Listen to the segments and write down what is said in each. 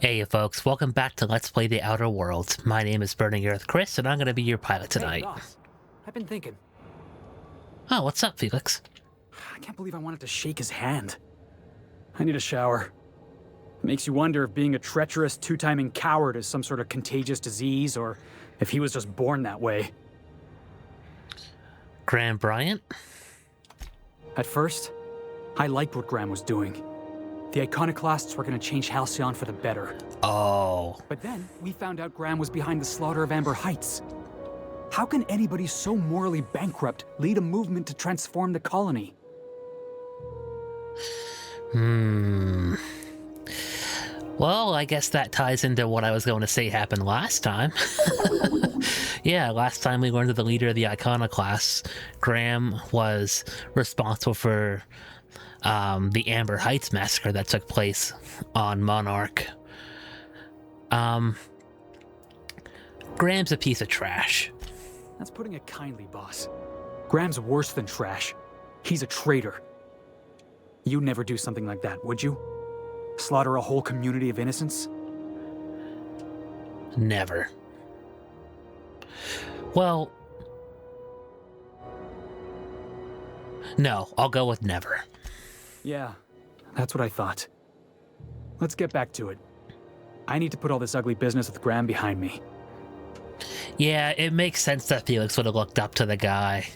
Hey folks, welcome back to Let's Play The Outer Worlds. My name is Burning Earth Chris, and I'm going to be your pilot tonight. Hey, boss. I've been thinking. Oh, what's up, Felix? I can't believe I wanted to shake his hand. I need a shower. It makes you wonder if being a treacherous, two-timing coward is some sort of contagious disease, or if he was just born that way. Graham Bryant? At first, I liked what Graham was doing. The Iconoclasts were going to change Halcyon for the better. Oh. But then, we found out Graham was behind the slaughter of Amber Heights. How can anybody so morally bankrupt lead a movement to transform the colony? Well, I guess that ties into what I was going to say happened last time. Yeah, last time we learned that the leader of the Iconoclasts, Graham, was responsible for the Amber Heights massacre that took place on Monarch. Graham's a piece of trash. That's putting it kindly, boss. Graham's worse than trash. He's a traitor. You'd never do something like that, would you? Slaughter a whole community of innocents? Never. Well, no, I'll go with never. Yeah, that's what I thought. Let's get back to it. I need to put all this ugly business with Graham behind me. Yeah, it makes sense that Felix would have looked up to the guy.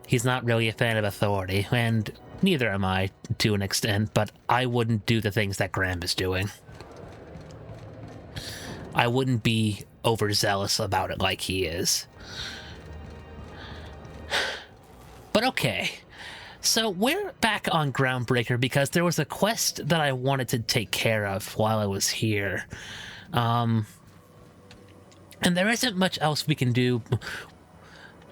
He's not really a fan of authority, and neither am I, to an extent, but I wouldn't do the things that Graham is doing. I wouldn't be overzealous about it like he is. But okay. So we're back on Groundbreaker because there was a quest that I wanted to take care of while I was here. And there isn't much else we can do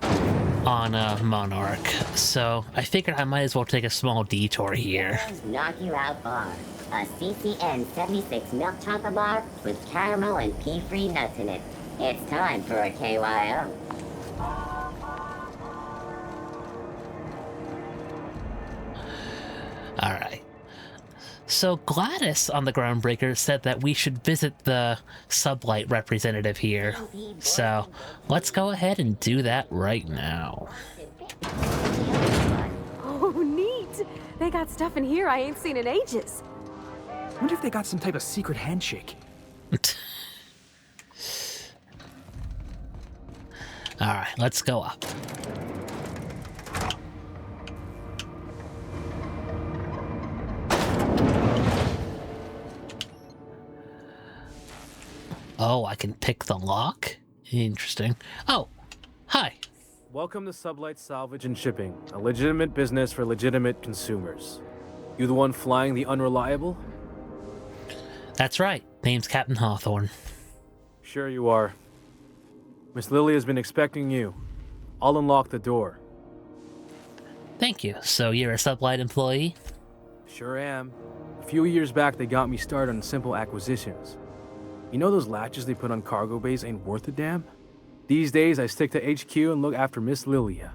on Monarch, so I figured I might as well take a small detour here. Knock You Out Bar, a CCN 76 milk chocolate bar with caramel and pea-free nuts in it. It's time for a KYO. Alright. So Gladys on the Groundbreaker said that we should visit the SubLight representative here. So let's go ahead and do that right now. Oh, neat! They got stuff in here I ain't seen in ages. Wonder if they got some type of secret handshake. Alright, let's go up. Oh, I can pick the lock? Interesting. Oh, hi. Welcome to SubLight Salvage and Shipping, a legitimate business for legitimate consumers. You the one flying the Unreliable? That's right. Name's Captain Hawthorne. Sure you are. Miss Lily has been expecting you. I'll unlock the door. Thank you. So you're a SubLight employee? Sure am. A few years back, they got me started on simple acquisitions. You know those latches they put on cargo bays ain't worth a damn? These days, I stick to HQ and look after Miss Lilia.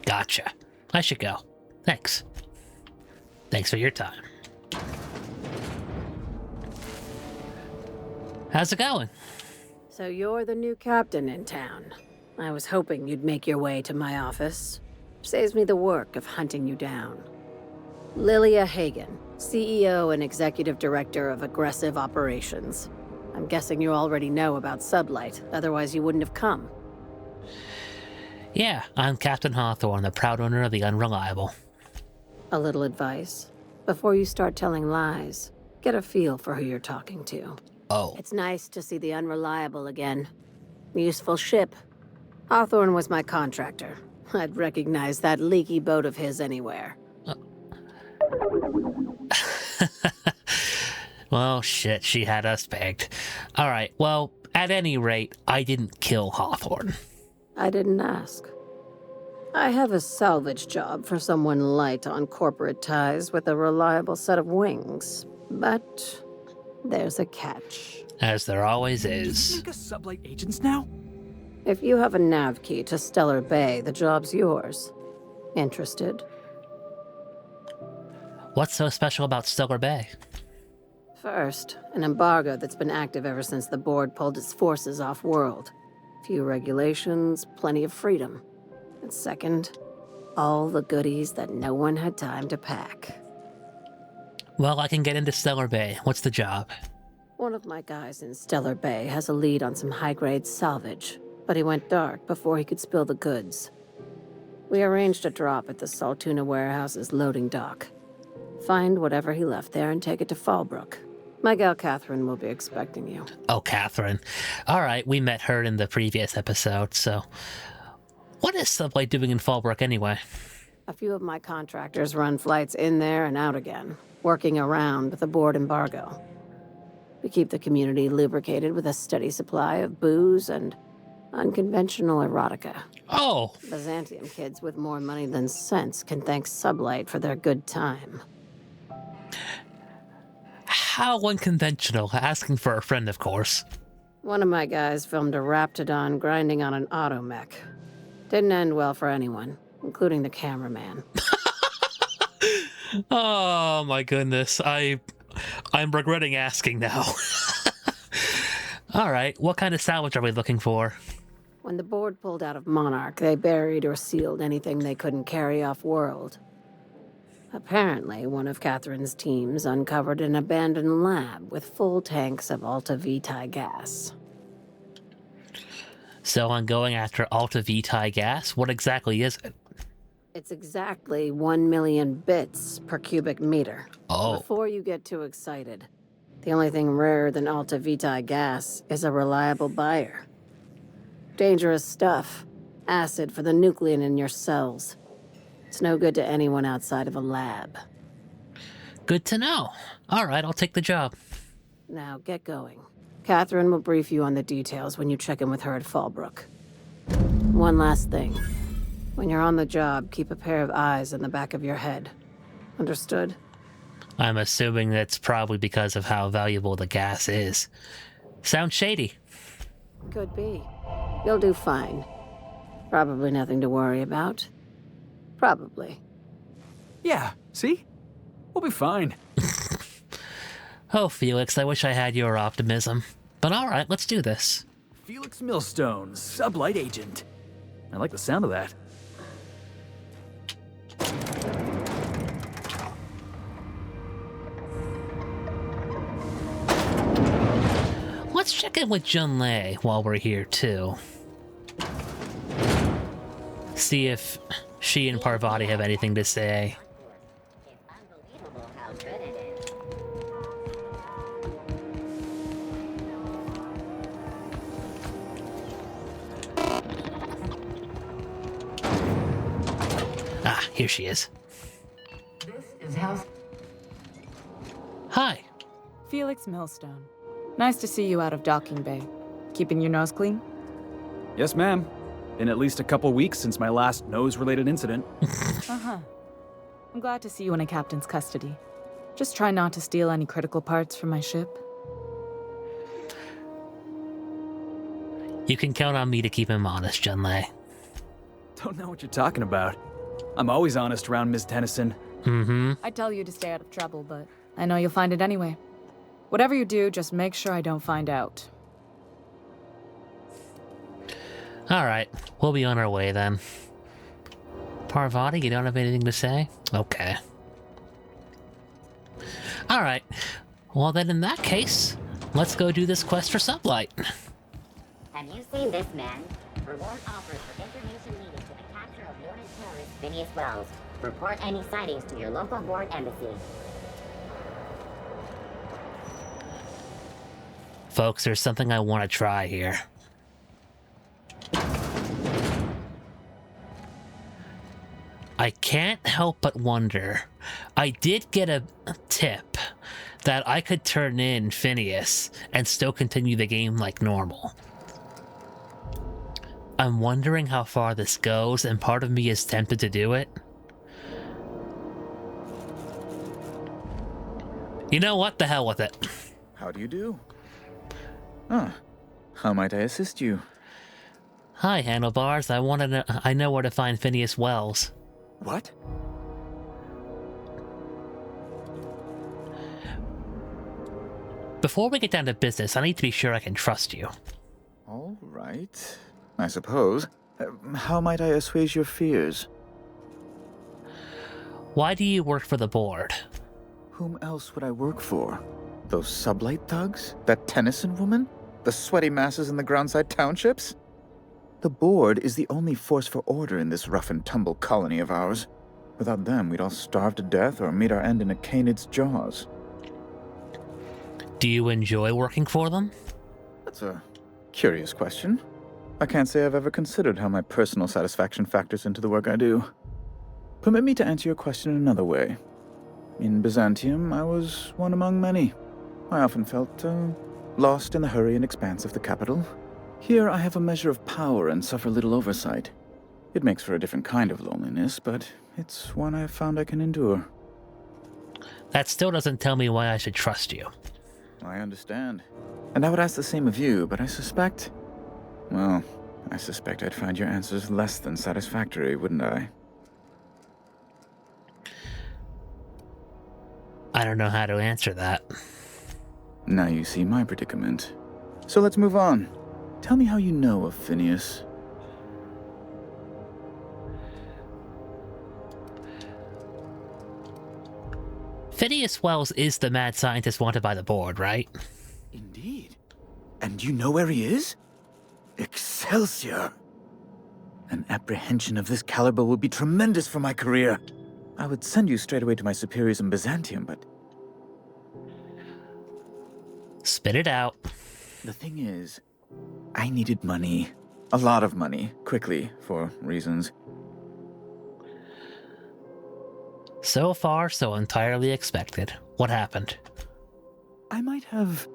Gotcha. I should go. Thanks. Thanks for your time. How's it going? So you're the new captain in town. I was hoping you'd make your way to my office. Saves me the work of hunting you down. Lilia Hagen, CEO and Executive Director of Aggressive Operations. I'm guessing you already know about SubLight, otherwise you wouldn't have come. Yeah, I'm Captain Hawthorne, the proud owner of the Unreliable. A little advice. Before you start telling lies, get a feel for who you're talking to. Oh. It's nice to see the Unreliable again. Useful ship. Hawthorne was my contractor. I'd recognize that leaky boat of his anywhere. Well, shit, she had us pegged. Alright, well, at any rate, I didn't kill Hawthorne. I didn't ask. I have a salvage job for someone light on corporate ties with a reliable set of wings. But there's a catch. As there always You is. make us SubLight agents now? If you have a nav key to Stellar Bay, the job's yours. Interested? What's so special about Stellar Bay? First, an embargo that's been active ever since the board pulled its forces off-world. Few regulations, plenty of freedom. And second, all the goodies that no one had time to pack. Well, I can get into Stellar Bay. What's the job? One of my guys in Stellar Bay has a lead on some high-grade salvage, but he went dark before he could spill the goods. We arranged a drop at the Saltuna warehouse's loading dock. Find whatever he left there and take it to Fallbrook. My gal Catherine will be expecting you. Oh, Catherine. All right, we met her in the previous episode, so... What is SubLight doing in Fallbrook anyway? A few of my contractors run flights in there and out again, working around the board embargo. We keep the community lubricated with a steady supply of booze and unconventional erotica. Oh! Byzantium kids with more money than sense can thank SubLight for their good time. How unconventional. Asking for a friend, of course. One of my guys filmed a Raptidon grinding on an automech. Didn't end well for anyone, including the cameraman. Oh my goodness. I'm regretting asking now. All right, what kind of salvage are we looking for? When the board pulled out of Monarch, they buried or sealed anything they couldn't carry off-world. Apparently, one of Catherine's teams uncovered an abandoned lab with full tanks of Alta Vitae gas. So I'm going after Alta Vitae gas? What exactly is it? It's exactly 1 million bits per cubic meter. Oh. Before you get too excited, the only thing rarer than Alta Vitae gas is a reliable buyer. Dangerous stuff. Acid for the nucleon in your cells. It's no good to anyone outside of a lab. Good to know. All right, I'll take the job. Now, get going. Catherine will brief you on the details when you check in with her at Fallbrook. One last thing. When you're on the job, keep a pair of eyes in the back of your head. Understood? I'm assuming that's probably because of how valuable the gas is. Sounds shady. Could be. You'll do fine. Probably nothing to worry about. Probably. Yeah, see? We'll be fine. Oh, Felix, I wish I had your optimism. But all right, let's do this. Felix Millstone, SubLight agent. I like the sound of that. Let's check in with Junlei while we're here, too. See if she and Parvati have anything to say. It's unbelievable how good it is. Ah, here she is. This is House. Hi. Felix Millstone. Nice to see you out of docking bay. Keeping your nose clean? Yes, ma'am. Been at least a couple weeks since my last nose-related incident. Uh-huh. I'm glad to see you in a captain's custody. Just try not to steal any critical parts from my ship. You can count on me to keep him honest, Junlei. Don't know what you're talking about. I'm always honest around Ms. Tennyson. Mm-hmm. I'd tell you to stay out of trouble, but I know you'll find it anyway. Whatever you do, just make sure I don't find out. All right, we'll be on our way then. Parvati, you don't have anything to say? Okay. All right. Well, then in that case, let's go do this quest for SubLight. Have you seen this man? Reward offers for information leading to the capture of noted terrorist Phineas Wells. Report any sightings to your local board embassy. Folks, there's something I want to try here. I can't help but wonder. I did get a tip that I could turn in Phineas and still continue the game like normal. I'm wondering how far this goes, and part of me is tempted to do it. You know what? The hell with it. How do you do? Ah, how might I assist you? Hi, Handlebars. I know where to find Phineas Wells. What? before we get down to business, I need to be sure I can trust you. All right. I suppose. How might I assuage your fears? Why do you work for the board? Whom else would I work for? Those SubLight thugs? That Tennyson woman? The sweaty masses in the groundside townships? The board is the only force for order in this rough-and-tumble colony of ours. Without them, we'd all starve to death or meet our end in a canid's jaws. Do you enjoy working for them? That's a curious question. I can't say I've ever considered how my personal satisfaction factors into the work I do. Permit me to answer your question in another way. In Byzantium, I was one among many. I often felt lost in the hurry and expanse of the capital. Here, I have a measure of power and suffer little oversight. It makes for a different kind of loneliness, but it's one I've found I can endure. That still doesn't tell me why I should trust you. I understand. And I would ask the same of you, but I suspect... Well, I suspect I'd find your answers less than satisfactory, wouldn't I? I don't know how to answer that. Now you see my predicament. So let's move on. Tell me how you know of Phineas. Phineas Wells is the mad scientist wanted by the board, right? Indeed. And you know where he is? Excelsior! An apprehension of this caliber would be tremendous for my career. I would send you straight away to my superiors in Byzantium, but... Spit it out. The thing is, I needed money. A lot of money, quickly, for reasons. So far, so entirely expected. What happened? I might have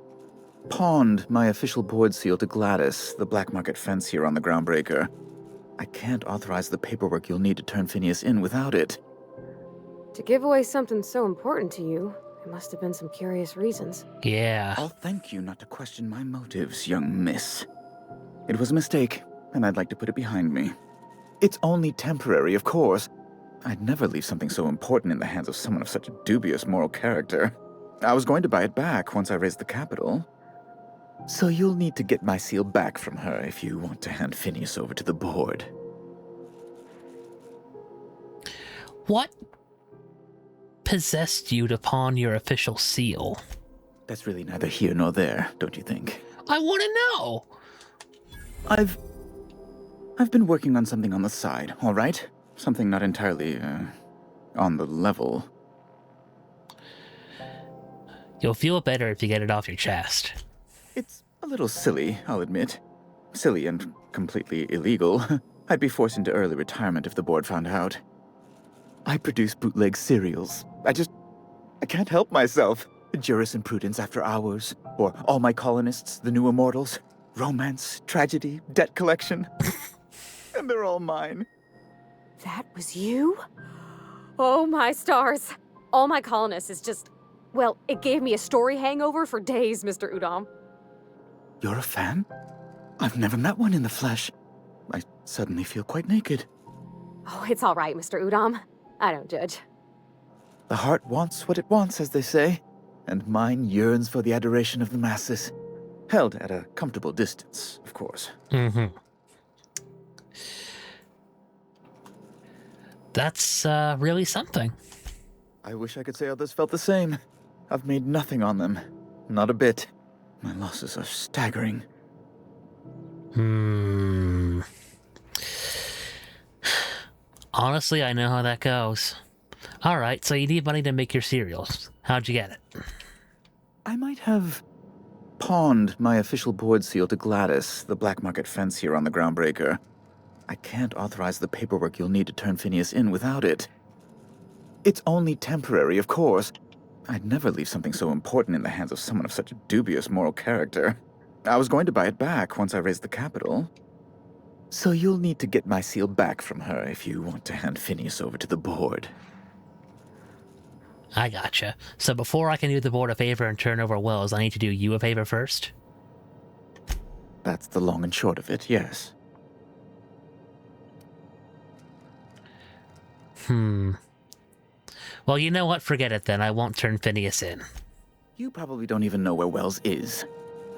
pawned my official board seal to Gladys, the black market fence here on the Groundbreaker. I can't authorize the paperwork you'll need to turn Phineas in without it. To give away something so important to you, there must have been some curious reasons. Yeah. I'll thank you not to question my motives, young miss. It was a mistake, and I'd like to put it behind me. It's only temporary, of course. I'd never leave something so important in the hands of someone of such a dubious moral character. I was going to buy it back once I raised the capital. So you'll need to get my seal back from her if you want to hand Phineas over to the board. What possessed you to pawn your official seal? That's really neither here nor there, don't you think? I want to know! I've been working on something on the side, all right? Something not entirely, on the level. You'll feel better if you get it off your chest. It's a little silly, I'll admit. Silly and completely illegal. I'd be forced into early retirement if the board found out. I produce bootleg serials. I can't help myself. Jurisprudence After Hours, or All My Colonists, The New Immortals, romance, tragedy, debt collection. And they're all mine. That was you? Oh my stars. All My Colonists is just... Well, it gave me a story hangover for days, Mr. Udom. You're a fan? I've never met one in the flesh. I suddenly feel quite naked. Oh, it's all right, Mr. Udom. I don't judge. The heart wants what it wants, as they say, and mine yearns for the adoration of the masses. Held at a comfortable distance, of course. Mm-hmm. That's, really something. I wish I could say others felt the same. I've made nothing on them. Not a bit. My losses are staggering. Honestly, I know how that goes. Alright, so you need money to make your cereals. How'd you get it? I might have pawned my official board seal to Gladys, the black market fence here on the Groundbreaker. I can't authorize the paperwork you'll need to turn Phineas in without it. It's only temporary, of course. I'd never leave something so important in the hands of someone of such a dubious moral character. I was going to buy it back once I raised the capital. So you'll need to get my seal back from her if you want to hand Phineas over to the board. I gotcha. So before I can do the board a favor and turn over Wells, I need to do you a favor first? That's the long and short of it, yes. Well, you know what? Forget it then. I won't turn Phineas in. You probably don't even know where Wells is.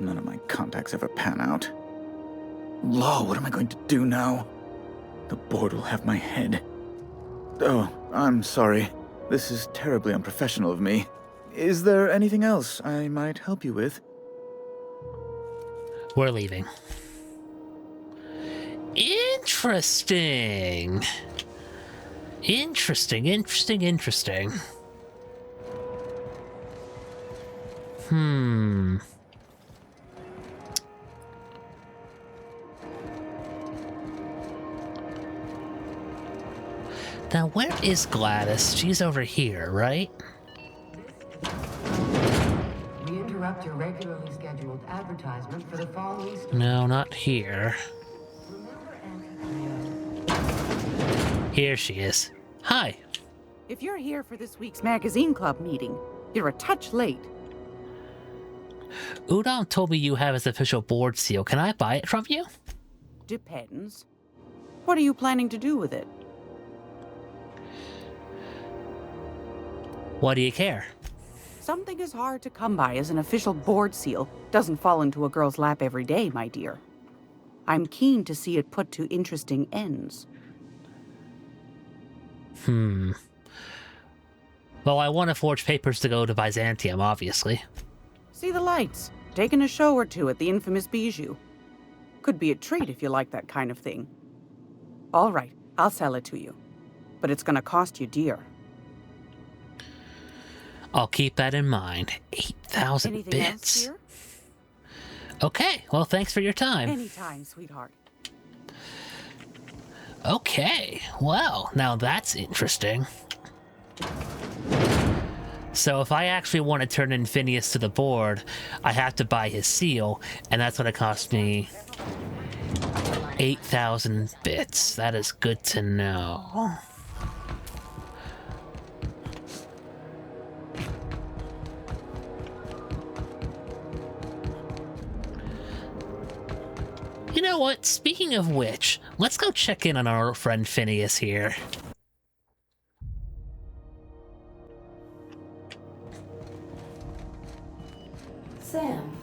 None of my contacts ever pan out. Law, what am I going to do now? The board will have my head. Oh, I'm sorry. This is terribly unprofessional of me. Is there anything else I might help you with? We're leaving. Interesting. Interesting. Now, where is Gladys? She's over here, right? We interrupt your regularly scheduled advertisement for the following story. No, not here. Here she is. Hi. If you're here for this week's magazine club meeting, you're a touch late. Udon told me you have his official board seal. Can I buy it from you? Depends. What are you planning to do with it? Why do you care? Something as hard to come by as an official board seal doesn't fall into a girl's lap every day, my dear. I'm keen to see it put to interesting ends. Well, I want to forge papers to go to Byzantium, obviously. See the lights. Taking a show or two at the infamous Bijou. Could be a treat if you like that kind of thing. All right, I'll sell it to you. But it's gonna cost you dear. I'll keep that in mind. 8,000 Anything bits. else, dear? Okay, well, thanks for your time. Anytime, sweetheart. Okay, well, now that's interesting. So if I actually want to turn in Phineas to the board, I have to buy his seal, and that's going to cost me 8,000 bits. That is good to know. You know what? Speaking of which, let's go check in on our friend Phineas here. Sam,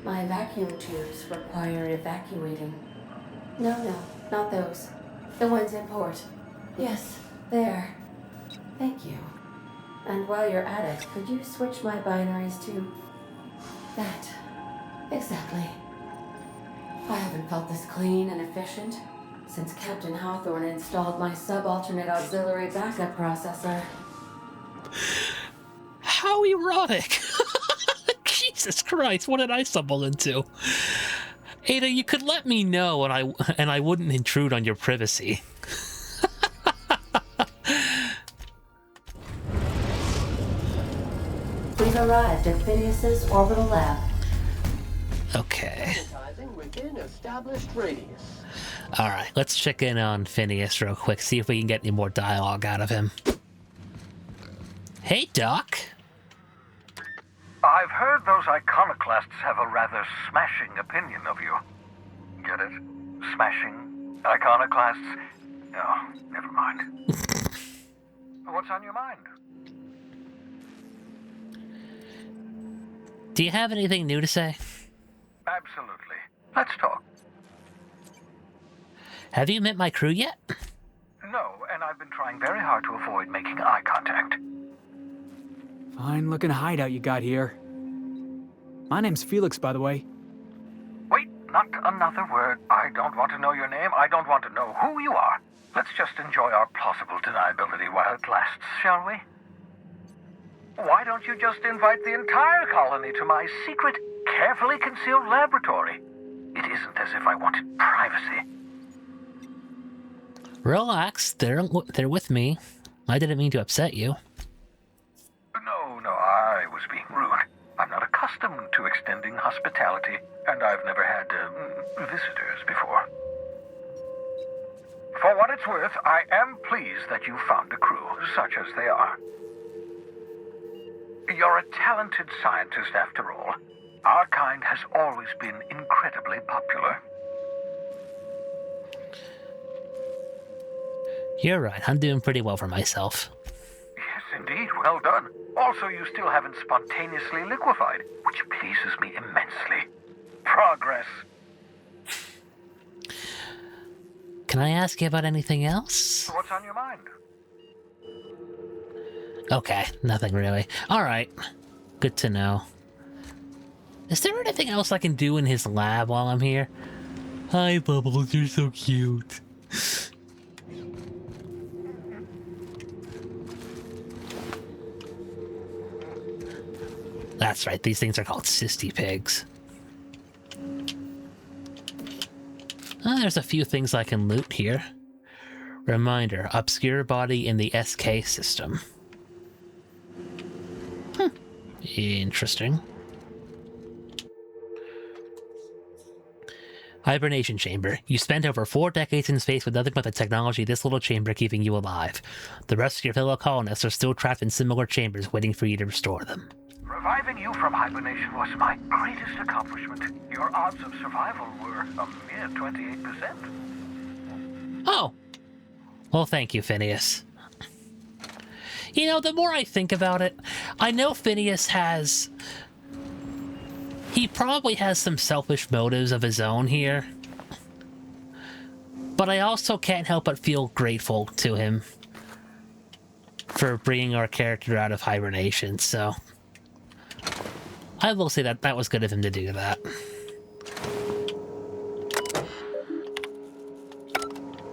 my vacuum tubes require evacuating. No, not those. The ones in port. Yes, there. Thank you. And while you're at it, could you switch my binaries to that? Exactly. I haven't felt this clean and efficient since Captain Hawthorne installed my subalternate auxiliary backup processor. How erotic! Jesus Christ, what did I stumble into? Ada, you could let me know and I wouldn't intrude on your privacy. We've arrived at Phineas's orbital lab. Okay. Within established radius. Alright, let's check in on Phineas real quick, see if we can get any more dialogue out of him. Hey, Doc. I've heard those iconoclasts have a rather smashing opinion of you. Get it? Smashing? Iconoclasts? Oh, never mind. What's on your mind? Do you have anything new to say? Absolutely. Let's talk. Have you met my crew yet? No, and I've been trying very hard to avoid making eye contact. Fine looking hideout you got here. My name's Felix, by the way. Wait, not another word. I don't want to know your name. I don't want to know who you are. Let's just enjoy our plausible deniability while it lasts, shall we? Why don't you just invite the entire colony to my secret, carefully concealed laboratory? It isn't as if I wanted privacy. Relax, they're with me. I didn't mean to upset you. No, I was being rude. I'm not accustomed to extending hospitality, and I've never had visitors before. For what it's worth, I am pleased that you found a crew, such as they are. You're a talented scientist, after all. Our kind has always been incredibly popular. You're right, I'm doing pretty well for myself. Yes, indeed. Well done. Also, you still haven't spontaneously liquefied, which pleases me immensely. Progress. Can I ask you about anything else? What's on your mind? Okay, nothing really. Alright. Good to know. Is there anything else I can do in his lab while I'm here? Hi, Bubbles, you're so cute. That's right, these things are called cysty pigs. There's a few things I can loot here. Reminder, obscure body in the SK system. Interesting. Hibernation chamber. You spent over 4 decades in space with nothing but the technology of this little chamber keeping you alive. The rest of your fellow colonists are still trapped in similar chambers waiting for you to restore them. Reviving you from hibernation was my greatest accomplishment. Your odds of survival were a mere 28%. Oh! Well, thank you, Phineas. You know, the more I think about it, I know Phineas has... He probably has some selfish motives of his own here. But I also can't help but feel grateful to him for bringing our character out of hibernation, so... I will say that that was good of him to do that.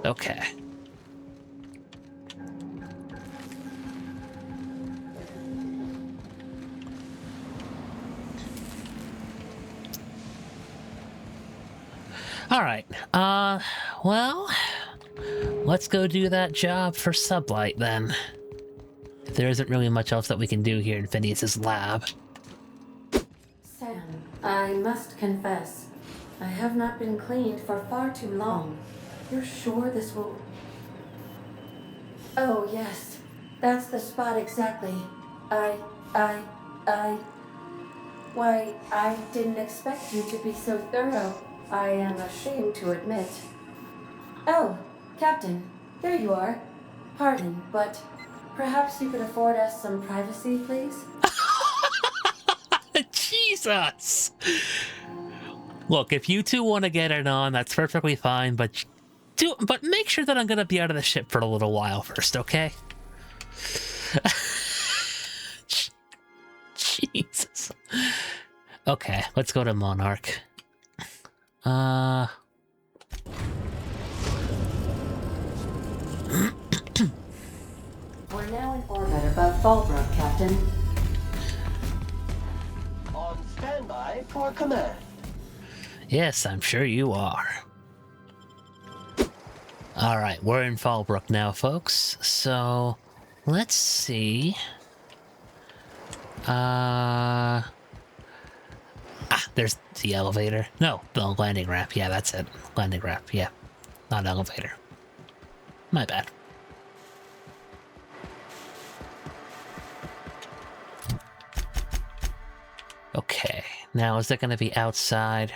Okay. Alright, well, let's go do that job for SubLight then. There isn't really much else that we can do here in Phineas's lab. Sam, I must confess, I have not been cleaned for far too long. You're sure this will... Oh, yes. That's the spot exactly. Why, I didn't expect you to be so thorough. I am ashamed to admit. Oh, Captain, there you are. Pardon, but perhaps you could afford us some privacy, please? Jesus! Look, if you two want to get it on, that's perfectly fine, but make sure that I'm gonna be out of the ship for a little while first, okay? Jesus. Okay, let's go to Monarch. We're now in orbit above Fallbrook, Captain. On standby for command. Yes, I'm sure you are. Alright, we're in Fallbrook now, folks. So, let's see. There's the elevator. No, the landing ramp. Yeah, that's it. Landing ramp, yeah. Not elevator. My bad. Okay, now is it going to be outside?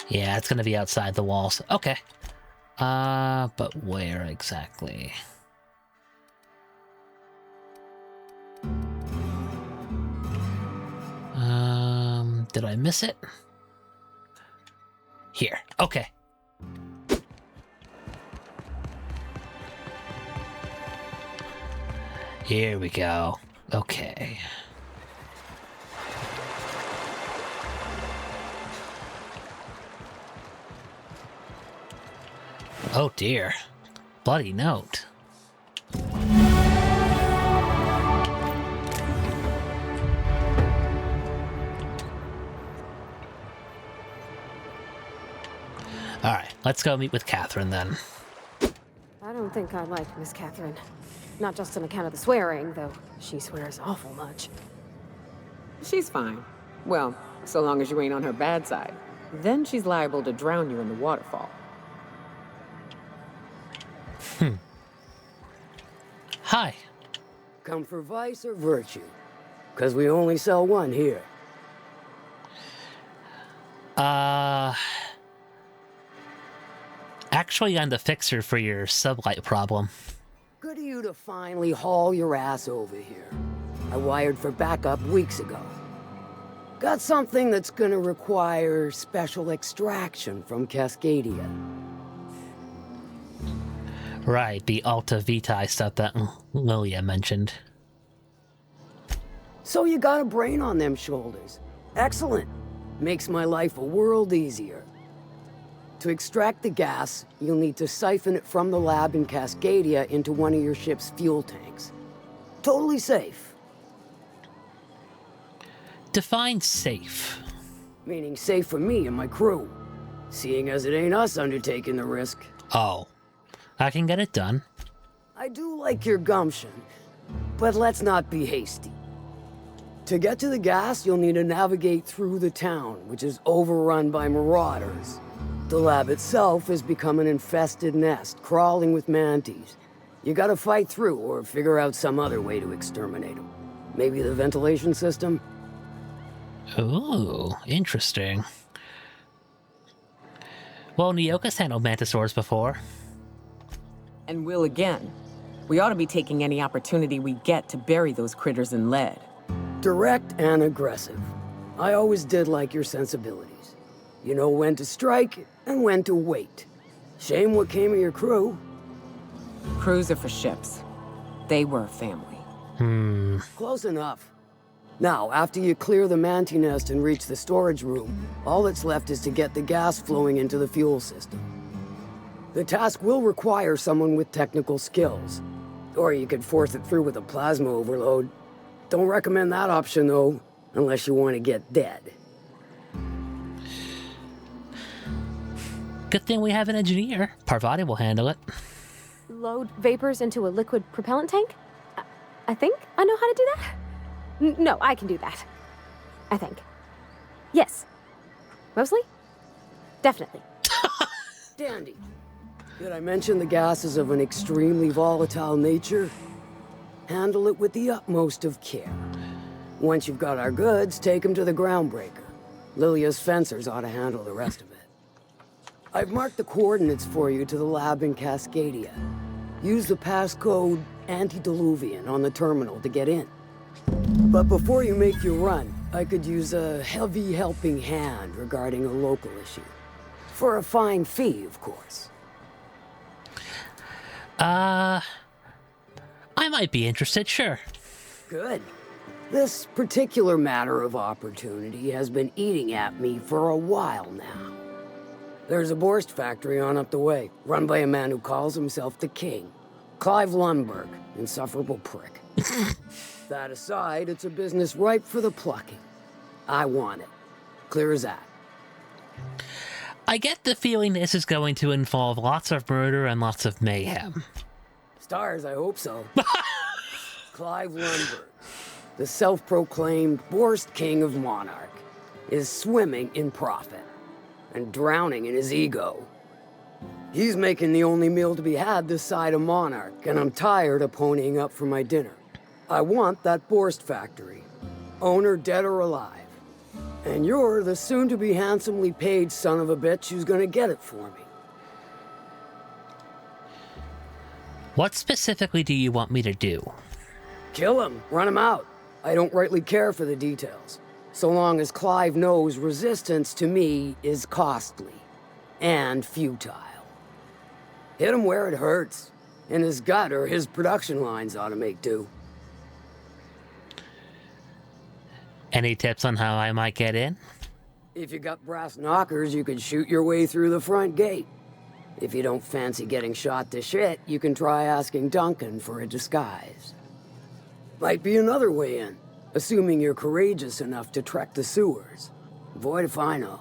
Yeah, it's going to be outside the walls. Okay. But where exactly? Did I miss it? Here. Okay. Here we go. Okay. Oh dear. Bloody note. Alright, let's go meet with Catherine then. I don't think I like Miss Catherine. Not just on account of the swearing, though she swears awful much. She's fine. Well, so long as you ain't on her bad side. Then she's liable to drown you in the waterfall. Hi. Come for vice or virtue? Because we only sell one here. Actually, I'm the fixer for your sublight problem. Good of you to finally haul your ass over here. I wired for backup weeks ago. Got something that's gonna require special extraction from Cascadia. Right, the Alta Vitae stuff that Lilia mentioned. So you got a brain on them shoulders. Excellent. Makes my life a world easier. To extract the gas, you'll need to siphon it from the lab in Cascadia into one of your ship's fuel tanks. Totally safe. Define safe. Meaning safe for me and my crew. Seeing as it ain't us undertaking the risk. Oh. I can get it done. I do like your gumption, but let's not be hasty. To get to the gas, you'll need to navigate through the town, which is overrun by marauders. The lab itself has become an infested nest, crawling with mantis. You gotta fight through or figure out some other way to exterminate them. Maybe the ventilation system? Ooh, interesting. Well, Nyoka's handled mantisaurs before. And will again. We ought to be taking any opportunity we get to bury those critters in lead. Direct and aggressive. I always did like your sensibilities. You know when to strike and when to wait. Shame what came of your crew. Crews are for ships. They were a family. Close enough. Now, after you clear the manti nest and reach the storage room, all that's left is to get the gas flowing into the fuel system. The task will require someone with technical skills. Or you could force it through with a plasma overload. Don't recommend that option, though, unless you want to get dead. Good thing we have an engineer. Parvati will handle it. Load vapors into a liquid propellant tank? I think I know how to do that. No, I can do that. I think. Yes. Mostly? Definitely. Dandy. Did I mention the gas is of an extremely volatile nature? Handle it with the utmost of care. Once you've got our goods, take them to the groundbreaker. Lilia's fencers ought to handle the rest of it. I've marked the coordinates for you to the lab in Cascadia. Use the passcode Antediluvian on the terminal to get in. But before you make your run, I could use a heavy helping hand regarding a local issue. For a fine fee, of course. I might be interested, sure. Good. This particular matter of opportunity has been eating at me for a while now. There's a Borst factory on up the way, run by a man who calls himself the King. Clive Lundberg, insufferable prick. That aside, it's a business ripe for the plucking. I want it. Clear as that. I get the feeling this is going to involve lots of murder and lots of mayhem. Stars, I hope so. Clive Lundberg, the self-proclaimed Borst King of Monarch, is swimming in profit and drowning in his ego. He's making the only meal to be had this side of Monarch, and I'm tired of ponying up for my dinner. I want that Borst factory, owner dead or alive. And you're the soon-to-be handsomely paid son of a bitch who's gonna get it for me. What specifically do you want me to do? Kill him, run him out. I don't rightly care for the details, so long as Clive knows resistance to me is costly and futile. Hit him where it hurts, in his gut, or his production lines ought to make do. Any tips on how I might get in? If you got brass knockers, you could shoot your way through the front gate. If you don't fancy getting shot to shit, you can try asking Duncan for a disguise. Might be another way in, assuming you're courageous enough to trek the sewers. Void if I know.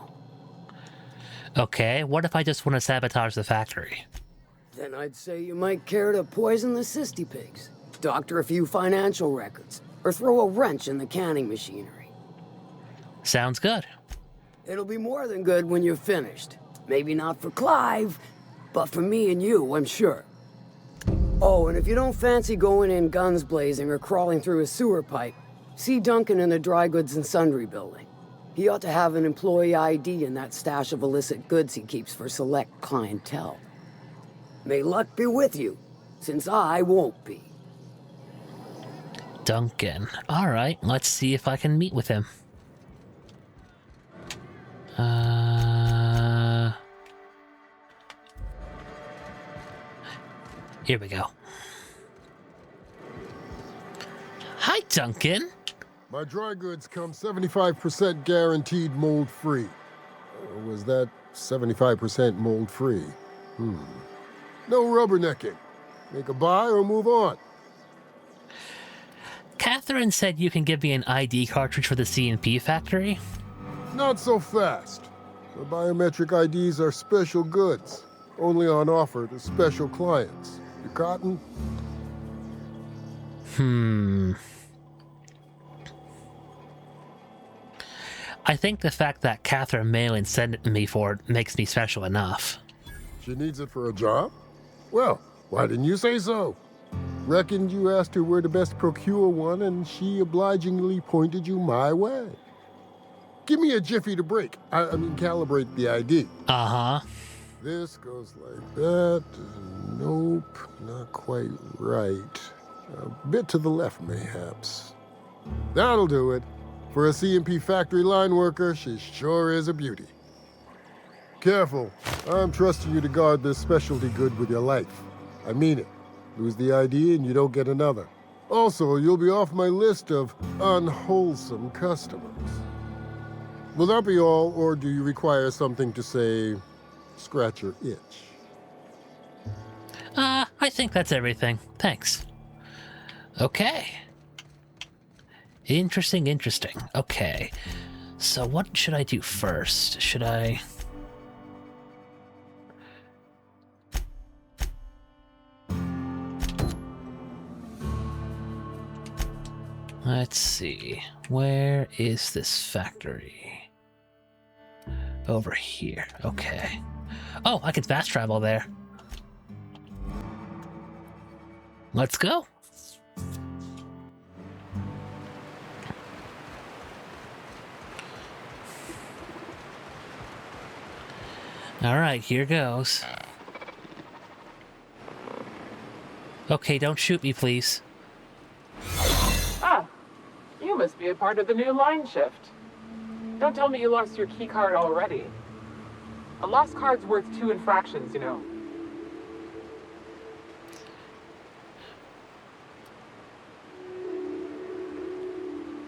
Okay, what if I just want to sabotage the factory? Then I'd say you might care to poison the cysty pigs, doctor a few financial records, or throw a wrench in the canning machinery. Sounds good. It'll be more than good when you're finished. Maybe not for Clive, but for me and you, I'm sure. Oh, and if you don't fancy going in guns blazing or crawling through a sewer pipe, see Duncan in the dry goods and sundry building. He ought to have an employee ID in that stash of illicit goods he keeps for select clientele. May luck be with you, since I won't be. Duncan. Alright, let's see if I can meet with him. Here we go. Hi, Duncan. My dry goods come 75% guaranteed mold-free. Or was that 75% mold-free? No rubbernecking. Make a buy or move on. Catherine said you can give me an ID cartridge for the C&P factory. Not so fast. The biometric IDs are special goods, only on offer to special clients. You cotton? I think the fact that Catherine Malin sent me for it makes me special enough. She needs it for a job? Well, why didn't you say so? Reckoned you asked her where to best procure one, and she obligingly pointed you my way. Give me a jiffy to break. I mean, calibrate the ID. Uh-huh. This goes like that. Nope, not quite right. A bit to the left, mayhaps. That'll do it. For a C&P factory line worker, she sure is a beauty. Careful. I'm trusting you to guard this specialty good with your life. I mean it. Lose the ID and you don't get another. Also, you'll be off my list of unwholesome customers. Will that be all, or do you require something to say, scratch your itch? I think that's everything. Thanks. Okay. Interesting. Okay. So what should I do first? Should I... Let's see. Where is this factory? Over here. Okay. Oh, I can fast travel there. Let's go. All right, here goes. Okay, don't shoot me, please. Ah, you must be a part of the new line shift. Don't tell me you lost your key card already. A lost card's worth 2 infractions, you know.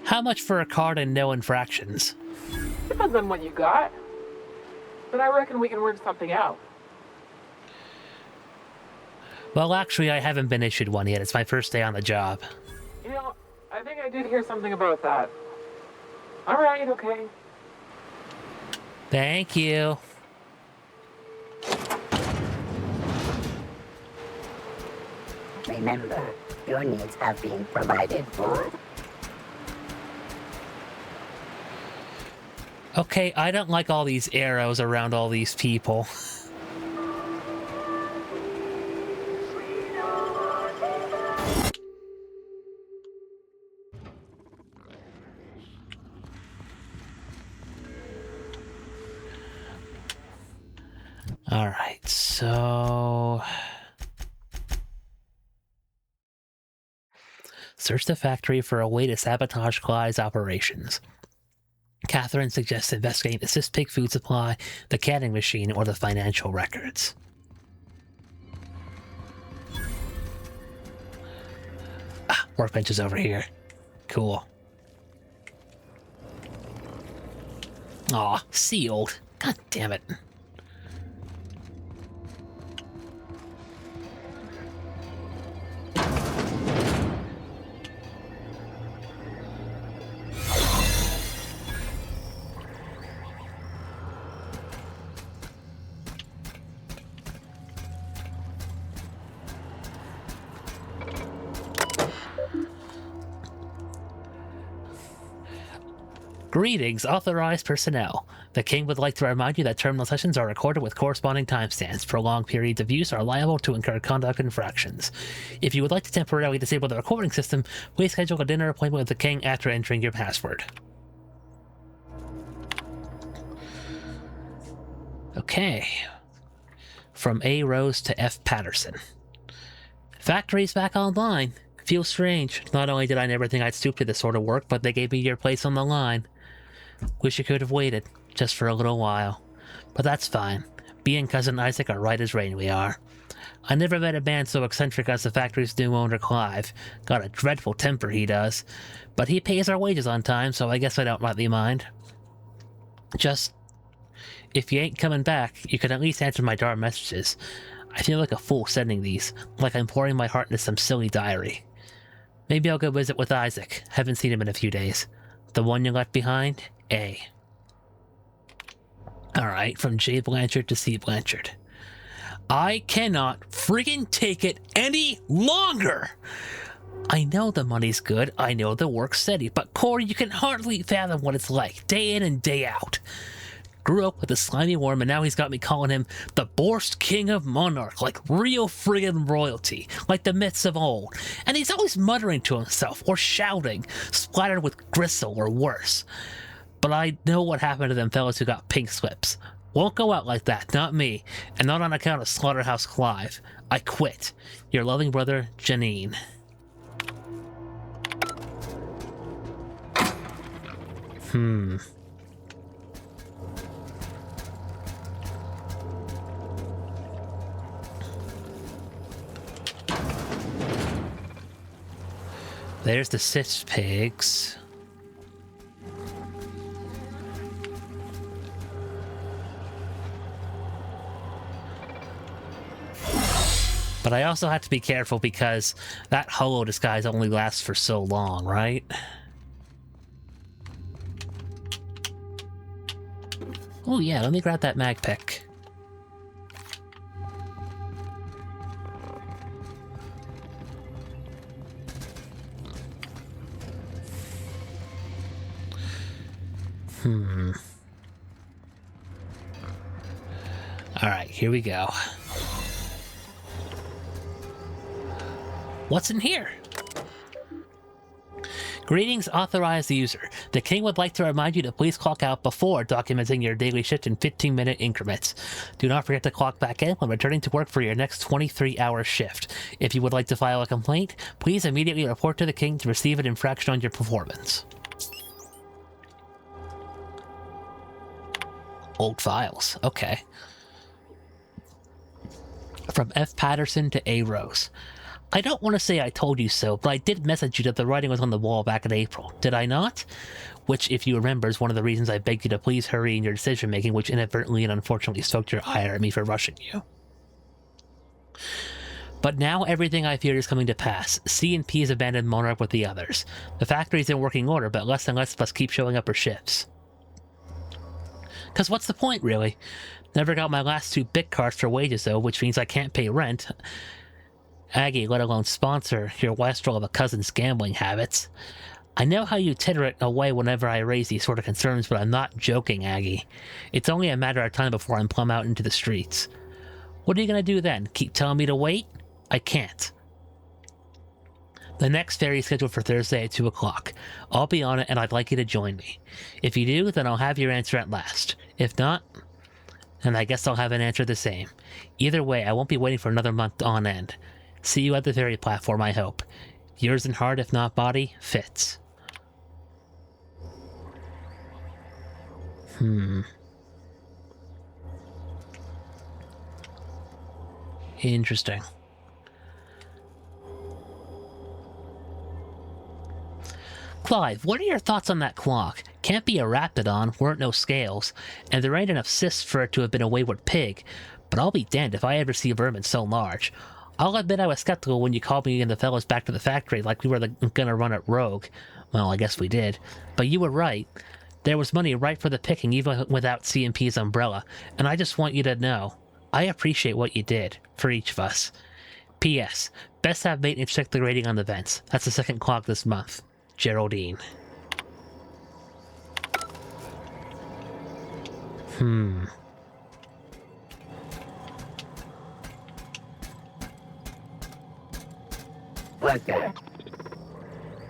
How much for a card and no infractions? Depends on what you got. But I reckon we can work something out. Well, actually, I haven't been issued one yet. It's my first day on the job. You know, I think I did hear something about that. All right, okay. Thank you. Remember, your needs have been provided for. Okay, I don't like all these arrows around all these people. Alright, so... Search the factory for a way to sabotage Clyde's operations. Catherine suggests investigating the Cispig food supply, the canning machine, or the financial records. Ah, workbench is over here. Cool. Aw, sealed. God damn it. Greetings, authorized personnel. The King would like to remind you that terminal sessions are recorded with corresponding timestamps. Prolonged periods of use are liable to incur conduct infractions. If you would like to temporarily disable the recording system, please schedule a dinner appointment with the King after entering your password. Okay. From A. Rose to F. Patterson. Factory's back online. Feels strange. Not only did I never think I'd stoop to this sort of work, but they gave me your place on the line. Wish you could have waited, just for a little while. But that's fine. Me and Cousin Isaac are right as rain we are. I never met a man so eccentric as the factory's new owner, Clive. Got a dreadful temper, he does. But he pays our wages on time, so I guess I don't rightly mind. Just, if you ain't coming back, you can at least answer my darn messages. I feel like a fool sending these, like I'm pouring my heart into some silly diary. Maybe I'll go visit with Isaac. Haven't seen him in a few days. The one you left behind? A. Alright, from J. Blanchard to C. Blanchard. I cannot friggin' take it any longer! I know the money's good, I know the work's steady, but Corey, you can hardly fathom what it's like, day in and day out. Grew up with a slimy worm, and now he's got me calling him the Borscht King of Monarch, like real friggin' royalty, like the myths of old. And he's always muttering to himself, or shouting, splattered with gristle or worse. But I know what happened to them fellas who got pink slips. Won't go out like that, not me, and not on account of Slaughterhouse Clive. I quit. Your loving brother, Janine. There's the 6 pigs. But I also have to be careful because that holo disguise only lasts for so long, right? Oh yeah, let me grab that mag pick. Alright, here we go. What's in here? Greetings, authorized user. The king would like to remind you to please clock out before documenting your daily shift in 15-minute increments. Do not forget to clock back in when returning to work for your next 23-hour shift. If you would like to file a complaint, please immediately report to the king to receive an infraction on your performance. Old files. Okay. From F. Patterson to A. Rose. I don't want to say I told you so, but I did message you that the writing was on the wall back in April, did I not? Which, if you remember, is one of the reasons I begged you to please hurry in your decision-making, which inadvertently and unfortunately stoked your ire at me for rushing you. But now everything I feared is coming to pass. C&P has abandoned Monarch with the others. The factory's in working order, but less and less of us keep showing up for shifts. Cause what's the point, really? Never got my last 2 bit cards for wages, though, which means I can't pay rent. Aggie, let alone sponsor your wastrel of a cousin's gambling habits. I know how you titter it away whenever I raise these sort of concerns, but I'm not joking, Aggie. It's only a matter of time before I'm plumb out into the streets. What are you gonna do then? Keep telling me to wait? I can't. The next ferry is scheduled for Thursday at 2 o'clock. I'll be on it, and I'd like you to join me. If you do, then I'll have your answer at last. If not, then I guess I'll have an answer the same. Either way, I won't be waiting for another month on end. See you at the ferry platform, I hope. Yours in heart, if not body, Fitz. Interesting. Clive, what are your thoughts on that clock? Can't be a Raptidon, weren't no scales, and there ain't enough cysts for it to have been a wayward pig, but I'll be damned if I ever see vermin so large. I'll admit I was skeptical when you called me and the fellows back to the factory like we were gonna run it rogue. Well, I guess we did. But you were right. There was money right for the picking even without C&P's umbrella, and I just want you to know, I appreciate what you did, for each of us. P.S. Best have maintenance check the rating on the vents. That's the 2nd clock this month. Geraldine. What's that?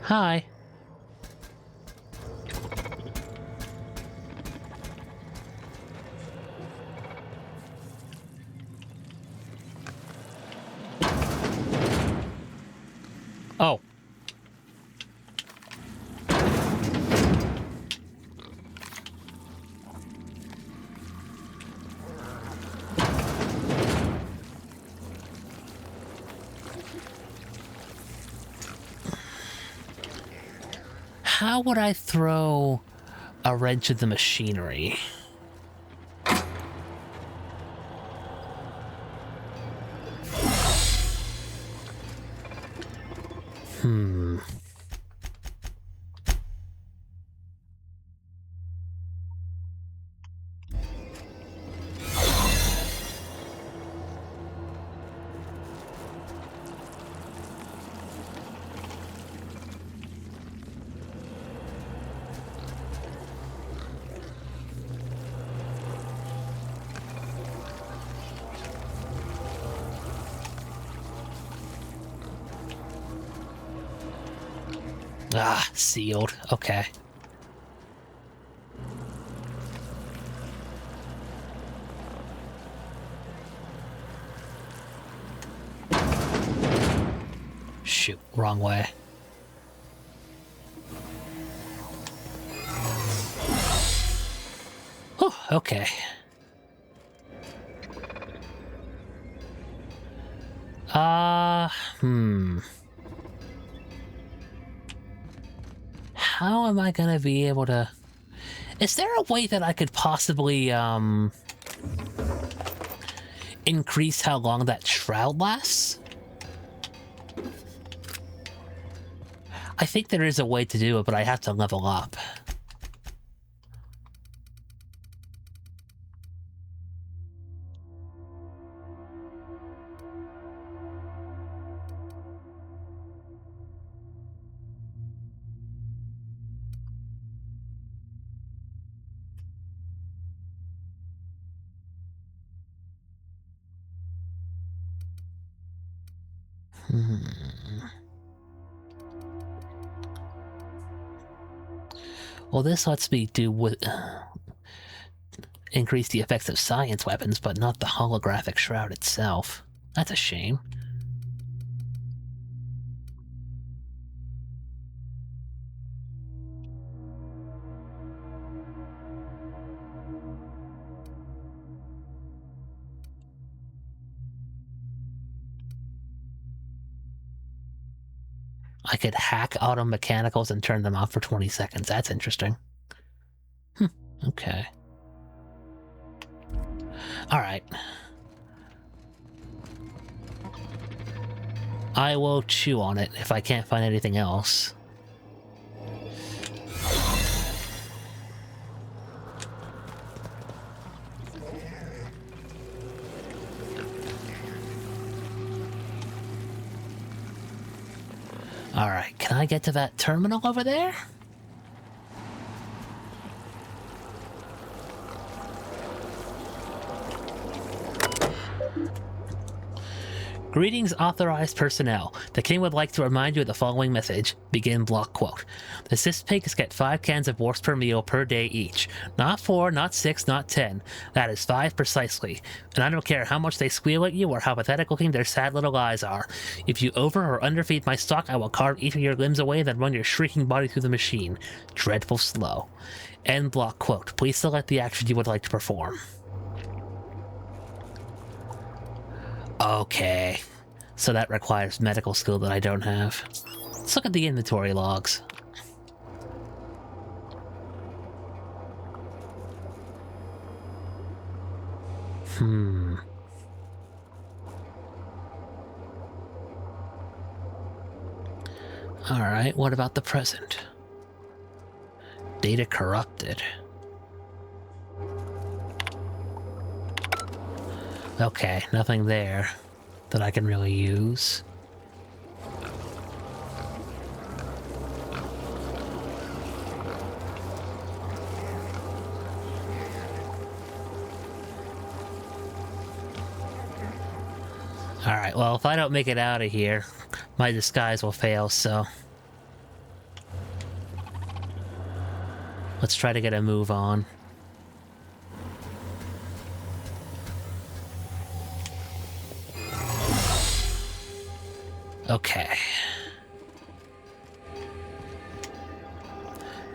Hi. how would I throw a wrench at the machinery? Ah, sealed. Okay. Shoot, wrong way. Oh, okay. How am I gonna be able to... Is there a way that I could possibly, increase how long that shroud lasts? I think there is a way to do it, but I have to level up. Well, this lets me do with increase the effects of science weapons, but not the holographic shroud itself. That's a shame. I could hack auto mechanicals and turn them off for 20 seconds. That's interesting. Okay. Alright. I will chew on it if I can't find anything else. Alright, can I get to that terminal over there? Greetings, authorized personnel. The king would like to remind you of the following message. Begin block quote. The cis pigs get 5 cans of wurst per meal per day each. Not 4, not 6, not 10. That is 5 precisely. And I don't care how much they squeal at you or how pathetic looking their sad little eyes are. If you over or underfeed my stock, I will carve each of your limbs away and then run your shrieking body through the machine. Dreadful slow. End block quote. Please select the action you would like to perform. Okay. So that requires medical skill that I don't have. Let's look at the inventory logs. Alright, what about the present? Data corrupted. Okay, nothing there that I can really use. Alright, well, if I don't make it out of here, my disguise will fail, so... Let's try to get a move on. Okay.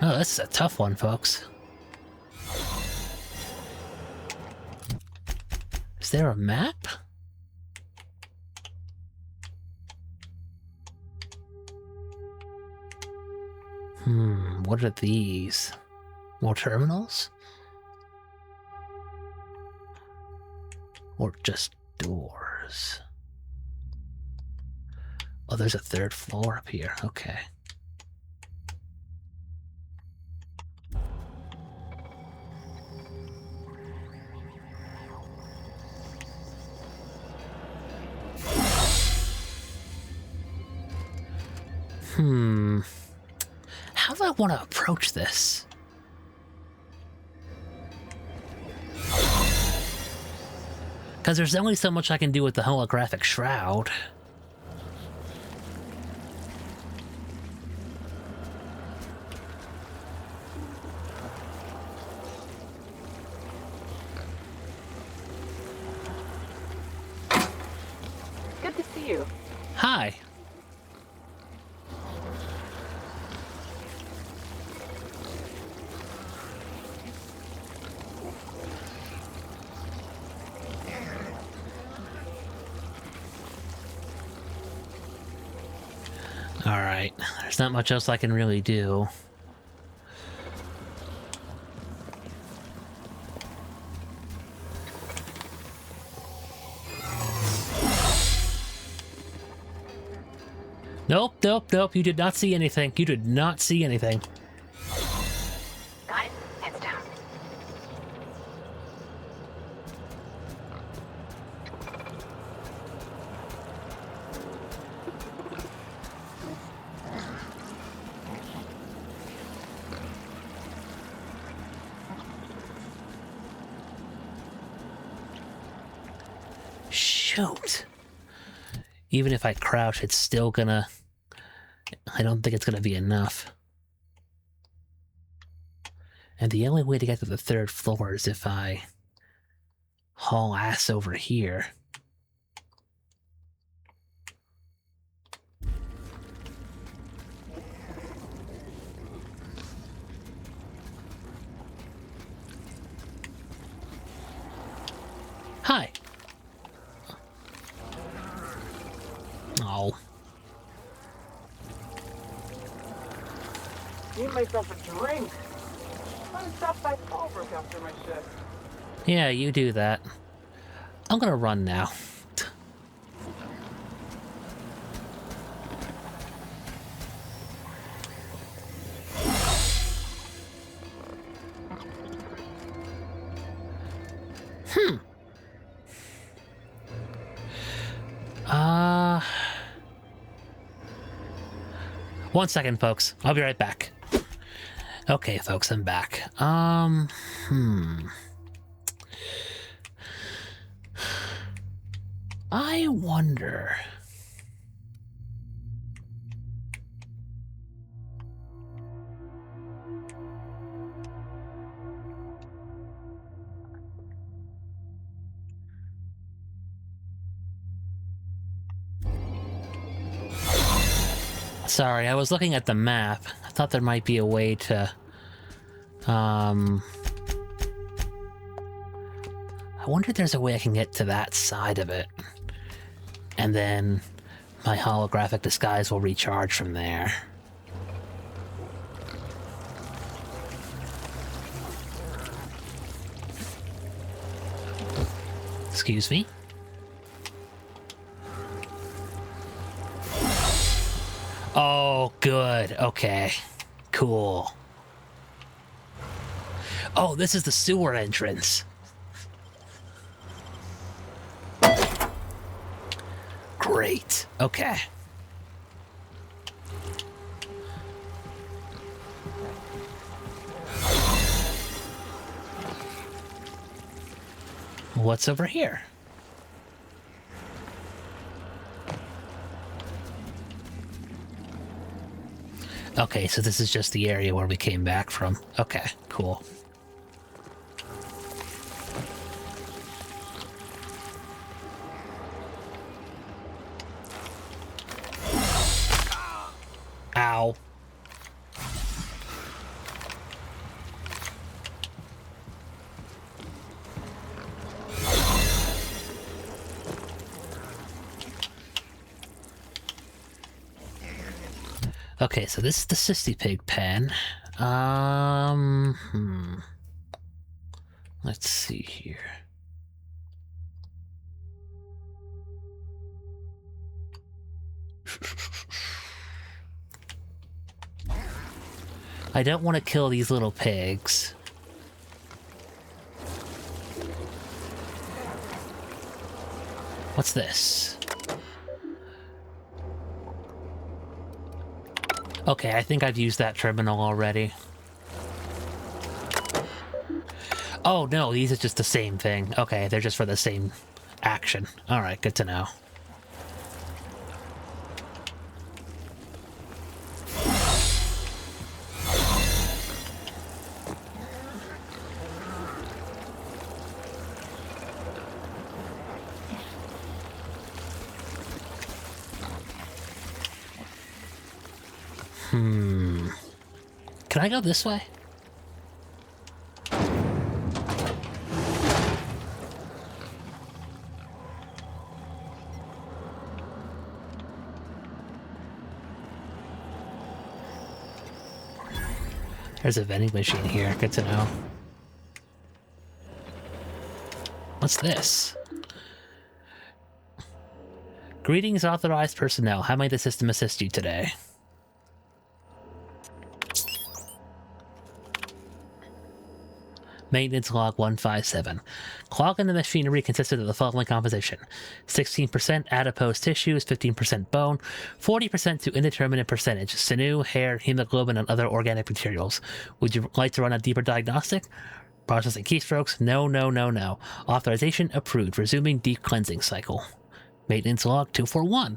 Oh, this is a tough one, folks. Is there a map? What are these? More terminals? Or just doors? Oh, there's a third floor up here. Okay. How do I want to approach this? Because there's only so much I can do with the holographic shroud. Good to see you. Hi. Alright, there's not much else I can really do. Nope, nope, nope, you did not see anything. You did not see anything. Got it. Heads down. Shoot. Even if I crouch, it's still gonna... I don't think it's gonna be enough. And the only way to get to the third floor is if I haul ass over here. Hi. Oh. Need myself a drink. I'm gonna stop by Fallbrook after my shift. Yeah, you do that. I'm gonna run now. One second, folks. I'll be right back. Okay, folks, I'm back. I wonder... Sorry, I was looking at the map. I thought there might be a way to... I wonder if there's a way I can get to that side of it. And then my holographic disguise will recharge from there. Excuse me? Oh, good. Okay. Cool. Oh, this is the sewer entrance. Great. Okay. What's over here? Okay, so this is just the area where we came back from. Okay, cool. Ow. Okay, so this is the Sissy Pig pen. Let's see here. I don't want to kill these little pigs. What's this? Okay, I think I've used that terminal already. Oh no, these are just the same thing. Okay, they're just for the same action. Alright, good to know. Can I go this way? There's a vending machine here. Good to know. What's this? Greetings, authorized personnel. How may the system assist you today? Maintenance log 157. Clog in the machinery consisted of the following composition: 16% adipose tissues, 15% bone, 40% to indeterminate percentage, sinew, hair, hemoglobin, and other organic materials. Would you like to run a deeper diagnostic? Processing keystrokes? No, no, no, no. Authorization approved. Resuming deep cleansing cycle. Maintenance log 241.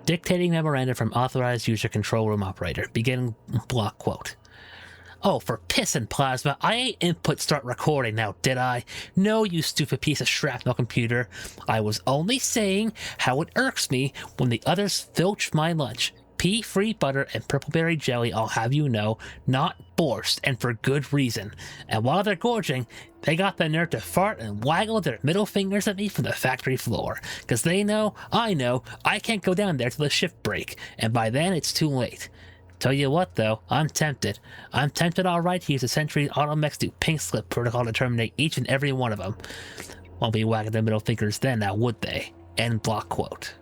Dictating memorandum from authorized user control room operator. Begin block quote. Oh, for piss and plasma, I ain't input start recording now, did I? No, you stupid piece of shrapnel computer. I was only saying how it irks me when the others filch my lunch. Pea-free butter and purpleberry jelly, I'll have you know, not borscht, and for good reason. And while they're gorging, they got the nerve to fart and waggle their middle fingers at me from the factory floor. Because they know, I can't go down there till the shift break, and by then it's too late. Tell you what, though, I'm tempted. I'm tempted all right to use the Sentry's Automech's do pink slip protocol to terminate each and every one of them. Won't be wagging their middle fingers then, now would they? End block quote.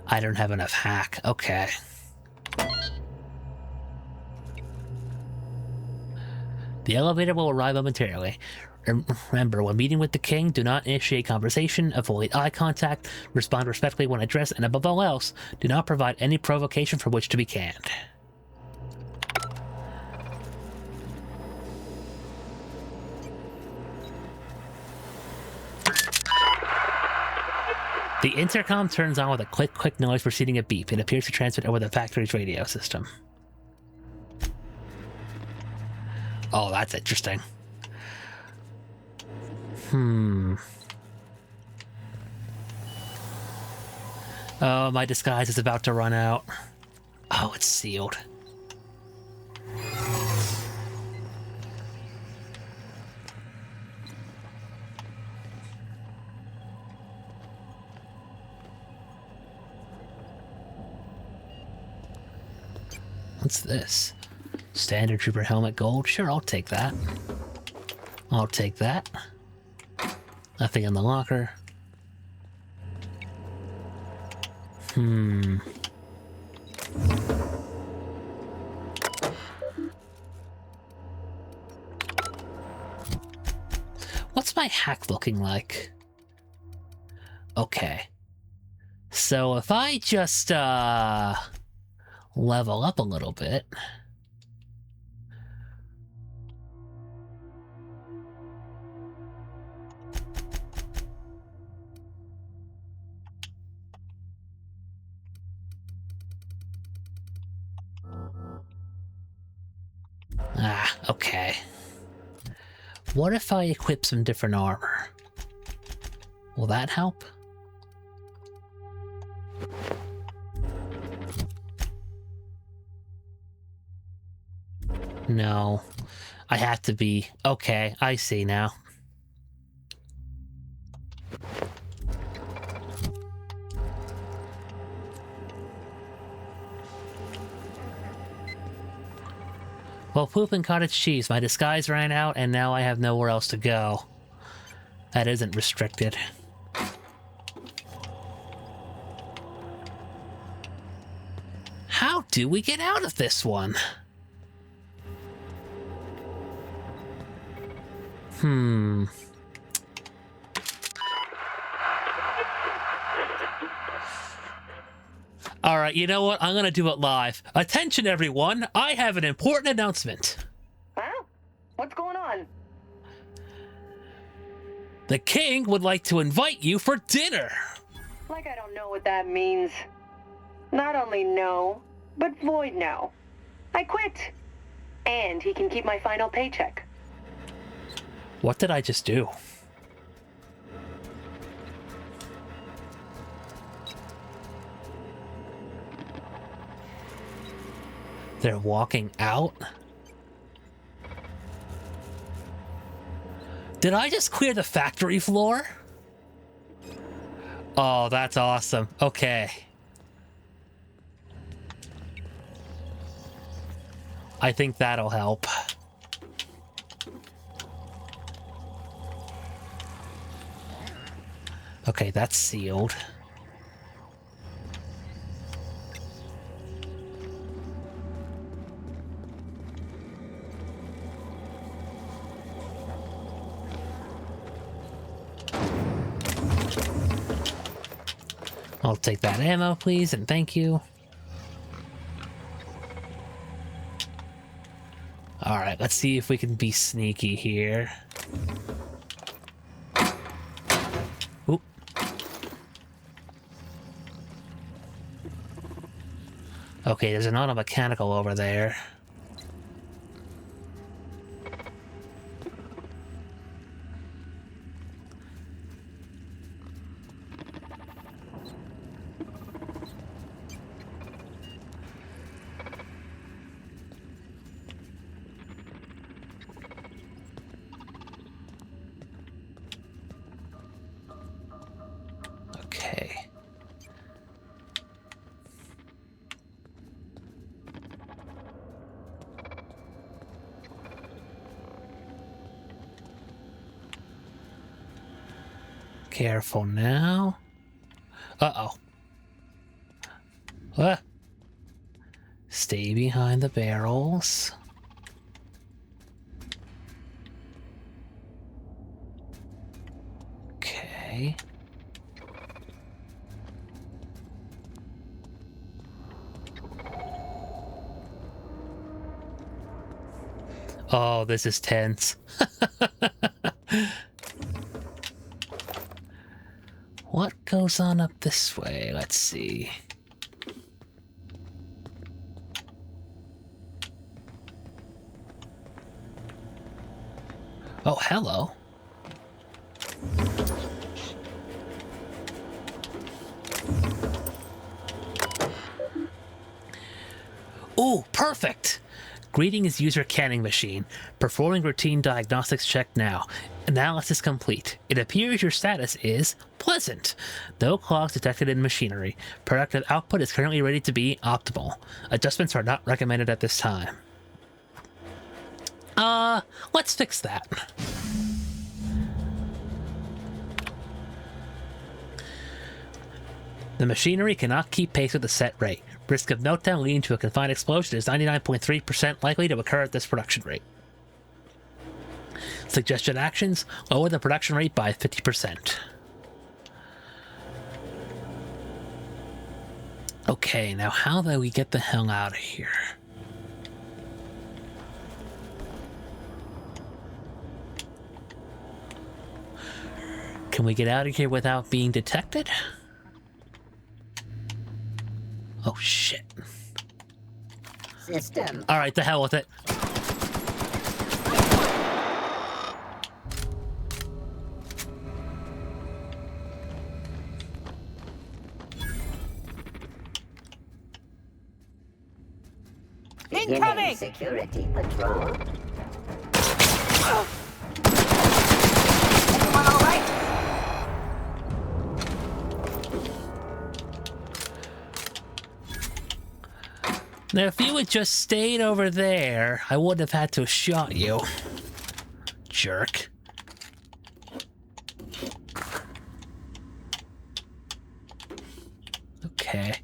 I don't have enough hack. Okay. The elevator will arrive momentarily. Remember, when meeting with the king, do not initiate conversation, avoid eye contact, respond respectfully when addressed, and above all else, do not provide any provocation for which to be canned. The intercom turns on with a click noise preceding a beep. It appears to transmit over the factory's radio system. Oh, that's interesting. Oh, my disguise is about to run out. Oh, it's sealed. What's this? Standard Trooper helmet gold? Sure, I'll take that. I'll take that. Nothing in the locker. What's my hack looking like? Okay. So if I just, level up a little bit. Okay. What if I equip some different armor? Will that help? No. I have to be... Okay, I see now. Well, poop and cottage cheese. My disguise ran out, and now I have nowhere else to go. That isn't restricted. How do we get out of this one? Alright, you know what? I'm gonna do it live. Attention, everyone! I have an important announcement. Huh? What's going on? The king would like to invite you for dinner. Like I don't know what that means. Not only no, but void no. I quit. And he can keep my final paycheck. What did I just do? They're walking out? Did I just clear the factory floor? Oh, that's awesome. Okay. I think that'll help. Okay, that's sealed. I'll take that ammo, please, and thank you. Alright, let's see if we can be sneaky here. Oop. Okay, there's an auto mechanical over there. Careful now. Uh-oh. What? Stay behind the barrels. Okay. Oh, this is tense. What goes on up this way? Let's see. Oh, hello. Ooh, perfect! Greetings, user canning machine. Performing routine diagnostics check now. Analysis complete. It appears your status is pleasant. No clogs detected in machinery. Productive output is currently ready to be optimal. Adjustments are not recommended at this time. Let's fix that. The machinery cannot keep pace with the set rate. Risk of meltdown leading to a confined explosion is 99.3% likely to occur at this production rate. Suggested actions: lower the production rate by 50%. Okay, now how do we get the hell out of here? Can we get out of here without being detected? Oh shit. System. Alright, the hell with it. Incoming! Security patrol. Everyone all right? Now, if you had just stayed over there, I wouldn't have had to have shot you. Jerk. Okay.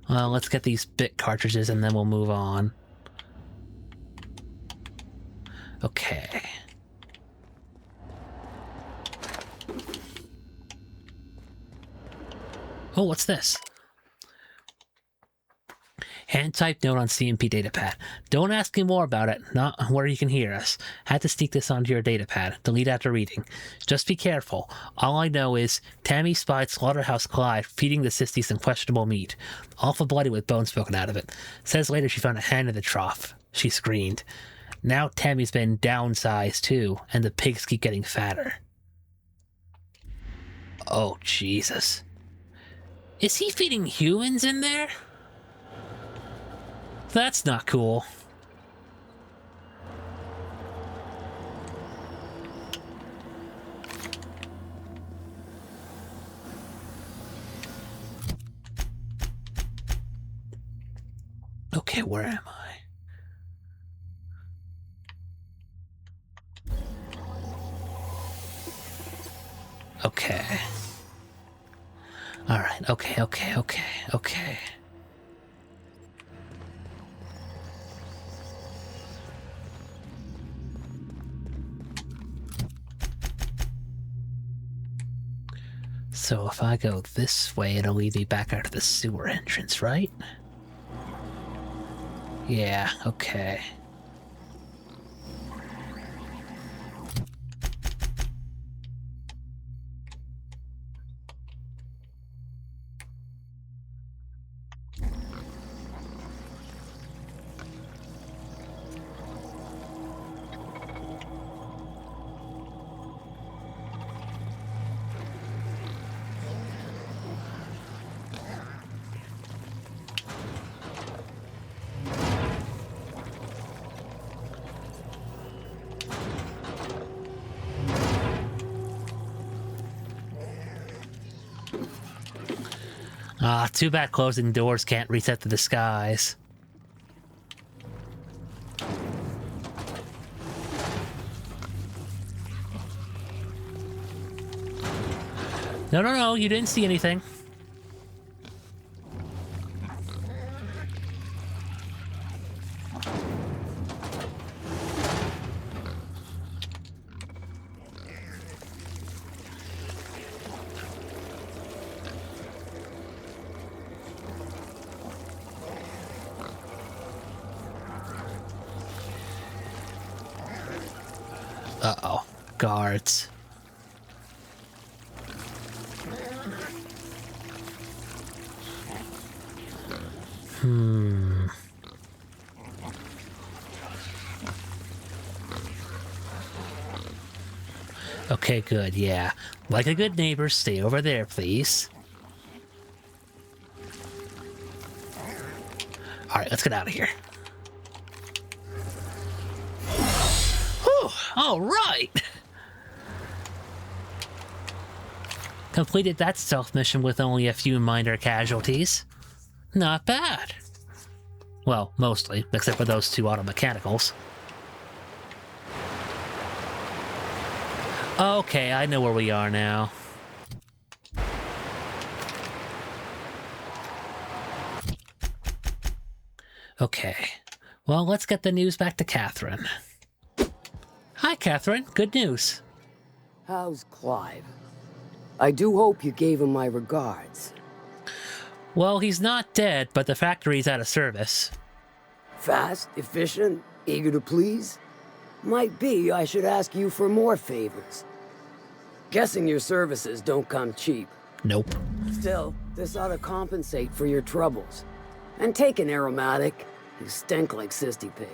Well, let's get these bit cartridges and then we'll move on. Okay. Oh, what's this? Hand-typed note on CMP datapad. Don't ask me more about it, not where you can hear us. Had to sneak this onto your datapad. Delete after reading. Just be careful. All I know is Tammy spied Slaughterhouse Clyde feeding the Sisty some questionable meat. Awful bloody with bones poking out of it. Says later she found a hand in the trough. She screamed. Now Tammy's been downsized too, and the pigs keep getting fatter. Oh, Jesus. Is he feeding humans in there? That's not cool. Okay, where am I? Okay. All right, okay. So if I go this way, it'll lead me back out of the sewer entrance, right? Yeah, okay. Ah, too bad closing doors can't reset the disguise. No, you didn't see anything. Uh-oh. Guards. Okay, good, yeah. Like a good neighbor, stay over there, please. Alright, let's get out of here. Whew, alright! Completed that stealth mission with only a few minor casualties. Not bad. Well, mostly, except for those two auto-mechanicals. Okay, I know where we are now. Okay, well, let's get the news back to Catherine. Hi, Catherine. Good news. How's Clive? I do hope you gave him my regards. Well, he's not dead, but the factory's out of service. Fast, efficient, eager to please? Might be I should ask you for more favors. Guessing your services don't come cheap. Nope. Still, this ought to compensate for your troubles. And take an aromatic. You stink like Sisty Pig.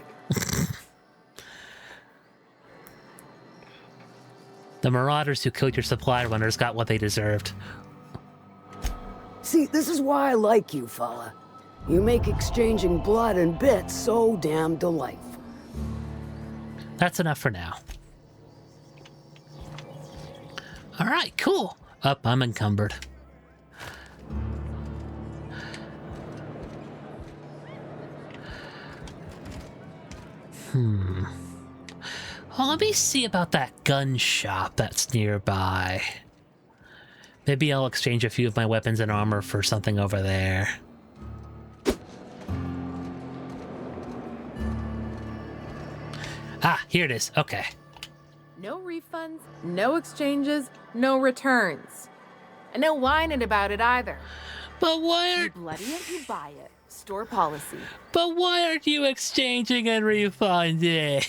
The marauders who killed your supply runners got what they deserved. See, this is why I like you, fella. You make exchanging blood and bits so damn delightful. That's enough for now. Alright, cool. Up, I'm encumbered. Well, let me see about that gun shop that's nearby. Maybe I'll exchange a few of my weapons and armor for something over there. Ah, here it is. Okay. No refunds, no exchanges, no returns. And no whining about it either. But why You bloody it, you buy it. Store policy. But why aren't you exchanging and refunding?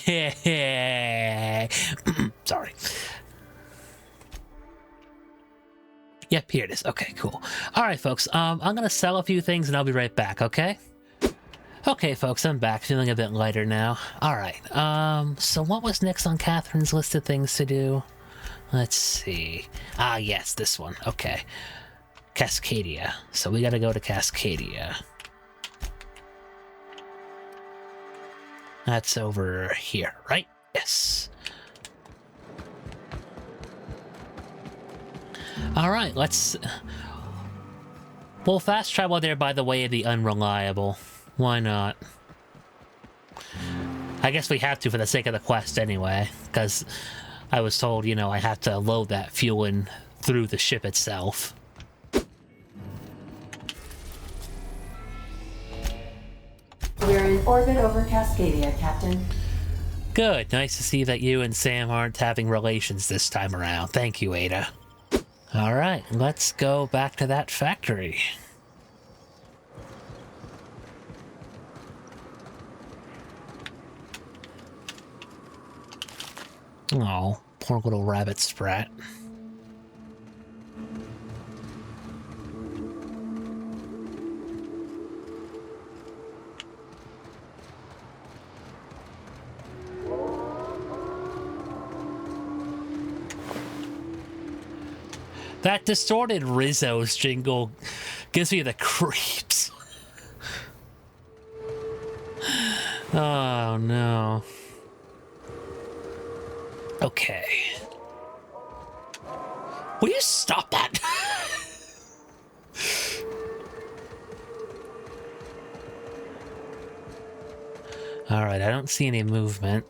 Sorry. Yep, here it is. Okay, cool. All right, folks. I'm gonna sell a few things and I'll be right back. Okay. Okay, folks. I'm back, feeling a bit lighter now. All right. So what was next on Catherine's list of things to do? Let's see. Ah, yes, this one. Okay. Cascadia. So we gotta go to Cascadia. That's over here, right? Yes. Alright, we'll fast travel there by the way of the unreliable. Why not? I guess we have to for the sake of the quest anyway, because I was told, you know, I have to load that fuel in through the ship itself. We're in orbit over Cascadia, Captain. Good. Nice to see that you and Sam aren't having relations this time around. Thank you, Ada. Alright, let's go back to that factory. Oh, poor little rabbit sprat. That distorted Rizzo's jingle gives me the creeps. Oh no. Okay. Will you stop that? Alright, I don't see any movement.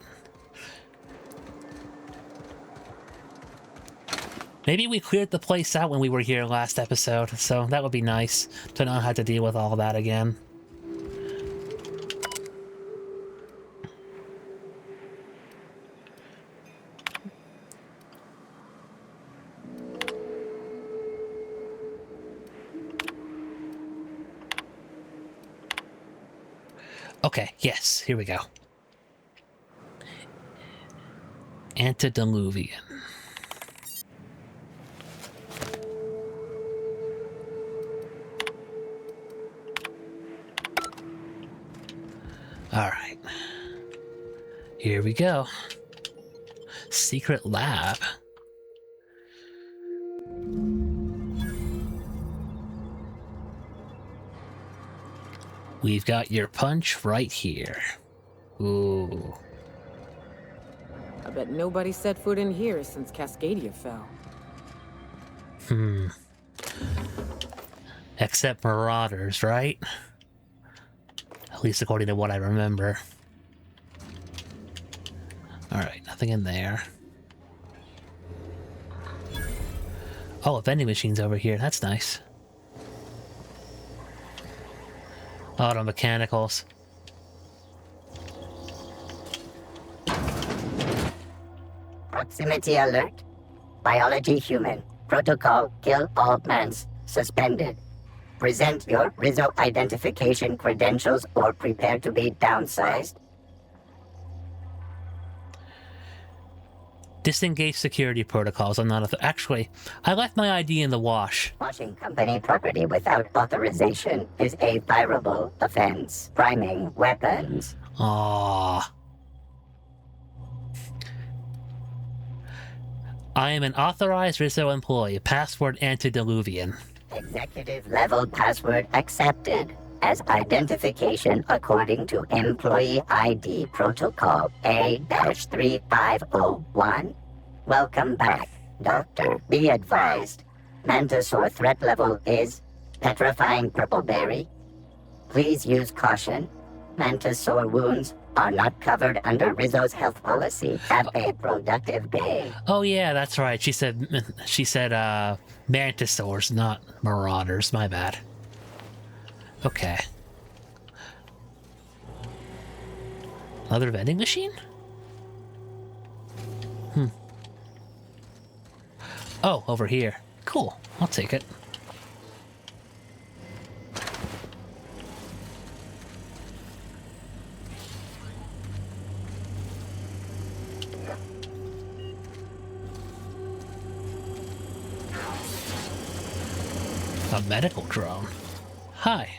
Maybe we cleared the place out when we were here last episode, so that would be nice to not have to deal with all that again. Okay, yes, here we go. Antediluvian. Alright. Here we go. Secret lab. We've got your punch right here. Ooh. I bet nobody set foot in here since Cascadia fell. Except marauders, right? At least according to what I remember. Alright, nothing in there. Oh, a vending machine's over here. That's nice. Auto mechanicals. Proximity alert. Biology human. Protocol kill all plants. Suspended. Present your Rizzo identification credentials or prepare to be downsized. Disengage security protocols. I'm not actually, I left my ID in the wash. Washing company property without authorization is a fireable offense. Priming weapons. Aww. I am an authorized Rizzo employee. Password antediluvian. Executive level password accepted. As identification according to Employee ID Protocol A-3501. Welcome back, Doctor. Be advised. Mantisaur threat level is petrifying purple berry. Please use caution. mantisaur wounds are not covered under Rizzo's health policy. Have a productive day. Oh yeah, that's right. She said mantisaurs, not marauders. My bad. Okay. Another vending machine? Oh, over here. Cool. I'll take it. A medical drone. Hi.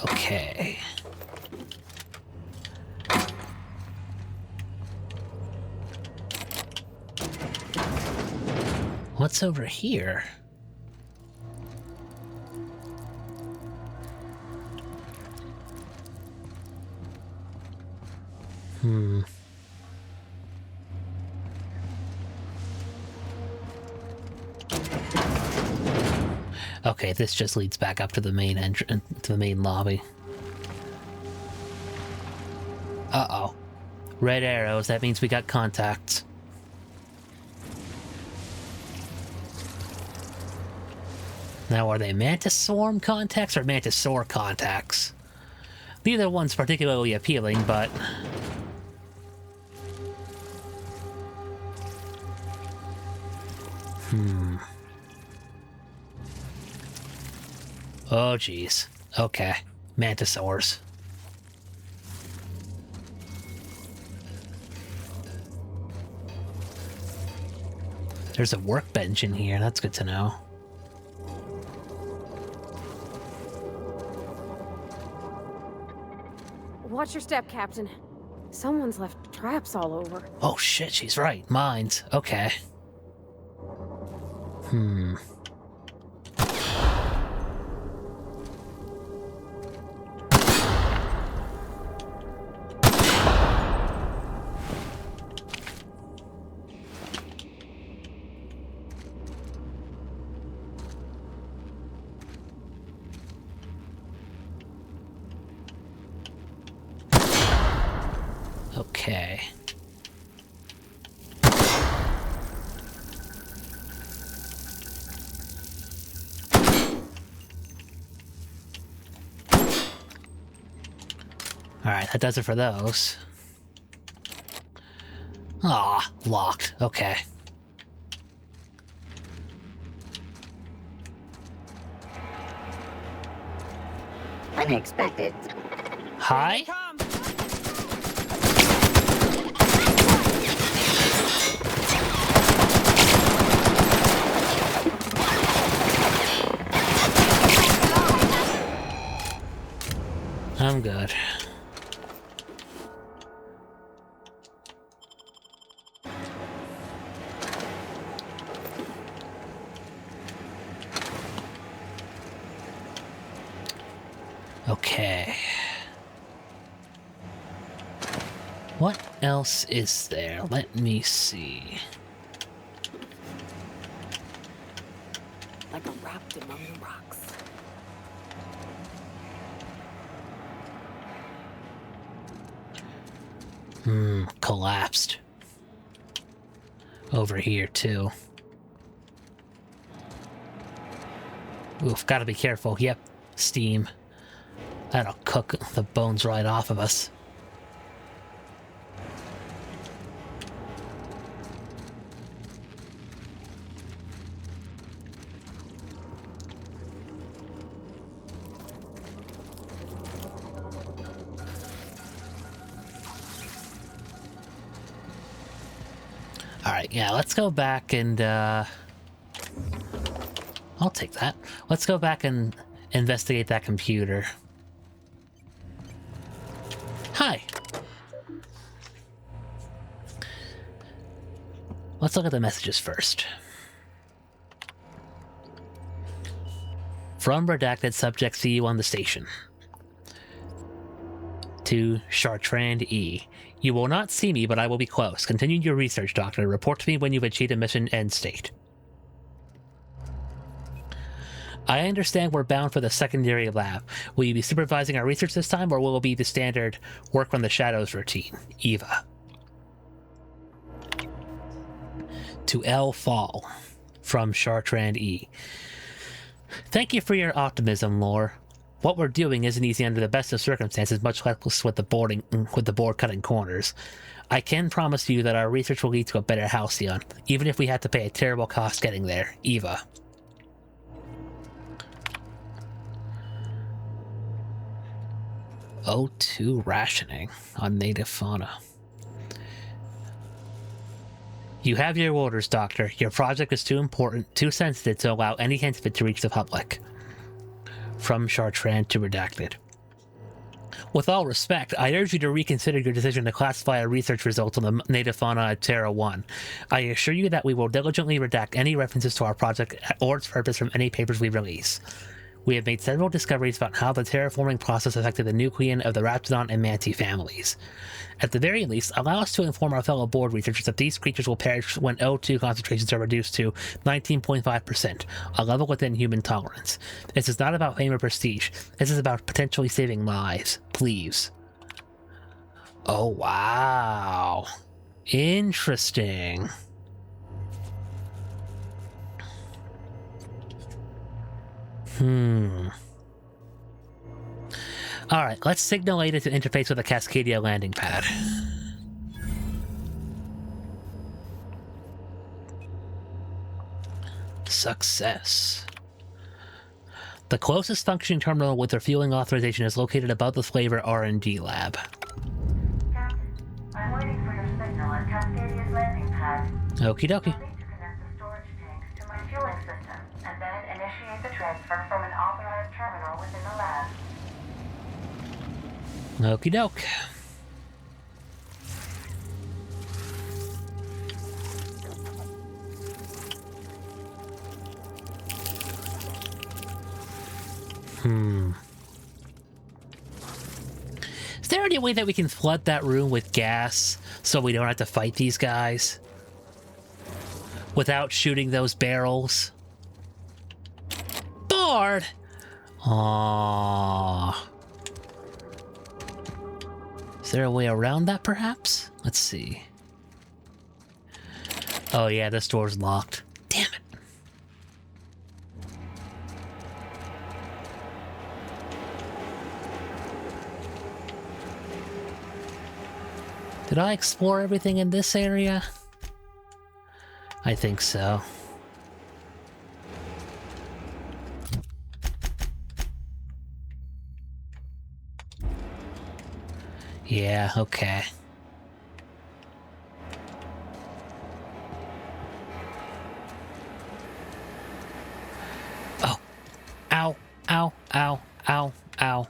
Okay. What's over here? Okay, this just leads back up to the main entrance, to the main lobby. Uh-oh. Red arrows, that means we got contacts. Now, are they Mantis Swarm contacts or Mantisaur contacts? Neither one's particularly appealing, but... Oh, geez. Okay. Mantisaurs. There's a workbench in here. That's good to know. Watch your step, Captain. Someone's left traps all over. Oh shit, she's right. Mines. Okay. Okay. Alright, that does it for those. Ah, locked. Okay. Unexpected. Hi? I'm good. Okay. What else is there? Let me see. Like a rapt among the rocks. Collapsed. Over here, too. Oof, gotta be careful. Yep, steam. That'll cook the bones right off of us. Alright, yeah, let's go back and, I'll take that. Let's go back and investigate that computer. Hi! Let's look at the messages first. From redacted subject, see you on the station. To Chartrand E. You will not see me, but I will be close. Continue your research, Doctor. Report to me when you've achieved a mission end state. I understand we're bound for the secondary lab. Will you be supervising our research this time, or will it be the standard work from the shadows routine? Eva. To L. Fall. From Chartrand E. Thank you for your optimism, Lore. What we're doing isn't easy under the best of circumstances, much less with the board cutting corners. I can promise you that our research will lead to a better Halcyon, even if we have to pay a terrible cost getting there. Eva. O2 rationing on native fauna. You have your orders, Doctor. Your project is too important, too sensitive to allow any hint of it to reach the public. From Chartrand to Redacted. With all respect, I urge you to reconsider your decision to classify our research results on the native fauna of Terra 1. I assure you that we will diligently redact any references to our project or its purpose from any papers we release. We have made several discoveries about how the terraforming process affected the nucleon of the Raptidon and Manti families. At the very least, allow us to inform our fellow board researchers that these creatures will perish when O2 concentrations are reduced to 19.5%, a level within human tolerance. This is not about fame or prestige. This is about potentially saving lives. Please. Oh, wow. Interesting. Alright, let's signal Ada to interface with the Cascadia landing pad. Success. The closest functioning terminal with refueling authorization is located above the Flavor R&D lab. Captain, I'm waiting for your signal at Cascadia's landing pad. Okie dokie. I'll need to connect the storage tanks to my fueling system, and then initiate the transfer from an authorized terminal within the lab. Okie doke. Is there any way that we can flood that room with gas so we don't have to fight these guys? Without shooting those barrels? Bard! Aww. Is there a way around that, perhaps? Let's see. Oh yeah, this door's locked. Damn it. Did I explore everything in this area? I think so. Yeah, okay. Oh. Ow, ow, ow, ow, ow.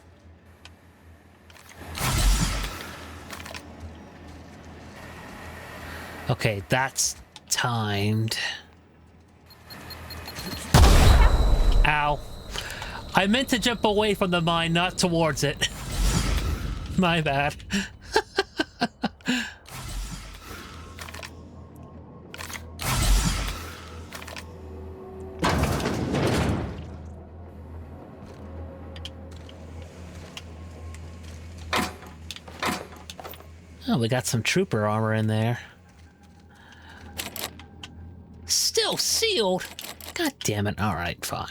Okay, that's timed. Ow. I meant to jump away from the mine, not towards it. My bad. Oh, we got some trooper armor in there. Still sealed? God damn it. All right, fine.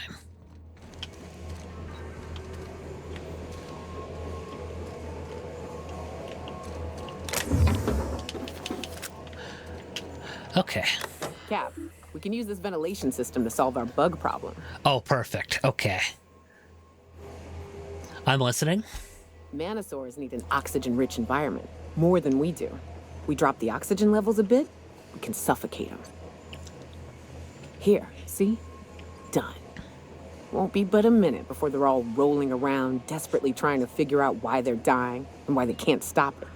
Okay. Cap, we can use this ventilation system to solve our bug problem. Oh, perfect. Okay. I'm listening. Manosaurs need an oxygen-rich environment, more than we do. We drop the oxygen levels a bit, we can suffocate them. Here, see? Done. Won't be but a minute before they're all rolling around, desperately trying to figure out why they're dying and why they can't stop it.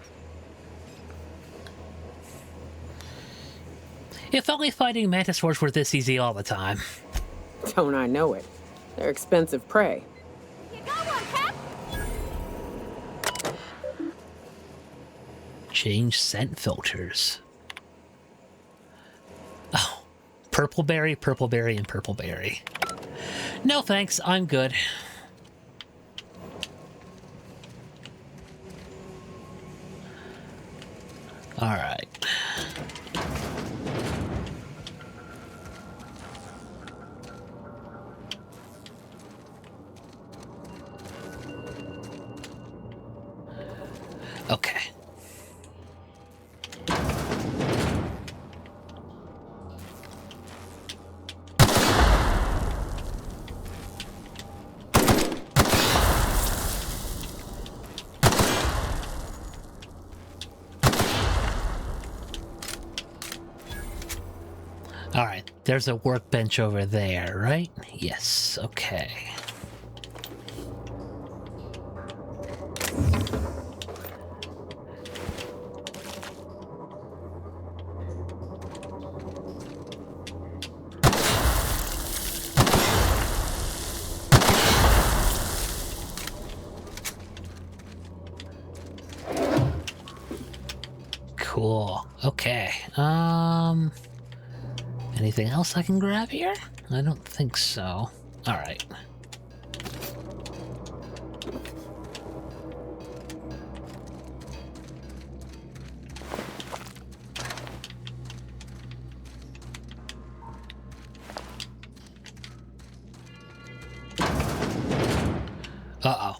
If only fighting mantisaurs were this easy all the time. Don't I know it? They're expensive prey. Change scent filters. Oh, purple berry, and purple berry. No thanks, I'm good. All right. Okay. All right, there's a workbench over there, right? Yes, okay. Cool. Okay. Anything else I can grab here? I don't think so. All right. Uh-oh.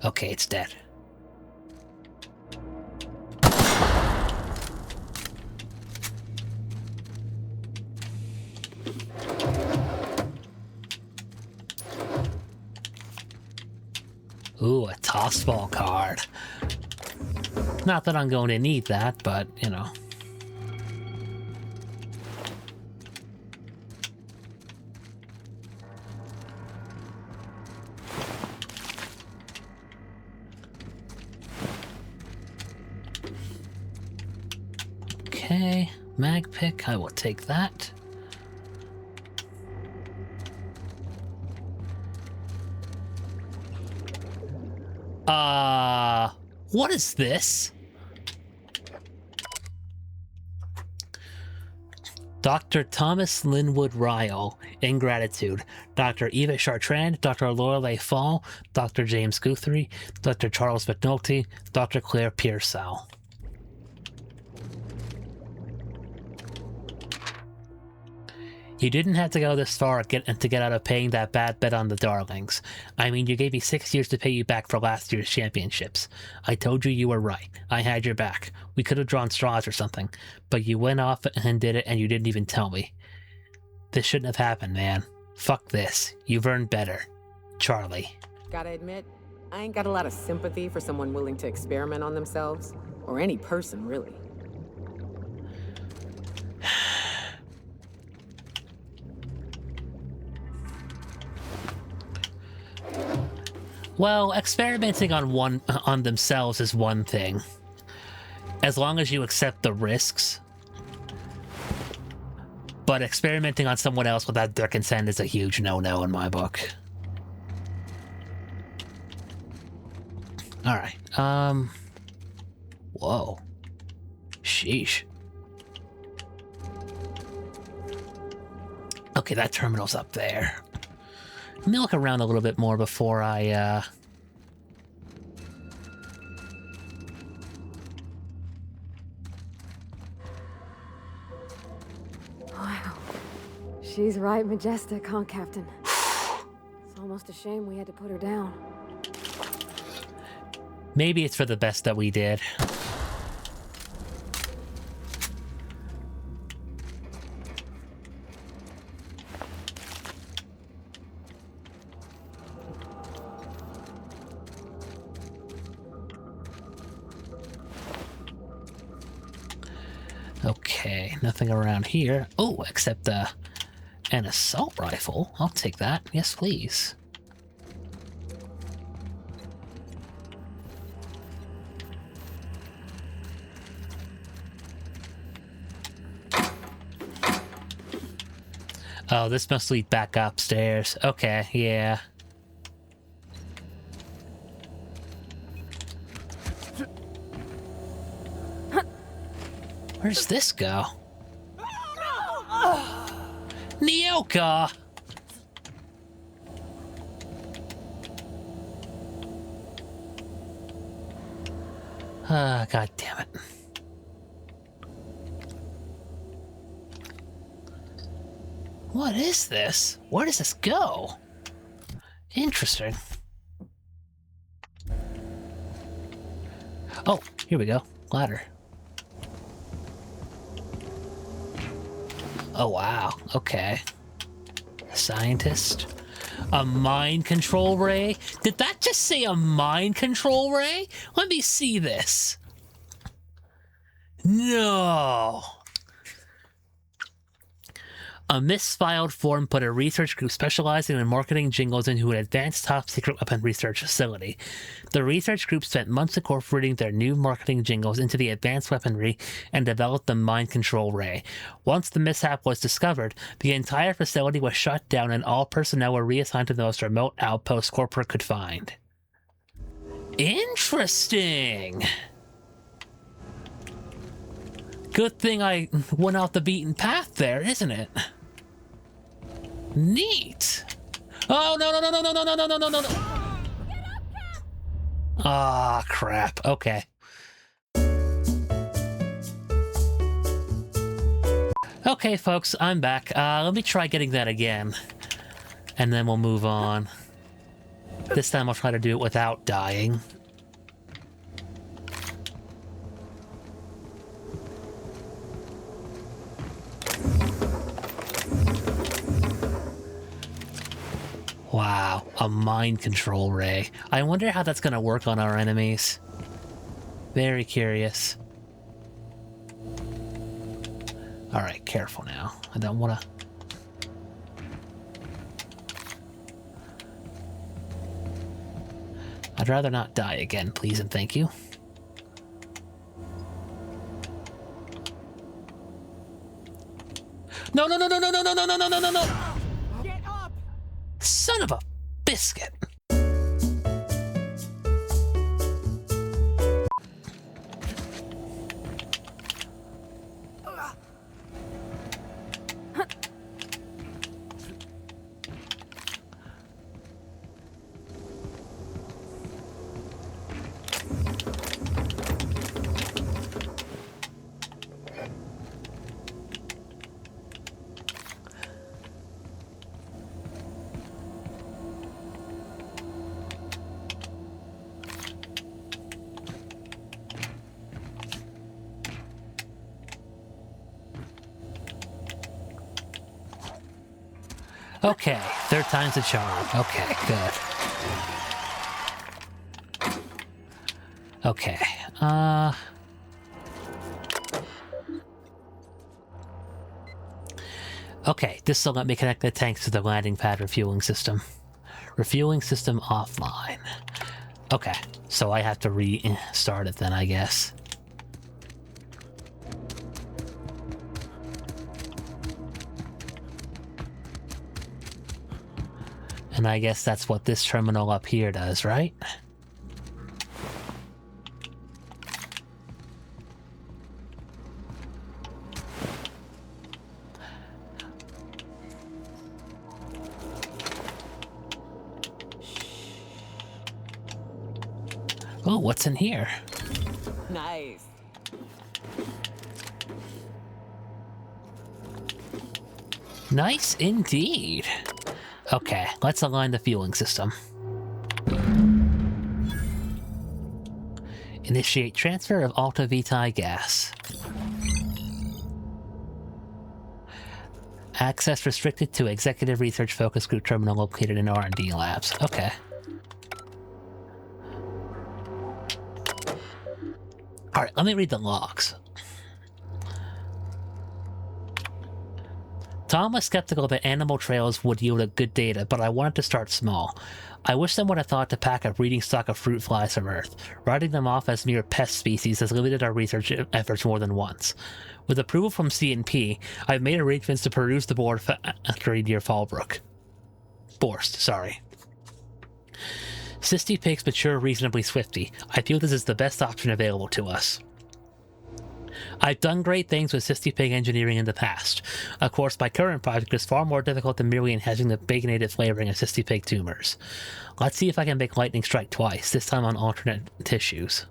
Okay, it's dead. Ooh, a toss ball card. Not that I'm going to need that, but, you know. Okay, mag pick, I will take that. What is this? Dr. Thomas Linwood Ryle, Ingratitude. Dr. Eva Chartrand, Dr. Lorelei Fall, Dr. James Guthrie, Dr. Charles McNulty, Dr. Claire Pearsall. You didn't have to go this far to get out of paying that bad bet on the Darlings. I mean, you gave me 6 years to pay you back for last year's championships. I told you you were right. I had your back. We could have drawn straws or something, but you went off and did it and you didn't even tell me. This shouldn't have happened, man. Fuck this. You've earned better. Charlie. Gotta admit, I ain't got a lot of sympathy for someone willing to experiment on themselves. Or any person, really. Well, experimenting on themselves is one thing. As long as you accept the risks. But experimenting on someone else without their consent is a huge no-no in my book. Alright, whoa. Sheesh. Okay, that terminal's up there. Let me look around a little bit more before I, Wow. She's right majestic, huh, Captain? It's almost a shame we had to put her down. Maybe it's for the best that we did. Okay, nothing around here. Oh, except an assault rifle. I'll take that. Yes, please. Oh, this must lead back upstairs. Okay, yeah. Where's this go? Nyoka! Ah, god damn it. What is this? Where does this go? Interesting. Oh, here we go. Ladder. Oh, wow. Okay. Scientist. A mind control ray? Did that just say a mind control ray? Let me see this. No. A misfiled form put a research group specializing in marketing jingles into an advanced top-secret weapon research facility. The research group spent months incorporating their new marketing jingles into the advanced weaponry and developed the mind control ray. Once the mishap was discovered, the entire facility was shut down and all personnel were reassigned to the most remote outpost corporate could find. Interesting! Good thing I went off the beaten path there, isn't it? Neat. Oh, no, no, no, no, no, no, no, no, no, no, no. Ah, crap. Okay. Okay, folks, I'm back. Let me try getting that again. And then we'll move on. This time I'll try to do it without dying. Wow, a mind control ray. I wonder how that's gonna work on our enemies. Very curious. Alright, careful now. I don't wanna... I'd rather not die again, please and thank you. No, no, no, no, no, no, no, no, no, no, no, no! Get up! Son of a biscuit! Okay, third time's a charm. Okay, good. Okay, okay, this will let me connect the tanks to the landing pad refueling system. Refueling system offline. Okay, so I have to restart it then, I guess. And I guess that's what this terminal up here does, right? Oh, what's in here? Nice. Nice indeed. Okay, let's align the fueling system. Initiate transfer of Alta Vitae gas. Access restricted to Executive Research Focus Group terminal located in R&D labs. Okay. Alright, let me read the logs. Tom was skeptical that animal trails would yield good data, but I wanted to start small. I wish someone had thought to pack a breeding stock of fruit flies from Earth. Writing them off as mere pest species has limited our research efforts more than once. With approval from C&P, I've made arrangements to peruse the board factory near Fallbrook. Borst, sorry. Cysty pigs mature reasonably swiftly. I feel this is the best option available to us. I've done great things with Cystipig engineering in the past. Of course, my current project is far more difficult than merely enhancing the baconated flavoring of Cystipig tumors. Let's see if I can make lightning strike twice, this time on alternate tissues.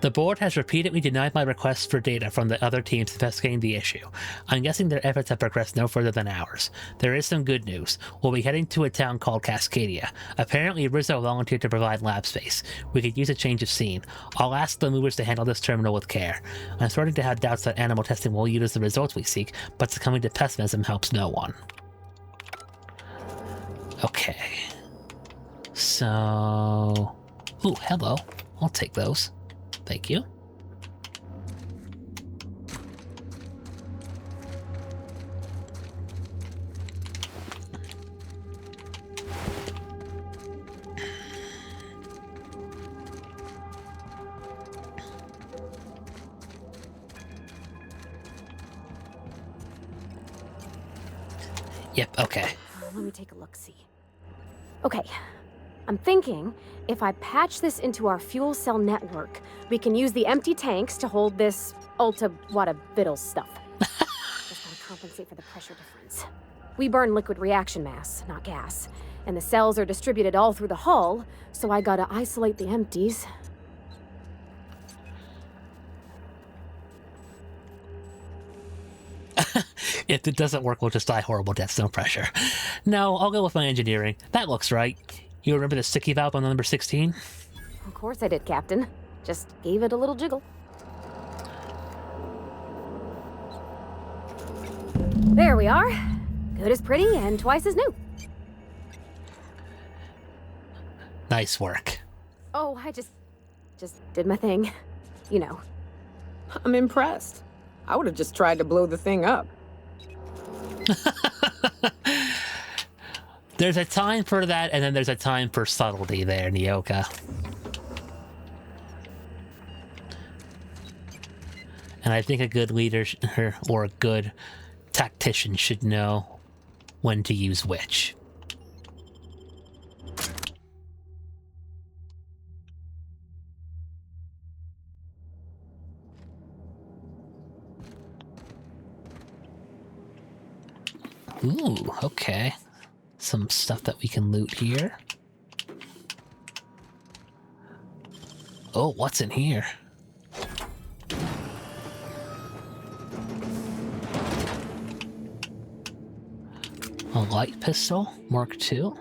The board has repeatedly denied my requests for data from the other teams investigating the issue. I'm guessing their efforts have progressed no further than ours. There is some good news. We'll be heading to a town called Cascadia. Apparently, Rizzo volunteered to provide lab space. We could use a change of scene. I'll ask the movers to handle this terminal with care. I'm starting to have doubts that animal testing will yield us the results we seek, but succumbing to pessimism helps no one. Okay. So... Ooh, hello. I'll take those. Thank you. Yep, okay. Let me take a look-see. Okay. I'm thinking, if I patch this into our fuel cell network, we can use the empty tanks to hold this ulta-wada-biddle stuff. Just gotta compensate for the pressure difference. We burn liquid reaction mass, not gas. And the cells are distributed all through the hull, so I gotta isolate the empties. If it doesn't work, we'll just die horrible deaths, no pressure. No, I'll go with my engineering. That looks right. You remember the sticky valve on number 16? Of course I did, Captain. Just gave it a little jiggle. There we are. Good as pretty and twice as new. Nice work. Oh, I just did my thing. You know. I'm impressed. I would have just tried to blow the thing up. There's a time for that, and then there's a time for subtlety there, Nyoka. And I think a good leader or a good tactician should know when to use which. Ooh, okay. Some stuff that we can loot here. Oh, what's in here? A light pistol, Mark II.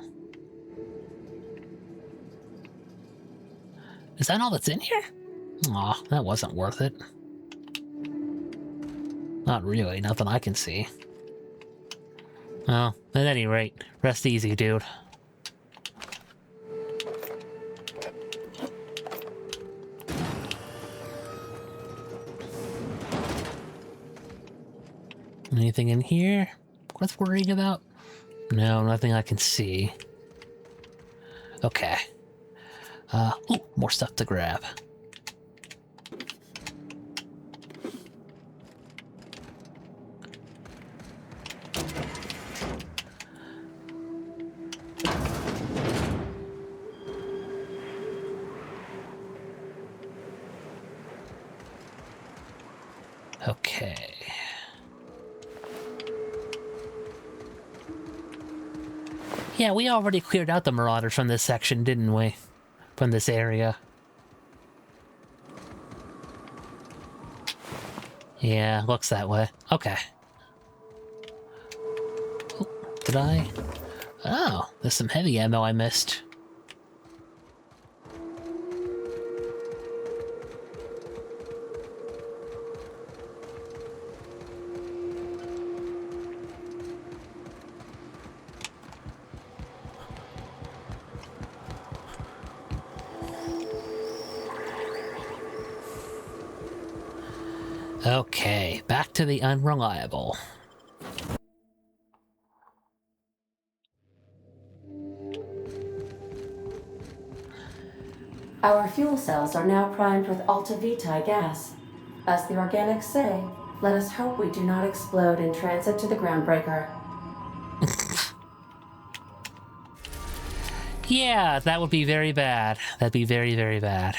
Is that all that's in here? Aw, that wasn't worth it. Not really, nothing I can see. Well, at any rate, rest easy, dude. Anything in here worth worrying about? No, nothing I can see. Okay. Ooh, more stuff to grab. Okay. Yeah, we already cleared out the Marauders from this section, didn't we? From this area. Yeah, looks that way. Okay. Oh, did I? Oh, there's some heavy ammo I missed. Okay, back to the unreliable. Our fuel cells are now primed with Alta Vitae gas. As the organics say, let us hope we do not explode in transit to the groundbreaker. Yeah, that would be very bad. That'd be very, very bad.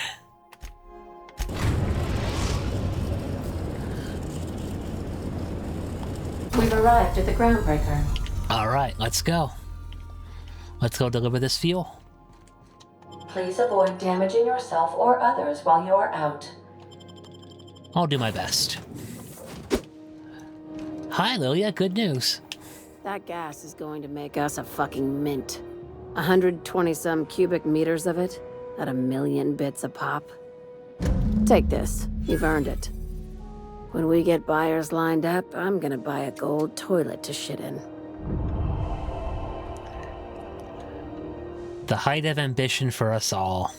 We've arrived at the groundbreaker. Alright, let's go. Let's go deliver this fuel. Please avoid damaging yourself or others while you are out. I'll do my best. Hi, Lilia. Good news. That gas is going to make us a fucking mint. 120-some cubic meters of it, at 1,000,000 bits a pop. Take this. You've earned it. When we get buyers lined up, I'm gonna buy a gold toilet to shit in. The height of ambition for us all.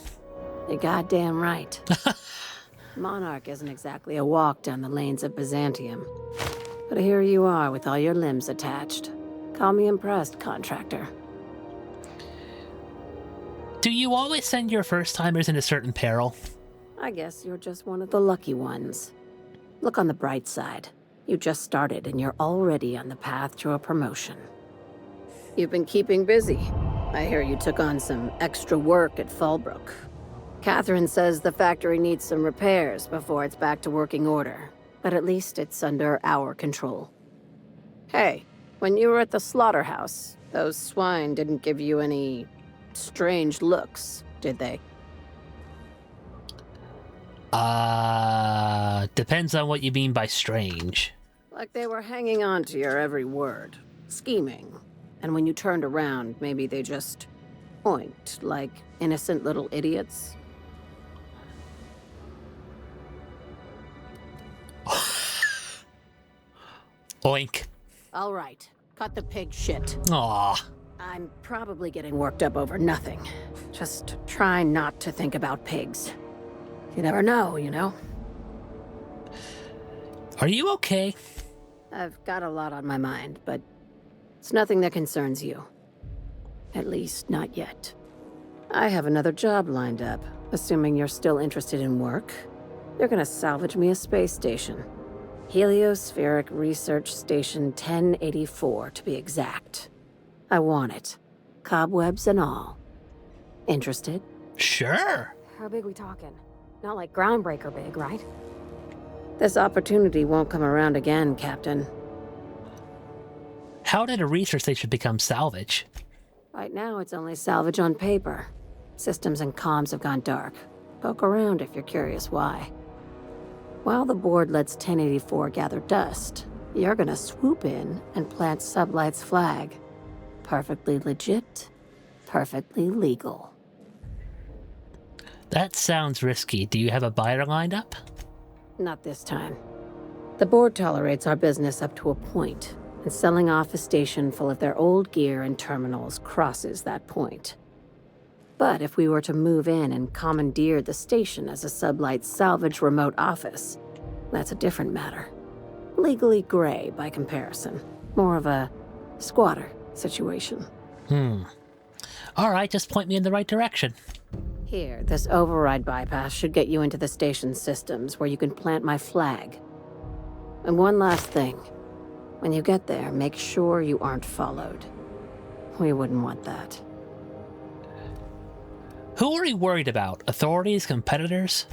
You're goddamn right. Monarch isn't exactly a walk down the lanes of Byzantium. But here you are with all your limbs attached. Call me impressed, contractor. Do you always send your first-timers into certain peril? I guess you're just one of the lucky ones. Look on the bright side. You just started and you're already on the path to a promotion. You've been keeping busy. I hear you took on some extra work at Fallbrook. Catherine says the factory needs some repairs before it's back to working order, but at least it's under our control. Hey, when you were at the slaughterhouse, those swine didn't give you any strange looks, did they? Depends on what you mean by strange. Like they were hanging on to your every word, scheming. And when you turned around, maybe they just oinked like innocent little idiots. Oink. All right, cut the pig shit. Aw. I'm probably getting worked up over nothing. Just try not to think about pigs. You never know, you know? Are you okay? I've got a lot on my mind, but it's nothing that concerns you. At least, not yet. I have another job lined up, assuming you're still interested in work. They're gonna salvage me a space station. Heliospheric Research Station 1084, to be exact. I want it. Cobwebs and all. Interested? Sure. How big we talking? Not like groundbreaker big, right? This opportunity won't come around again, Captain. How did a research station become salvage? Right now, it's only salvage on paper. Systems and comms have gone dark. Poke around if you're curious why. While the board lets 1084 gather dust, you're gonna swoop in and plant SubLight's flag. Perfectly legit, perfectly legal. That sounds risky. Do you have a buyer lined up? Not this time. The board tolerates our business up to a point, and selling off a station full of their old gear and terminals crosses that point. But if we were to move in and commandeer the station as a SubLight salvage remote office, that's a different matter. Legally gray by comparison. More of a squatter situation. Alright, just point me in the right direction. Here, this override bypass should get you into the station's systems where you can plant my flag. And one last thing. When you get there, make sure you aren't followed. We wouldn't want that. Who are you worried about? Authorities? Competitors?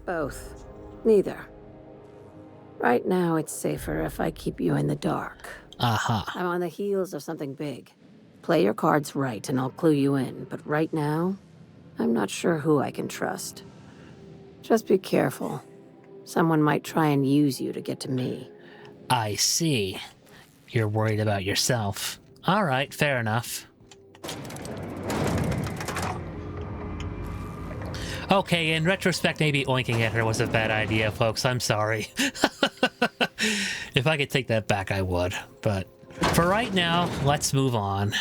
Both. Neither. Right now, it's safer if I keep you in the dark. Aha. I'm on the heels of something big. Play your cards right and I'll clue you in, but right now, I'm not sure who I can trust. Just be careful. Someone might try and use you to get to me. I see. You're worried about yourself. Alright, fair enough. Okay, in retrospect, maybe oinking at her was a bad idea, folks. I'm sorry. If I could take that back, I would. But for right now, let's move on.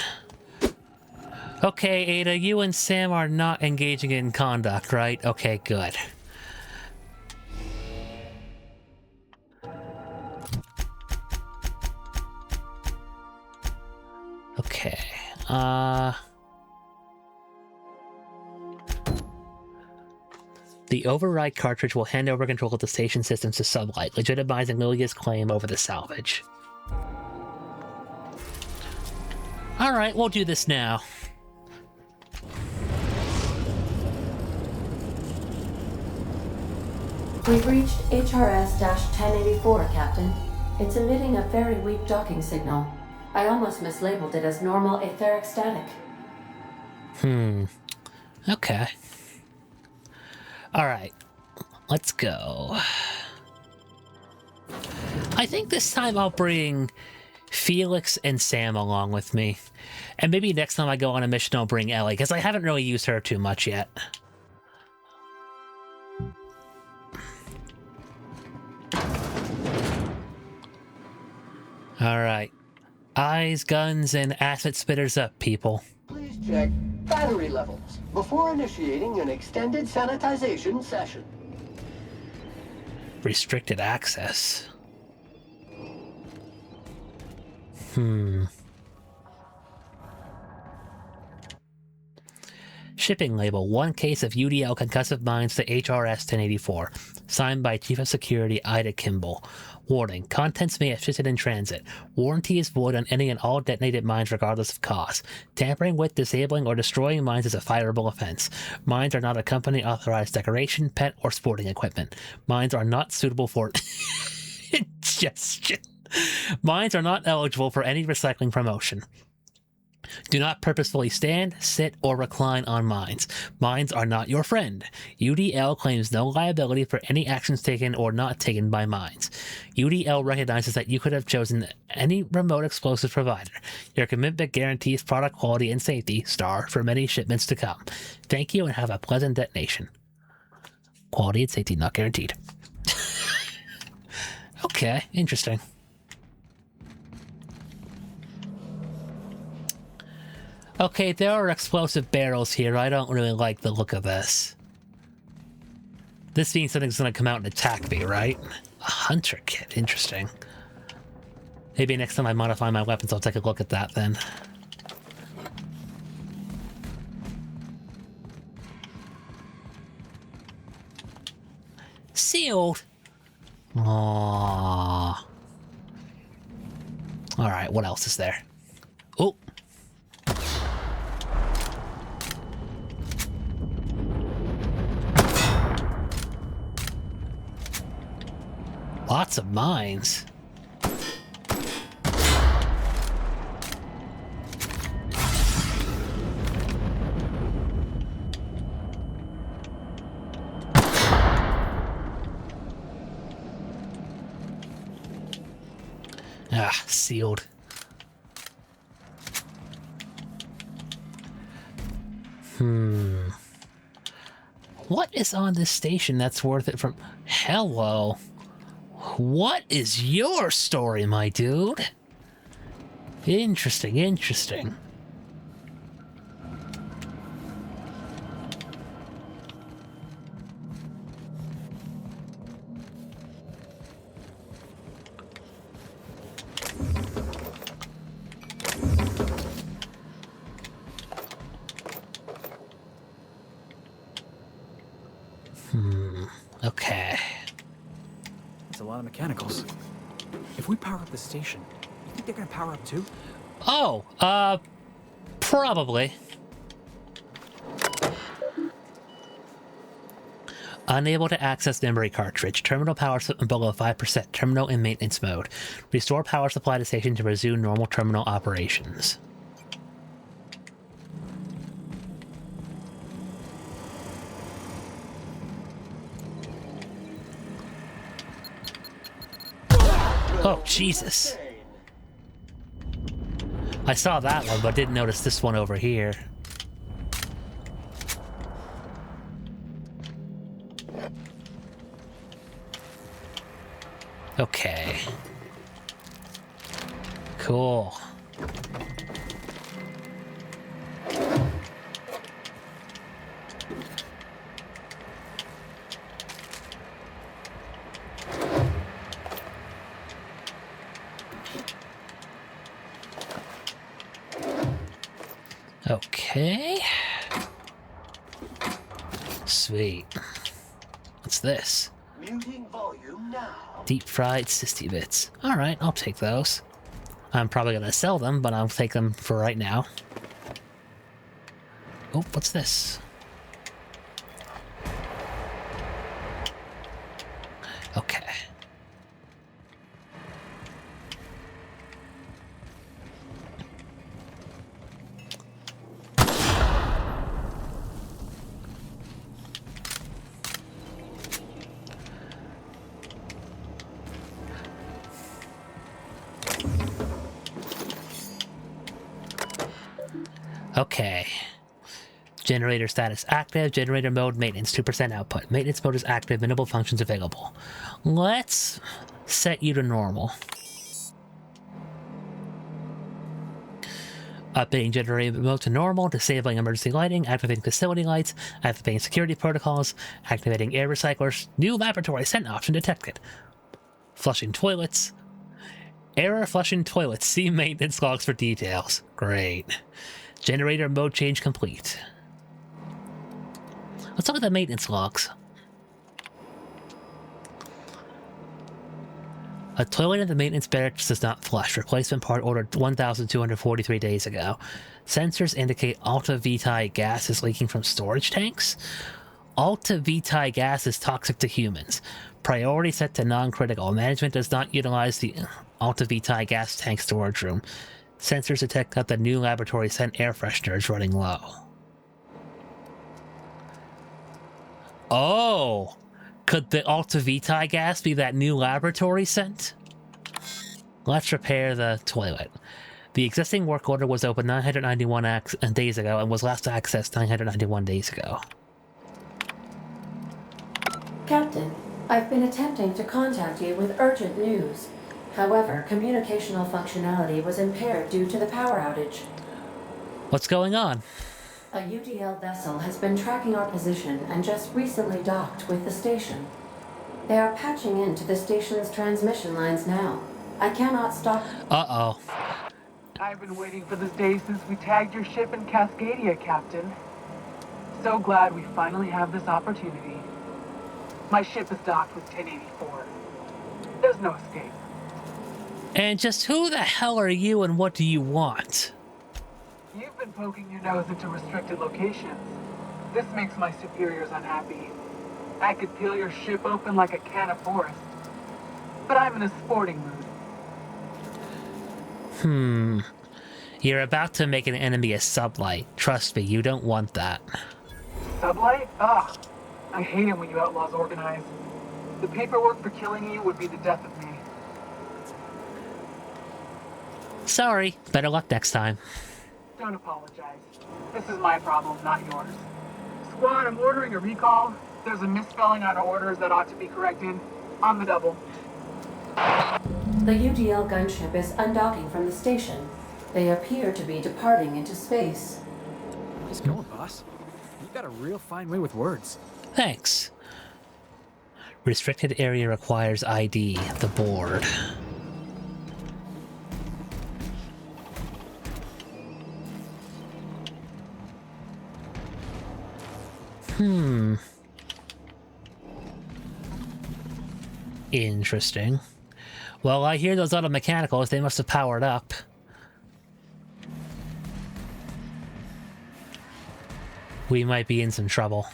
Okay, Ada, you and Sam are not engaging in conduct, right? Okay, good. Okay, the override cartridge will hand over control of the station systems to SubLight, legitimizing Lilia's claim over the salvage. Alright, we'll do this now. We've reached HRS-1084, Captain. It's emitting a very weak docking signal. I almost mislabeled it as normal etheric static. Okay. Alright. Let's go. I think this time I'll bring Felix and Sam along with me. And maybe next time I go on a mission I'll bring Ellie, because I haven't really used her too much yet. Alright. Eyes, guns, and acid spitters up, people. Please check battery levels before initiating an extended sanitization session. Restricted access. Shipping label. 1 case of UDL concussive mines to HRS 1084. Signed by Chief of Security Ida Kimball. Warning. Contents may have shifted in transit. Warranty is void on any and all detonated mines regardless of cost. Tampering with, disabling, or destroying mines is a fireable offense. Mines are not a company-authorized decoration, pet, or sporting equipment. Mines are not suitable for ingestion. Mines are not eligible for any recycling promotion. Do not purposefully stand, sit, or recline on mines. Mines are not your friend. UDL claims no liability for any actions taken or not taken by mines. UDL recognizes that you could have chosen any remote explosive provider. Your commitment guarantees product quality and safety, star, for many shipments to come. Thank you and have a pleasant detonation. Quality and safety not guaranteed. Okay, interesting. Okay, there are explosive barrels here. I don't really like the look of this. This means something's gonna come out and attack me, right? A hunter kit, interesting. Maybe next time I modify my weapons, I'll take a look at that then. Sealed. Aww. Alright, what else is there? Oh. Lots of mines. Ah, sealed. What is on this station that's worth it from... Hello. What is your story, my dude? Interesting, interesting. Okay. It's a lot of mechanicals. If we power up the station, you think they're gonna power up too? Oh, probably. Unable to access memory cartridge. Terminal power below 5%. Terminal in maintenance mode. Restore power supply to station to resume normal terminal operations. Oh, Jesus. I saw that one, but didn't notice this one over here. Okay. Cool. Okay. Sweet. What's this? Muting volume now. Deep fried sissy bits. Alright, I'll take those. I'm probably gonna sell them, but I'll take them for right now. Oh, what's this? Okay. Okay. Generator status active. Generator mode maintenance 2% output. Maintenance mode is active. Minimal functions available. Let's set you to normal. Updating generator mode to normal. Disabling emergency lighting. Activating facility lights. Activating security protocols. Activating air recyclers. New laboratory scent option detected. Flushing toilets. Error flushing toilets. See maintenance logs for details. Great. Generator mode change complete. Let's look at the maintenance logs. A toilet in the maintenance barracks does not flush. Replacement part ordered 1,243 days ago. Sensors indicate Alta Vitae gas is leaking from storage tanks. Alta Vitae gas is toxic to humans. Priority set to non-critical. Management does not utilize the Alta Vitae gas tank storage room. Sensors detect that the new laboratory scent air freshener is running low. Oh! Could the Alta Vitae gas be that new laboratory scent? Let's repair the toilet. The existing work order was opened 991 days ago and was last accessed 991 days ago. Captain, I've been attempting to contact you with urgent news. However, communicational functionality was impaired due to the power outage. What's going on? A UDL vessel has been tracking our position and just recently docked with the station. They are patching into the station's transmission lines now. I cannot stop. Uh-oh. I've been waiting for this day since we tagged your ship in Cascadia, Captain. So glad we finally have this opportunity. My ship is docked with 1084. There's no escape. And just who the hell are you and what do you want? You've been poking your nose into restricted locations. This makes my superiors unhappy. I could peel your ship open like a can of forest. But I'm in a sporting mood. You're about to make an enemy a SubLight. Trust me, you don't want that. SubLight? Ugh. I hate it when you outlaws organize. The paperwork for killing you would be the death of me. Sorry. Better luck next time. Don't apologize. This is my problem, not yours. Squad, I'm ordering a recall. There's a misspelling on orders that ought to be corrected. On the double. The UDL gunship is undocking from the station. They appear to be departing into space. Nice going, boss. You've got a real fine way with words. Thanks. Restricted area requires ID. The board. Interesting. Well, I hear those auto mechanicals, they must have powered up. We might be in some trouble.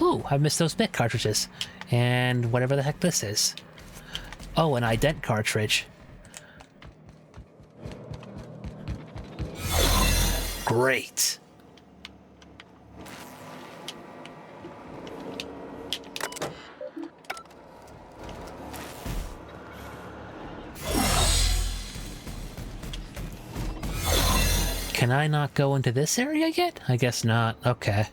Ooh, I missed those bit cartridges. And whatever the heck this is. Oh, an ident cartridge. Great. Can I not go into this area yet? I guess not. Okay.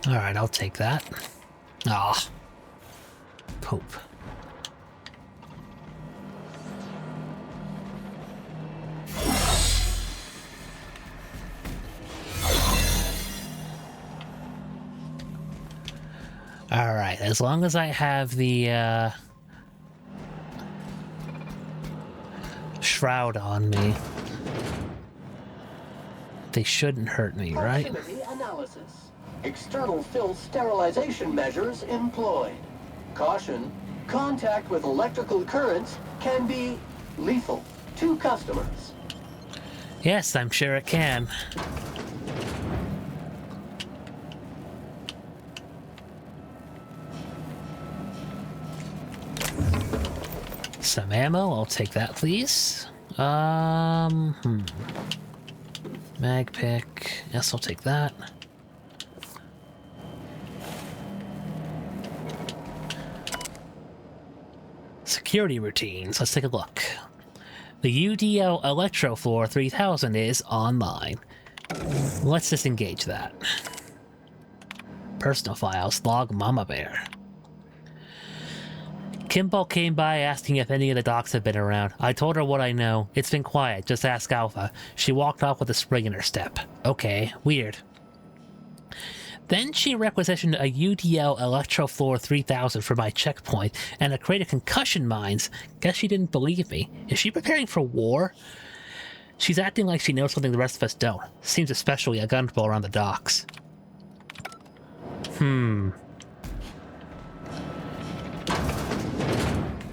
Alright, I'll take that. Ah. Poop. Alright, as long as I have the, shroud on me, they shouldn't hurt me, right? Proximity analysis. External fill sterilization measures employed. Caution, contact with electrical currents can be lethal to customers. Yes, I'm sure it can. Some ammo, I'll take that, please. Mag pick. Yes, I'll take that. Security routines. Let's take a look. The UDL Electrofloor 3000 is online. Let's disengage that. Personal files. Log Mama Bear. Kimball came by asking if any of the docs have been around. I told her what I know. It's been quiet. Just ask Alpha. She walked off with a spring in her step. Okay, weird. Then she requisitioned a UDL Electrofloor 3000 for my checkpoint and a crate of concussion mines. Guess she didn't believe me. Is she preparing for war? She's acting like she knows something the rest of us don't. Seems especially a gunboat around the docks.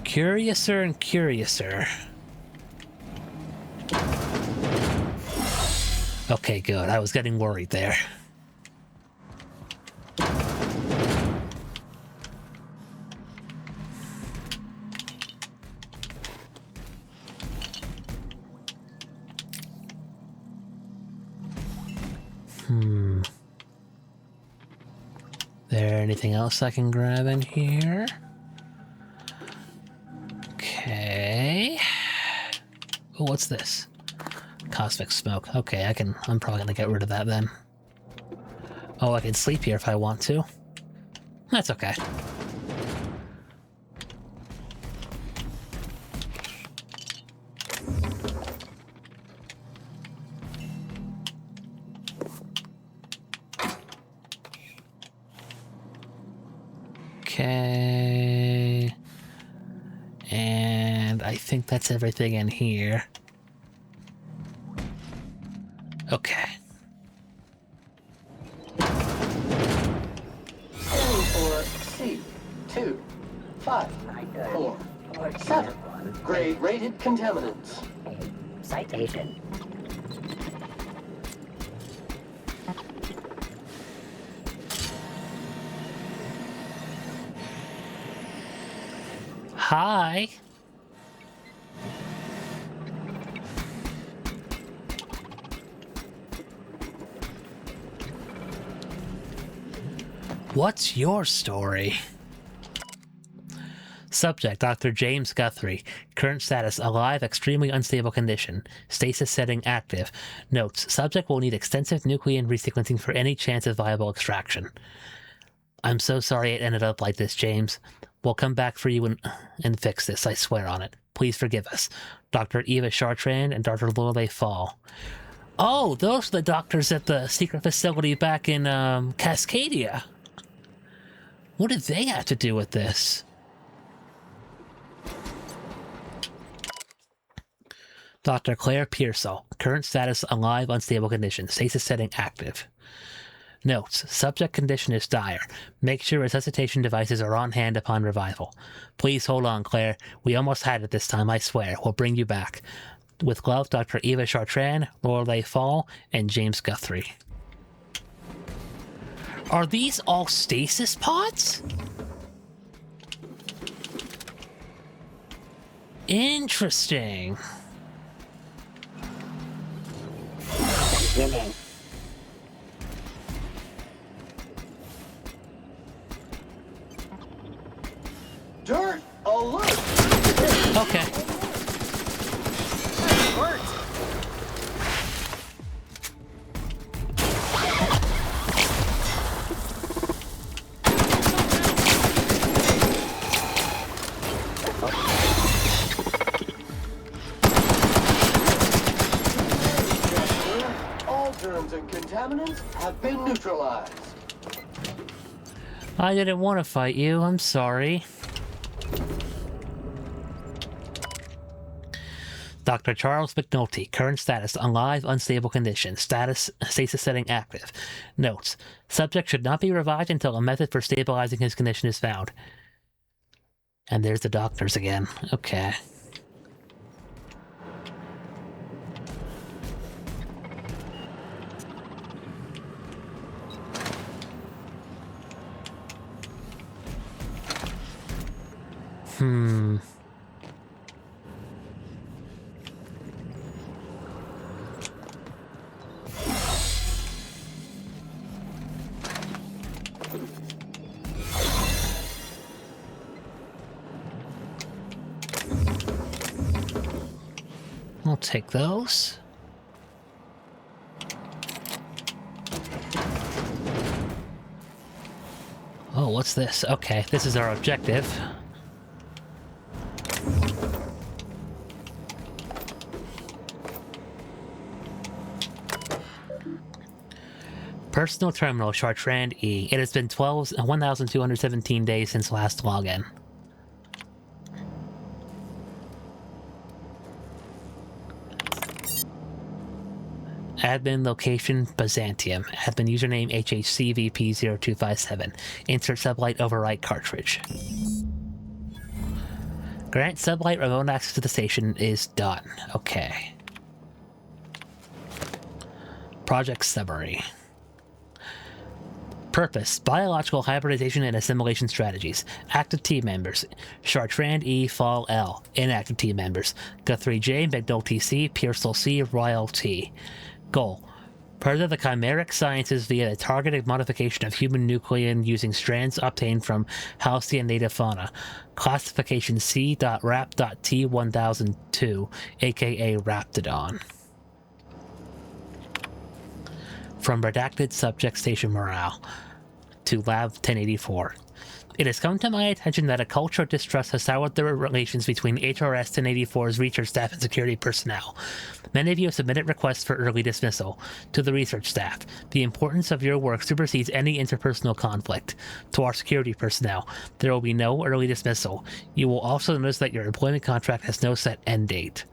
Curiouser and curiouser. Okay, good. I was getting worried there. There anything else I can grab in here? Okay. Oh, what's this? Cosmic smoke. Okay, I'm probably gonna get rid of that then. Oh, I can sleep here if I want to. That's okay. Okay. And I think that's everything in here. Okay. Scanning for C25447. Grade rated contaminants. Citation. Hi. What's your story? Subject, Dr. James Guthrie. Current status, alive, extremely unstable condition. Stasis setting active. Notes, subject will need extensive nucleon resequencing for any chance of viable extraction. I'm so sorry it ended up like this, James. We'll come back for you and fix this, I swear on it. Please forgive us. Dr. Eva Chartrand and Dr. Lorelei Fall. Oh, those are the doctors at the secret facility back in Cascadia. What did they have to do with this? Dr. Claire Pearsall. Current status, alive, unstable condition. Stasis setting active. Notes, subject condition is dire. Make sure resuscitation devices are on hand upon revival. Please hold on, Claire. We almost had it this time, I swear. We'll bring you back. With love, Dr. Eva Chartrand, Lorelei Fall, and James Guthrie. Are these all stasis pods? Interesting. Beginning. Dirt alert! Okay. All germs and contaminants have been neutralized. I didn't want to fight you. I'm sorry. Dr. Charles McNulty. Current status, alive, unstable condition. Status, stasis setting active. Notes, subject should not be revived until a method for stabilizing his condition is found. And there's the doctors again. Okay. I'll take those. Oh, what's this? Okay, this is our objective. Personal terminal, Chartrand E. It has been 1,217 days since last login. Admin location Byzantium. Admin username HHCVP0257. Insert SubLight overwrite cartridge. Grant SubLight remote access to the station is done. Okay. Project summary. Purpose: biological hybridization and assimilation strategies. Active team members: Chartrand E, Fall L. Inactive team members: Guthrie J, McNulty C, Pearsall C, Royal T. Goal: further the chimeric sciences via the targeted modification of human nuclein using strands obtained from Halcyon native fauna. Classification C.Rap.T1002, aka Raptidon. From redacted subject station morale to Lab 1084. It has come to my attention that a culture of distrust has soured the relations between HRS 1084's research staff and security personnel. Many of you have submitted requests for early dismissal. To the research staff, the importance of your work supersedes any interpersonal conflict. To our security personnel, there will be no early dismissal. You will also notice that your employment contract has no set end date.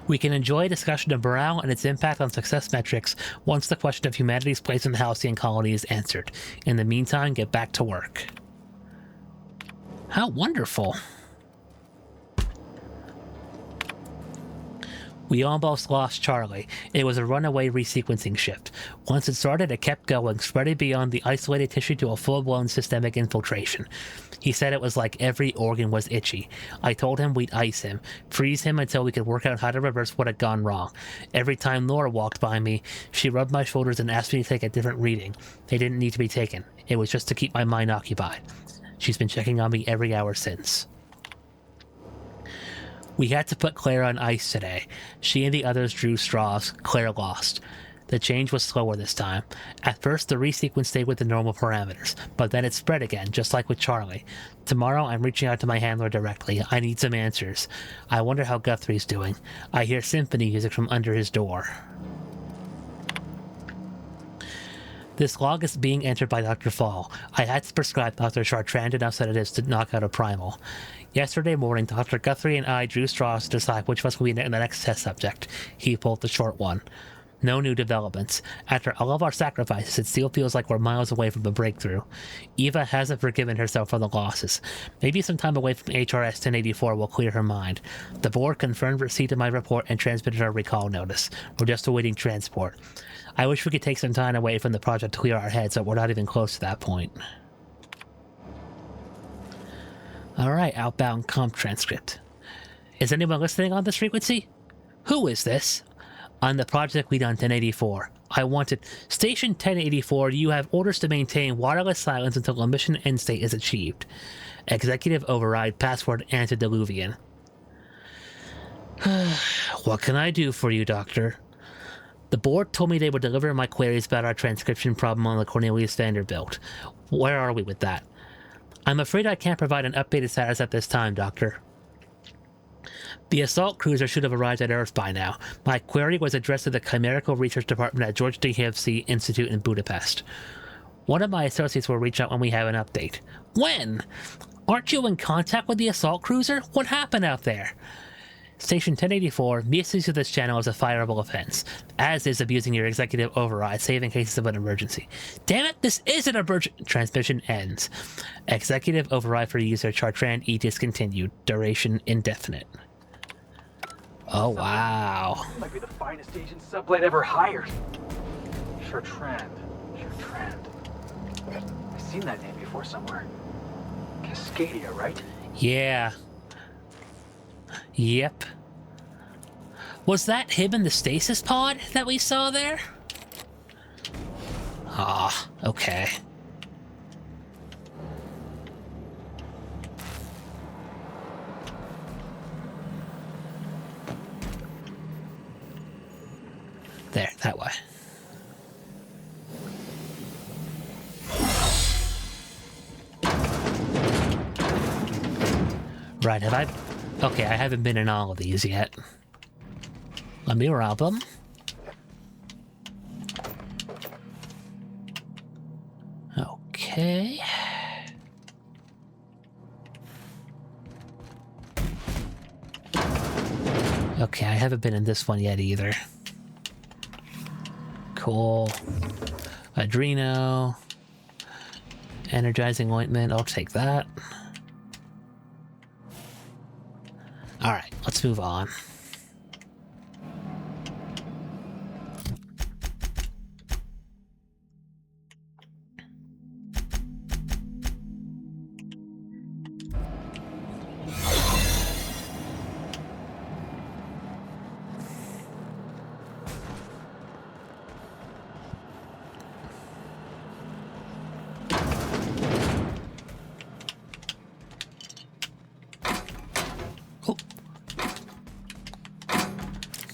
We can enjoy a discussion of morale and its impact on success metrics once the question of humanity's place in the Halcyon colony is answered. In the meantime, get back to work. How wonderful. We almost lost Charlie. It was a runaway resequencing shift. Once it started, it kept going, spreading beyond the isolated tissue to a full-blown systemic infiltration. He said it was like every organ was itchy. I told him we'd ice him, freeze him until we could work out how to reverse what had gone wrong. Every time Laura walked by me, she rubbed my shoulders and asked me to take a different reading. They didn't need to be taken. It was just to keep my mind occupied. She's been checking on me every hour since. We had to put Claire on ice today. She and the others drew straws. Claire lost. The change was slower this time. At first, the resequence stayed with the normal parameters, but then it spread again, just like with Charlie. Tomorrow, I'm reaching out to my handler directly. I need some answers. I wonder how Guthrie's doing. I hear symphony music from under his door. This log is being entered by Dr. Fall. I had to prescribe Dr. Chartrand enough sedatives to knock out a primal. Yesterday morning, Dr. Guthrie and I drew straws to decide which of us will be the next test subject. He pulled the short one. No new developments. After all of our sacrifices, it still feels like we're miles away from a breakthrough. Eva hasn't forgiven herself for the losses. Maybe some time away from HRS 1084 will clear her mind. The board confirmed receipt of my report and transmitted our recall notice. We're just awaiting transport. I wish we could take some time away from the project to clear our heads, but we're not even close to that point. Alright, outbound comp transcript. Is anyone listening on this frequency? Who is this? I'm the project lead on 1084. I wanted Station 1084, you have orders to maintain wireless silence until a mission end state is achieved. Executive override, password antediluvian. What can I do for you, Doctor? The board told me they would deliver my queries about our transcription problem on the Cornelius Vanderbilt. Where are we with that? I'm afraid I can't provide an updated status at this time, Doctor. The assault cruiser should have arrived at Earth by now. My query was addressed to the Chimerical Research Department at George Dostoevsky Institute in Budapest. One of my associates will reach out when we have an update. When? Aren't you in contact with the assault cruiser? What happened out there? Station 1084, misuse of this channel is a fireable offense, as is abusing your executive override, save in cases of an emergency. Damn it, this is an emergency! Transmission ends. Executive override for user Chartrand E discontinued. Duration indefinite. Oh, wow. Might be the finest agent SubLight ever hired. Chartrand. I've seen that name before somewhere. Cascadia, right? Yeah. Yep. Was that him in the stasis pod that we saw there? Ah, okay. There, that way. Right, have I... Okay, I haven't been in all of these yet. Let me rob them. Okay. Okay, I haven't been in this one yet either. Cool. Adreno. Energizing ointment, I'll take that. Alright, let's move on.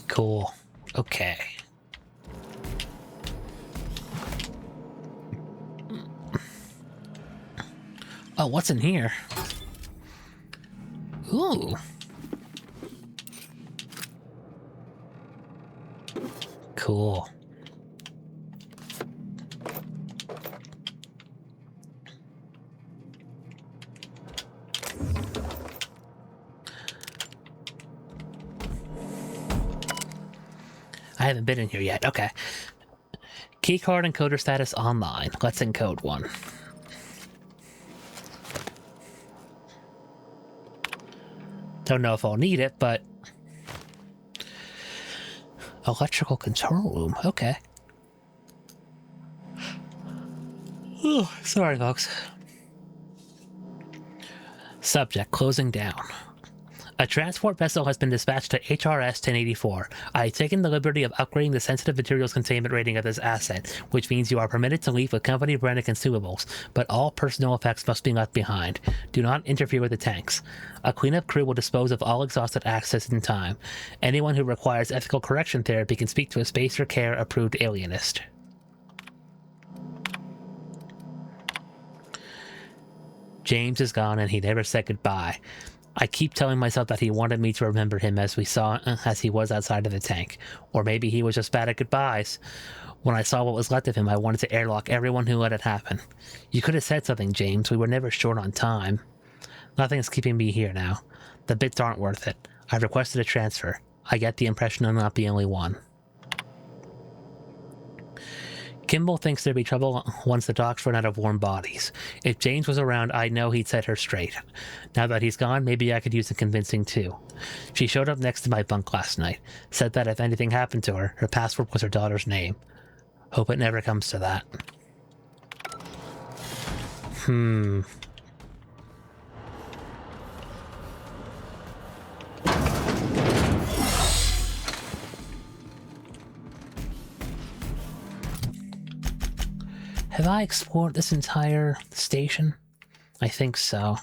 Cool. Okay. Oh, what's in here? Ooh. Cool. I haven't been in here yet. Okay. Keycard encoder status online. Let's encode one. Don't know if I'll need it, but... Electrical control room. Okay. Oh, sorry, folks. Subject, closing down. A transport vessel has been dispatched to HRS 1084. I have taken the liberty of upgrading the sensitive materials containment rating of this asset, which means you are permitted to leave with company-branded consumables, but all personal effects must be left behind. Do not interfere with the tanks. A cleanup crew will dispose of all exhausted access in time. Anyone who requires ethical correction therapy can speak to a Spacer Care approved alienist. James is gone and he never said goodbye. I keep telling myself that he wanted me to remember him as he was outside of the tank. Or maybe he was just bad at goodbyes. When I saw what was left of him, I wanted to airlock everyone who let it happen. You could have said something, James. We were never short on time. Nothing's keeping me here now. The bits aren't worth it. I've requested a transfer. I get the impression I'm not the only one. Kimball thinks there'd be trouble once the docks run out of warm bodies. If James was around, I know he'd set her straight. Now that he's gone, maybe I could use some convincing too. She showed up next to my bunk last night. Said that if anything happened to her, her password was her daughter's name. Hope it never comes to that. Have I explored this entire station? I think so.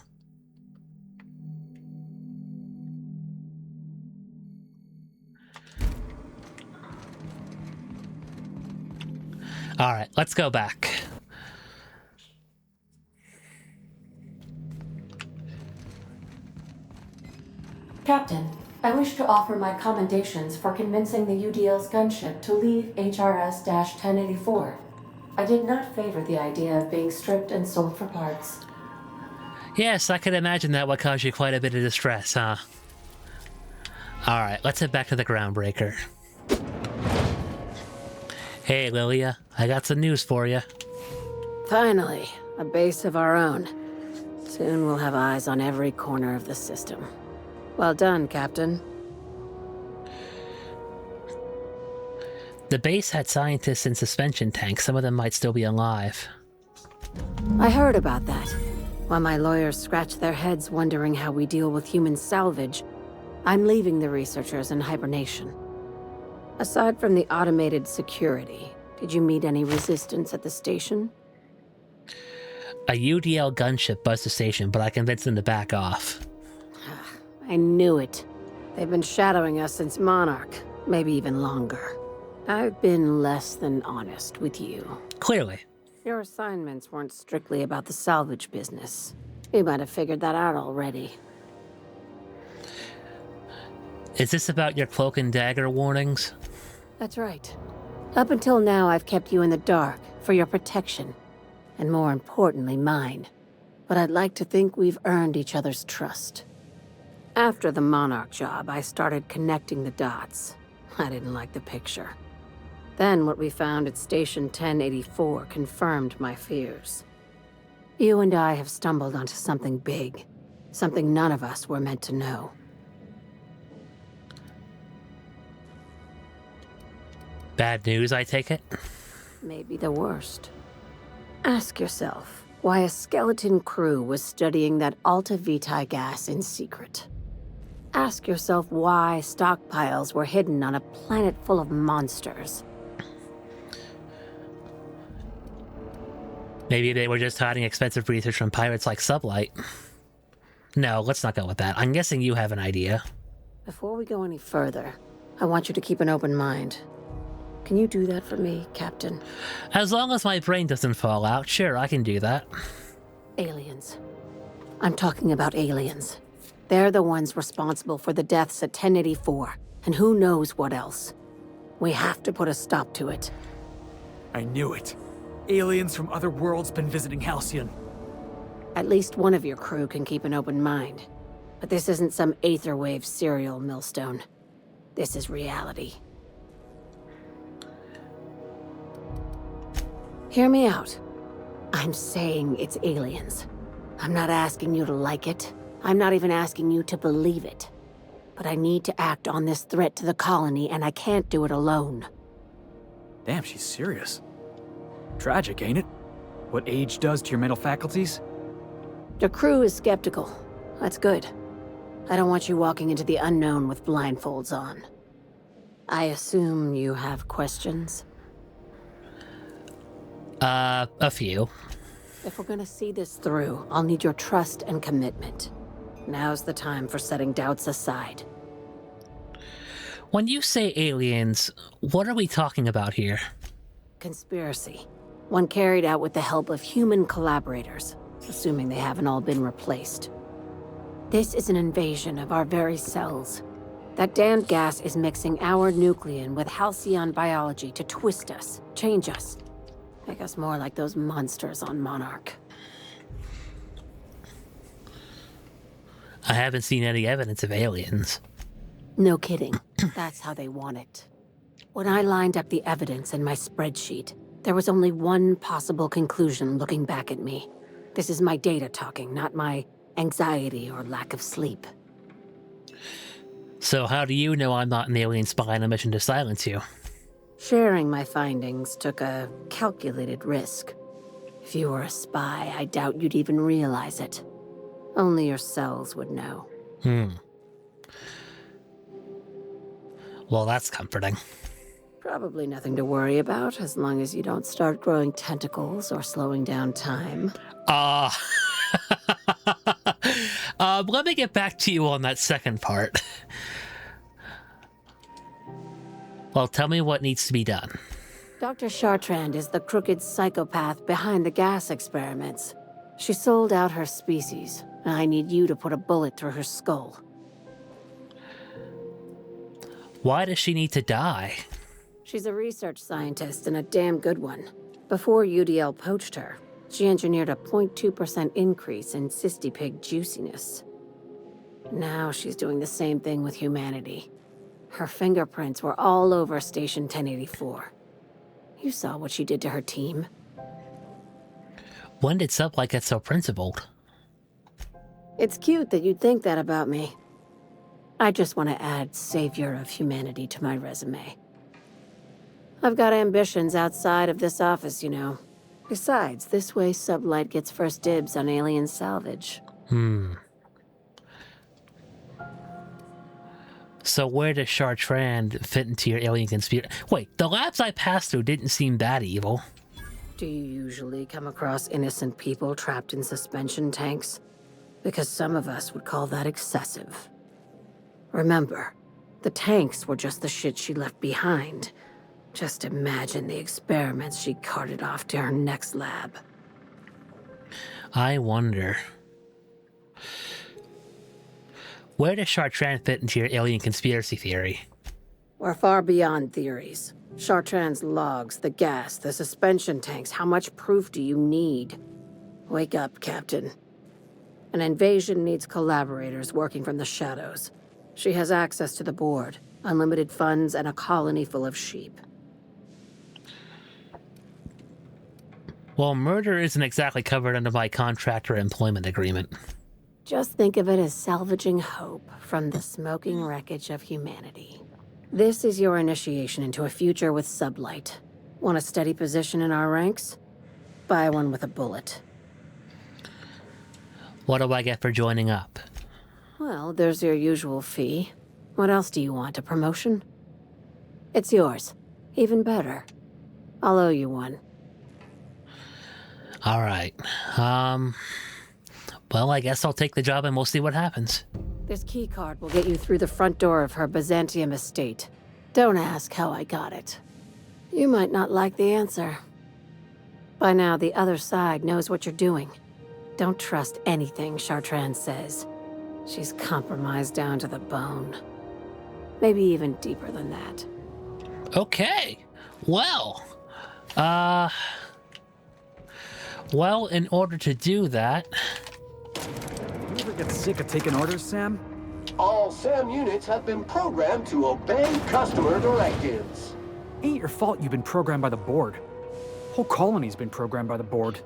Alright, let's go back. Captain, I wish to offer my commendations for convincing the UDL's gunship to leave HRS-1084. I did not favor the idea of being stripped and sold for parts. Yes, I could imagine that would cause you quite a bit of distress, huh? Alright, let's head back to the Groundbreaker. Hey, Lilia, I got some news for you. Finally, a base of our own. Soon we'll have eyes on every corner of the system. Well done, Captain. The base had scientists in suspension tanks. Some of them might still be alive. I heard about that. While my lawyers scratch their heads wondering how we deal with human salvage, I'm leaving the researchers in hibernation. Aside from the automated security, did you meet any resistance at the station? A UDL gunship buzzed the station, but I convinced them to back off. I knew it. They've been shadowing us since Monarch, maybe even longer. I've been less than honest with you. Clearly. Your assignments weren't strictly about the salvage business. You might have figured that out already. Is this about your cloak and dagger warnings? That's right. Up until now, I've kept you in the dark for your protection. And more importantly, mine. But I'd like to think we've earned each other's trust. After the Monarch job, I started connecting the dots. I didn't like the picture. Then what we found at Station 1084 confirmed my fears. You and I have stumbled onto something big. Something none of us were meant to know. Bad news, I take it? Maybe the worst. Ask yourself why a skeleton crew was studying that Alta Vitae gas in secret. Ask yourself why stockpiles were hidden on a planet full of monsters. Maybe they were just hiding expensive research from pirates like SubLight. No, let's not go with that. I'm guessing you have an idea. Before we go any further, I want you to keep an open mind. Can you do that for me, Captain? As long as my brain doesn't fall out, sure, I can do that. Aliens. I'm talking about aliens. They're the ones responsible for the deaths at 1084, and who knows what else. We have to put a stop to it. I knew it. Aliens from other worlds been visiting Halcyon. At least one of your crew can keep an open mind. But this isn't some Aetherwave serial, Millstone. This is reality. Hear me out. I'm saying it's aliens. I'm not asking you to like it. I'm not even asking you to believe it. But I need to act on this threat to the colony, and I can't do it alone. Damn, she's serious. Tragic, ain't it? What age does to your mental faculties? Your crew is skeptical. That's good. I don't want you walking into the unknown with blindfolds on. I assume you have questions? A few. If we're gonna see this through, I'll need your trust and commitment. Now's the time for setting doubts aside. When you say aliens, what are we talking about here? Conspiracy. One carried out with the help of human collaborators, assuming they haven't all been replaced. This is an invasion of our very cells. That damned gas is mixing our nucleon with halcyon biology to twist us, change us. Make us more like those monsters on Monarch. I haven't seen any evidence of aliens. No kidding. That's how they want it. When I lined up the evidence in my spreadsheet, there was only one possible conclusion looking back at me. This is my data talking, not my anxiety or lack of sleep. So how do you know I'm not an alien spy on a mission to silence you? Sharing my findings took a calculated risk. If you were a spy, I doubt you'd even realize it. Only your cells would know. Well, that's comforting. Probably nothing to worry about, as long as you don't start growing tentacles or slowing down time. Let me get back to you on that second part. Well, tell me what needs to be done. Dr. Chartrand is the crooked psychopath behind the gas experiments. She sold out her species, and I need you to put a bullet through her skull. Why does she need to die? She's a research scientist and a damn good one. Before UDL poached her, she engineered a 0.2% increase in cystipig juiciness. Now she's doing the same thing with humanity. Her fingerprints were all over Station 1084. You saw what she did to her team. When did SubLight get so principled? It's cute that you'd think that about me. I just want to add savior of humanity to my resume. I've got ambitions outside of this office, you know. Besides, this way SubLight gets first dibs on alien salvage. So where does Chartrand fit into your alien conspiracy? Wait, the labs I passed through didn't seem that evil. Do you usually come across innocent people trapped in suspension tanks? Because some of us would call that excessive. Remember, the tanks were just the shit she left behind. Just imagine the experiments she carted off to her next lab. I wonder. Where does Chartrand fit into your alien conspiracy theory? We're far beyond theories. Chartrand's logs, the gas, the suspension tanks, how much proof do you need? Wake up, Captain. An invasion needs collaborators working from the shadows. She has access to the board, unlimited funds, and a colony full of sheep. Well, murder isn't exactly covered under my contract or employment agreement. Just think of it as salvaging hope from the smoking wreckage of humanity. This is your initiation into a future with SubLight. Want a steady position in our ranks? Buy one with a bullet. What do I get for joining up? Well, there's your usual fee. What else do you want, a promotion? It's yours. Even better. I'll owe you one. All right. Well, I guess I'll take the job and we'll see what happens. This keycard will get you through the front door of her Byzantium estate. Don't ask how I got it. You might not like the answer. By now, the other side knows what you're doing. Don't trust anything Chartrand says. She's compromised down to the bone. Maybe even deeper than that. Okay. Well, in order to do that... You ever get sick of taking orders, Sam? All SAM units have been programmed to obey customer directives. Ain't your fault you've been programmed by the board. Whole colony's been programmed by the board.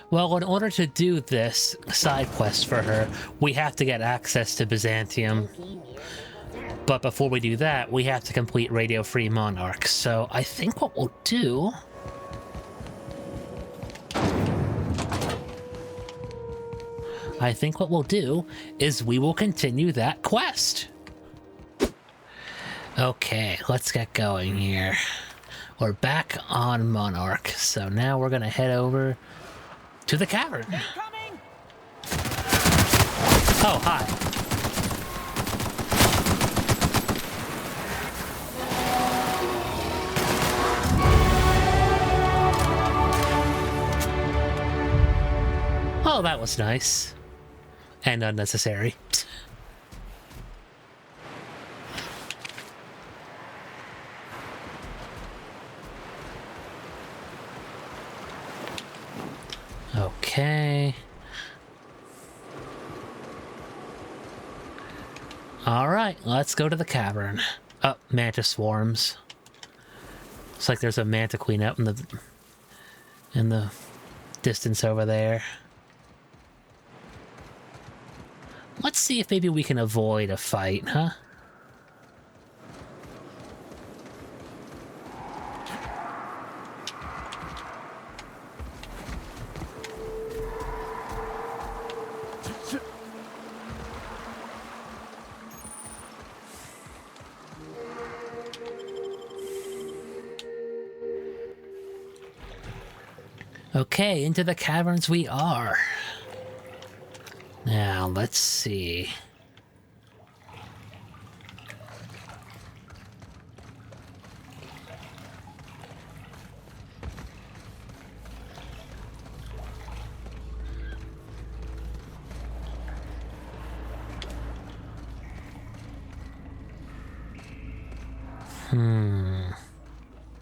Well, in order to do this side quest for her, we have to get access to Byzantium. But before we do that, we have to complete Radio Free Monarch. So I think what we'll do... is we will continue that quest. Okay, let's get going here. We're back on Monarch. So now we're gonna head over to the cavern. Oh, hi. Oh, that was nice. And unnecessary. Okay. Alright, let's go to the cavern. Oh, mantis swarms. Looks like there's a manta queen out in the distance over there. Let's see if maybe we can avoid a fight, huh? Okay, into the caverns we are. Now, let's see.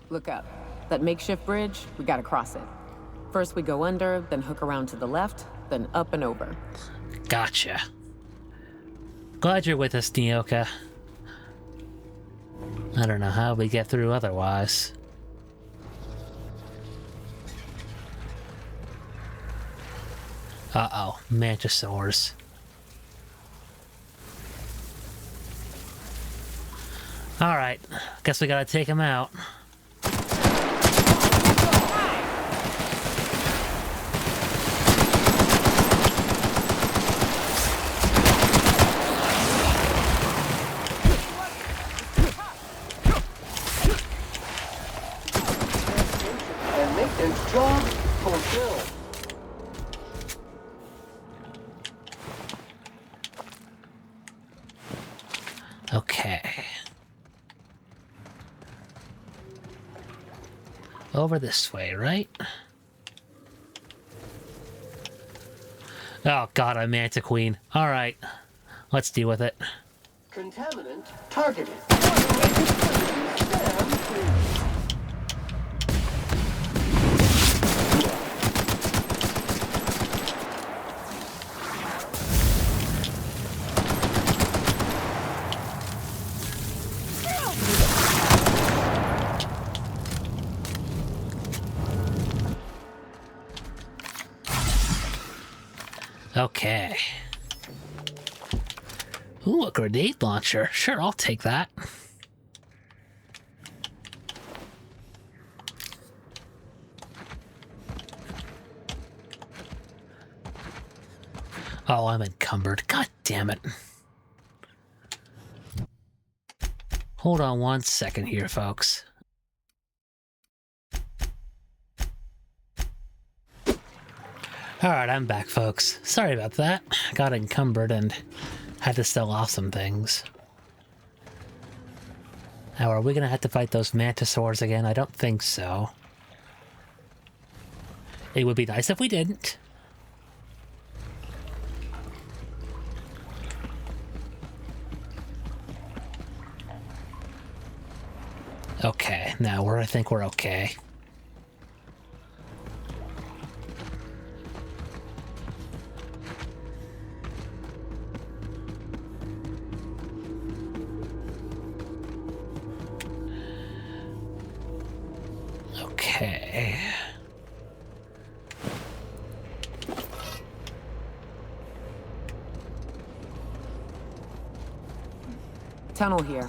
Look up. That makeshift bridge, we gotta cross it. First we go under, then hook around to the left, then up and over. Gotcha. Glad you're with us, Nyoka. I don't know how we get through otherwise. Uh-oh, mantisaurs. Alright, guess we gotta take him out. Job fulfilled. Okay. Over this way, right? Oh god, a Manta Queen. Alright. Let's deal with it. Contaminant targeted. Okay. Ooh, a grenade launcher. Sure, I'll take that. Oh, I'm encumbered. God damn it. Hold on 1 second here, folks. Alright, I'm back, folks. Sorry about that. Got encumbered and had to sell off some things. Now, are we gonna have to fight those mantisaurs again? I don't think so. It would be nice if we didn't. Okay, now I think we're okay. Okay. Tunnel here.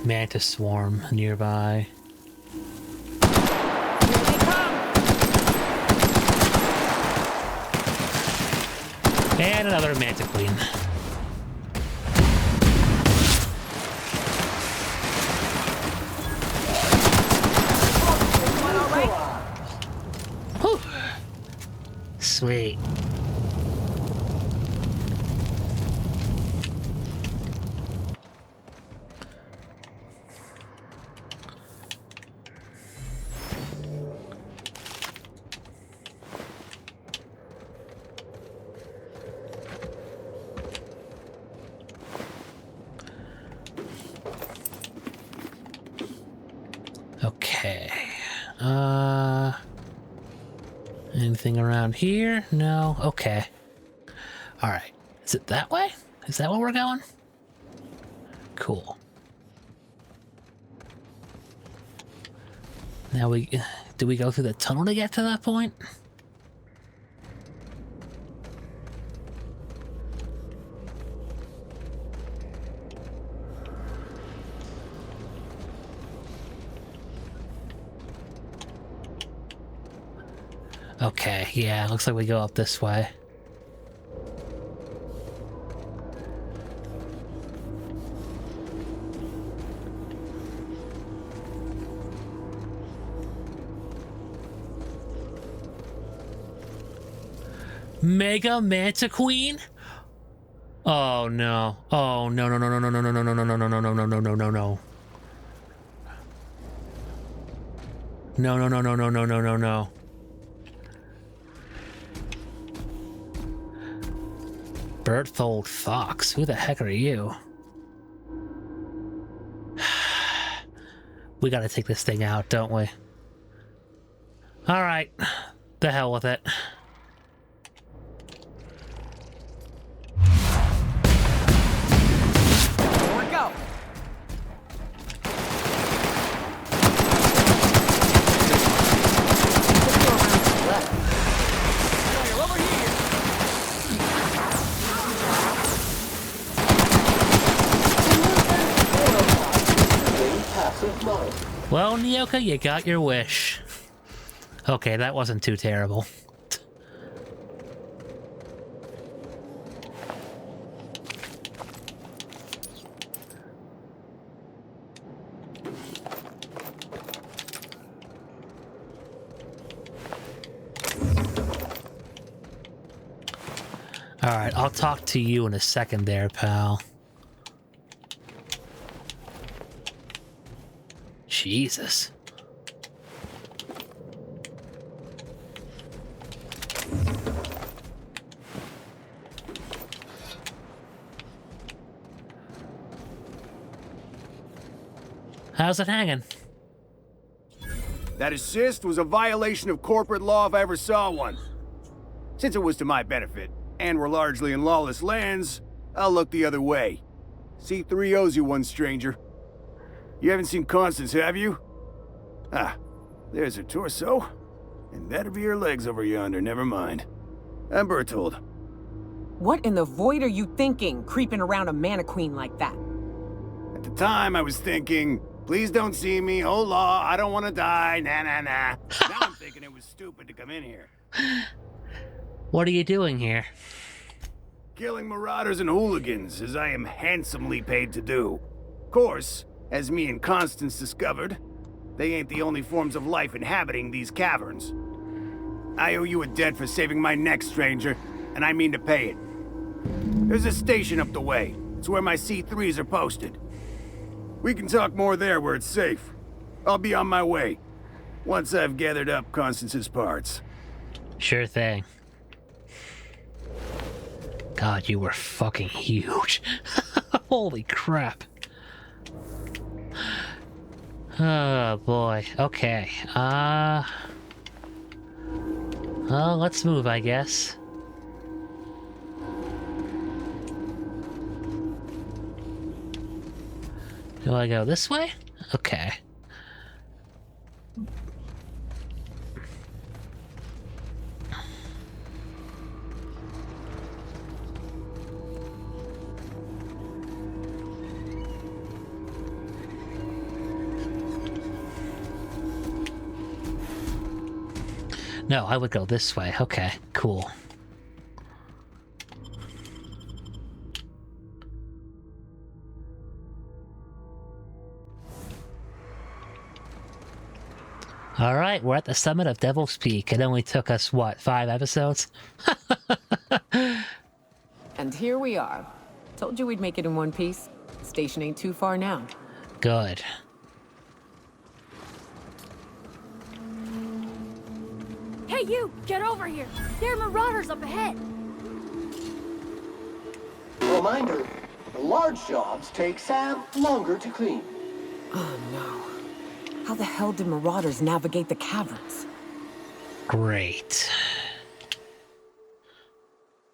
Mantis swarm nearby. And another Manta Queen. Whew. Sweet. Okay. Anything around here? No? Okay. Alright. Is it that way? Is that where we're going? Cool. Now do we go through the tunnel to get to that point? Okay, yeah, looks like we go up this way. Mega Manta Queen? Oh no. Oh no no no no no no no no no no no no no no no no no no no. No no no no no no no no no. Berthold Fox, who the heck are you? We gotta take this thing out, don't we? Alright, the hell with it. Here we go. Well, Nyoka, you got your wish. Okay, that wasn't too terrible. Alright, I'll talk to you in a second there, pal. Jesus. How's it hanging? That assist was a violation of corporate law if I ever saw one. Since it was to my benefit, and we're largely in lawless lands, I'll look the other way. C3 owes you one, stranger. You haven't seen Constance, have you? Ah, there's her torso. And that'll be her legs over yonder, never mind. I'm Bertold. What in the void are you thinking, creeping around a mannequin like that? At the time, I was thinking, please don't see me, oh law, I don't want to die, nah. Now I'm thinking it was stupid to come in here. What are you doing here? Killing marauders and hooligans, as I am handsomely paid to do. Of course, as me and Constance discovered, they ain't the only forms of life inhabiting these caverns. I owe you a debt for saving my neck, stranger, and I mean to pay it. There's a station up the way. It's where my C3s are posted. We can talk more there where it's safe. I'll be on my way, once I've gathered up Constance's parts. Sure thing. God, you were fucking huge. Holy crap. Oh boy. Okay. Well, let's move, I guess. Do I go this way? Okay. No, I would go this way. Okay, cool. Alright, we're at the summit of Devil's Peak. It only took us, what, 5 episodes? And here we are. Told you we'd make it in one piece. Station ain't too far now. Good. Hey, you! Get over here! There are marauders up ahead! Reminder, the large jobs take Sam longer to clean. Oh no. How the hell did marauders navigate the caverns? Great.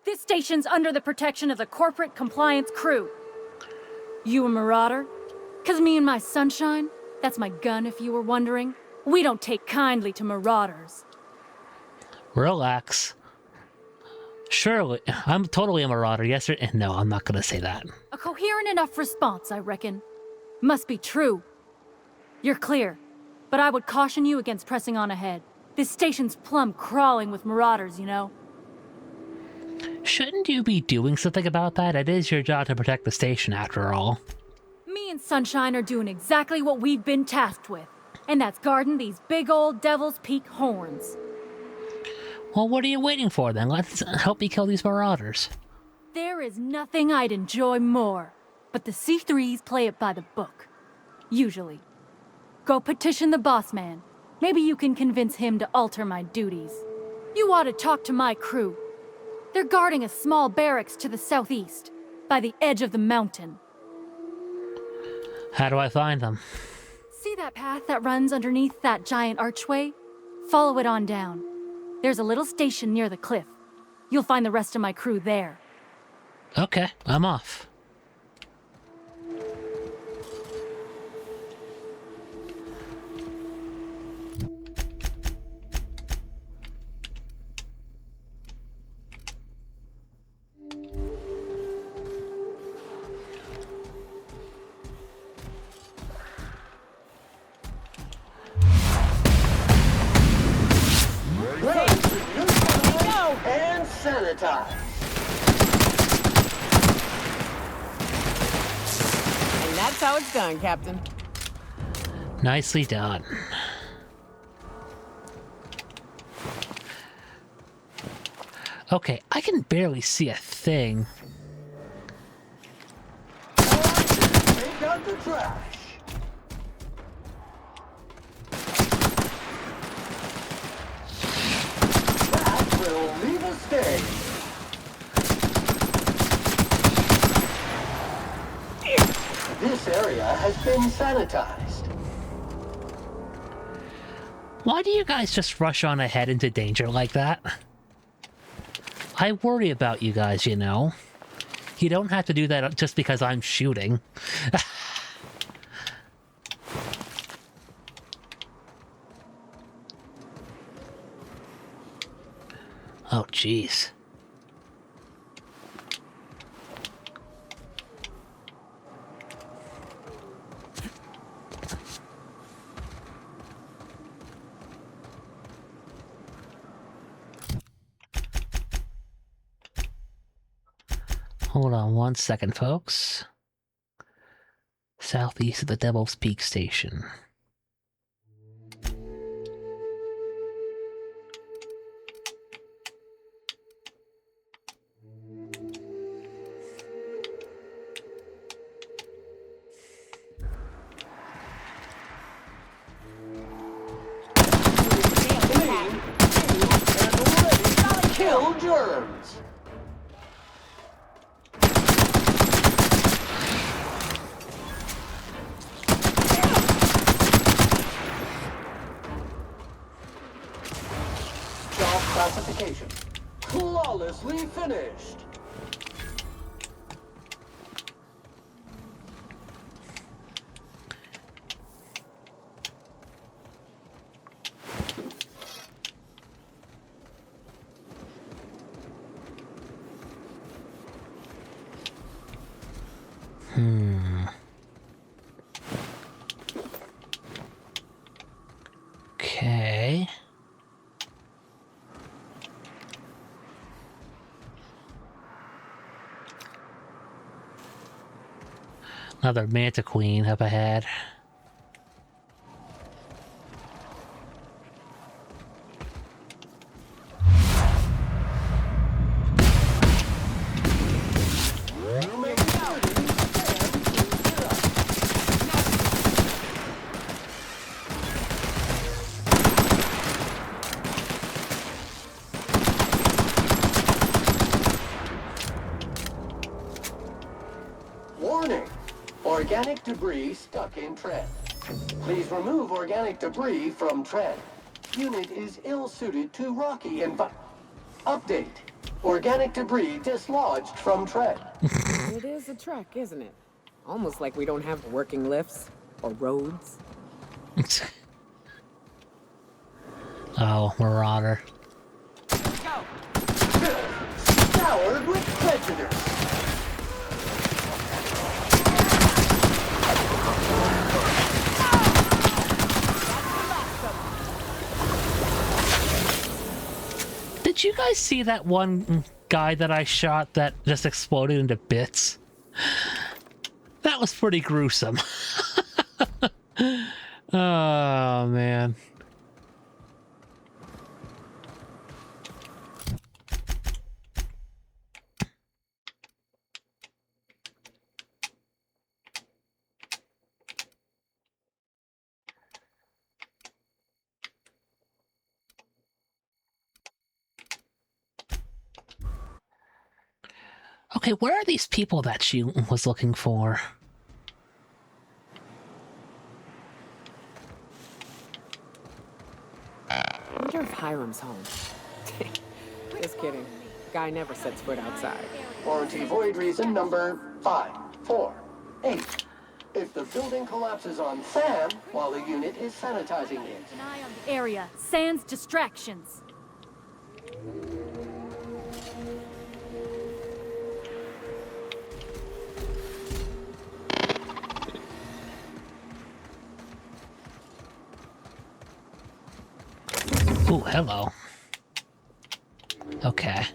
This station's under the protection of the corporate compliance crew. You a marauder? 'Cause me and my sunshine, that's my gun if you were wondering, we don't take kindly to marauders. Relax. Surely, I'm totally a marauder, yes or no, I'm not gonna say that. A coherent enough response, I reckon. Must be true. You're clear, but I would caution you against pressing on ahead. This station's plumb crawling with marauders, you know. Shouldn't you be doing something about that? It is your job to protect the station, after all. Me and Sunshine are doing exactly what we've been tasked with, and that's guarding these big old Devil's Peak horns. Well, what are you waiting for then? Let's help me kill these marauders. There is nothing I'd enjoy more, but the C3s play it by the book. Usually. Go petition the boss man. Maybe you can convince him to alter my duties. You ought to talk to my crew. They're guarding a small barracks to the southeast, by the edge of the mountain. How do I find them? See that path that runs underneath that giant archway? Follow it on down. There's a little station near the cliff. You'll find the rest of my crew there. Okay, I'm off. And sanitize. And that's how it's done, Captain. Nicely done. Okay, I can barely see a thing. Take out the trash. That will leave a stain. This area has been sanitized. Why do you guys just rush on ahead into danger like that? I worry about you guys, you know. You don't have to do that just because I'm shooting. Oh, jeez. Hold on 1 second, folks. Southeast of the Devil's Peak Station. Kill germs. Job classification. Flawlessly finished. Okay. Another Manta Queen up ahead. Warning! Organic debris stuck in tread. Please remove organic debris from tread. Unit is ill-suited to rocky Update. Organic debris dislodged from tread. It is a trek, isn't it? Almost like we don't have working lifts or roads. Oh, Marauder. Scoured with prejudice. Did you guys see that one guy that I shot that just exploded into bits? That was pretty gruesome. Oh, man. Okay, where are these people that she was looking for? I wonder if Hiram's home. Just kidding. Guy never sets foot outside. Warranty void reason number 548. If the building collapses on Sam while the unit is sanitizing it. An eye on the area. Sans distractions. Oh, hello. Okay.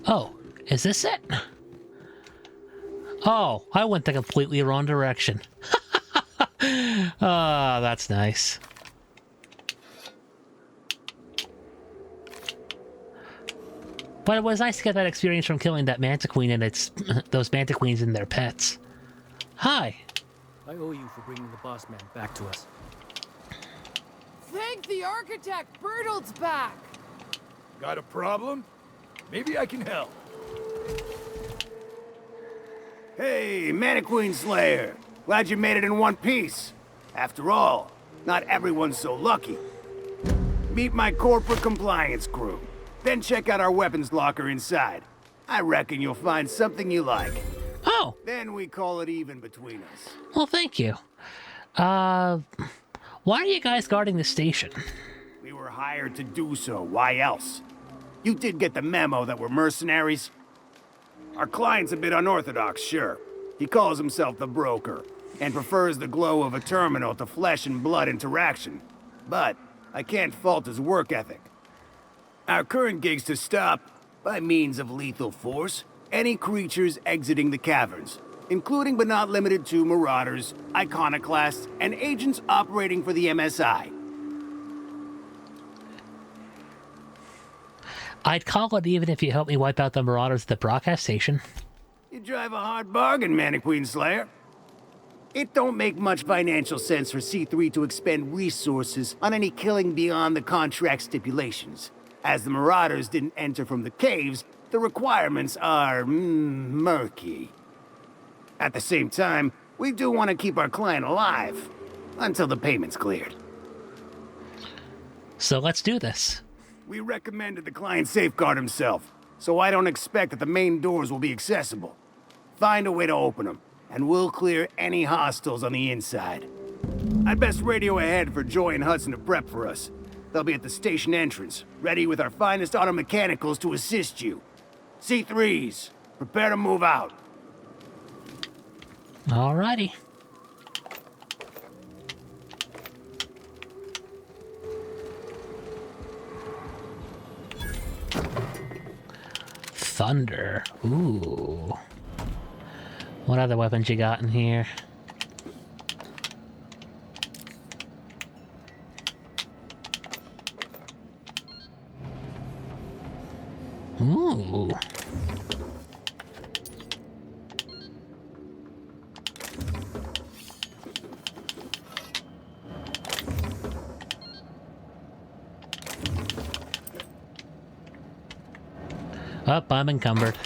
Oh, is this it? Oh, I went the completely wrong direction. Ah, that's nice. But it was nice to get that experience from killing that Manta Queen and those Manta Queens and their pets. Hi. I owe you for bringing the boss man back to us. Thank the architect! Bertolt's back! Got a problem? Maybe I can help. Hey, Mannequin Slayer. Glad you made it in one piece. After all, not everyone's so lucky. Meet my corporate compliance crew. Then check out our weapons locker inside. I reckon you'll find something you like. Oh! Then we call it even between us. Well, thank you. Why are you guys guarding the station? We were hired to do so. Why else? You did get the memo that we're mercenaries? Our client's a bit unorthodox, sure. He calls himself the broker, and prefers the glow of a terminal to flesh and blood interaction. But I can't fault his work ethic. Our current gig's to stop, by means of lethal force, any creatures exiting the caverns, including but not limited to marauders, iconoclasts, and agents operating for the MSI. I'd call it even if you help me wipe out the marauders at the broadcast station. You drive a hard bargain, Mannequin Slayer. It don't make much financial sense for C3 to expend resources on any killing beyond the contract stipulations. As the marauders didn't enter from the caves, the requirements are murky. At the same time, we do want to keep our client alive until the payment's cleared. So let's do this. We recommended the client safeguard himself, so I don't expect that the main doors will be accessible. Find a way to open them, and we'll clear any hostiles on the inside. I'd best radio ahead for Joy and Hudson to prep for us. They'll be at the station entrance, ready with our finest auto mechanicals to assist you. C3s, prepare to move out. Alrighty. Thunder. Ooh. What other weapons you got in here? Ooh. Up, I'm encumbered.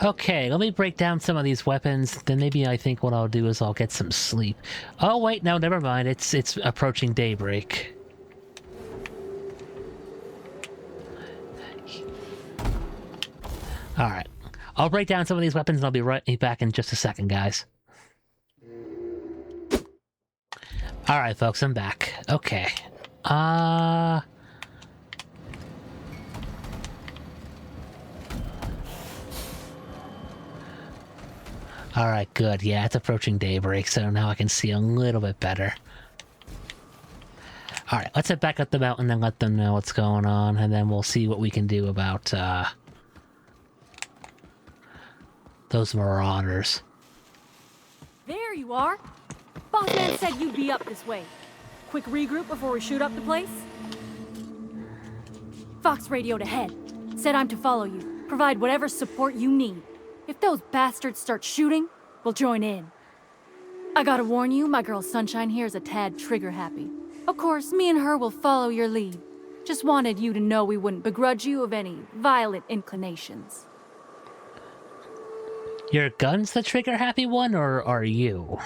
Okay, let me break down some of these weapons, then maybe I think what I'll do is I'll get some sleep. Oh wait, no, never mind, it's approaching daybreak. Alright, I'll break down some of these weapons and I'll be right back in just a second, guys. Alright folks, I'm back. Okay. Alright, good. Yeah, it's approaching daybreak, so now I can see a little bit better. Alright, let's head back up the mountain and let them know what's going on, and then we'll see what we can do about, those marauders. There you are! Bossman said you'd be up this way. Quick regroup before we shoot up the place? Fox radioed ahead. Said I'm to follow you. Provide whatever support you need. If those bastards start shooting, we'll join in. I gotta warn you, my girl Sunshine here is a tad trigger-happy. Of course, me and her will follow your lead. Just wanted you to know we wouldn't begrudge you of any violent inclinations. Your gun's the trigger-happy one, or are you?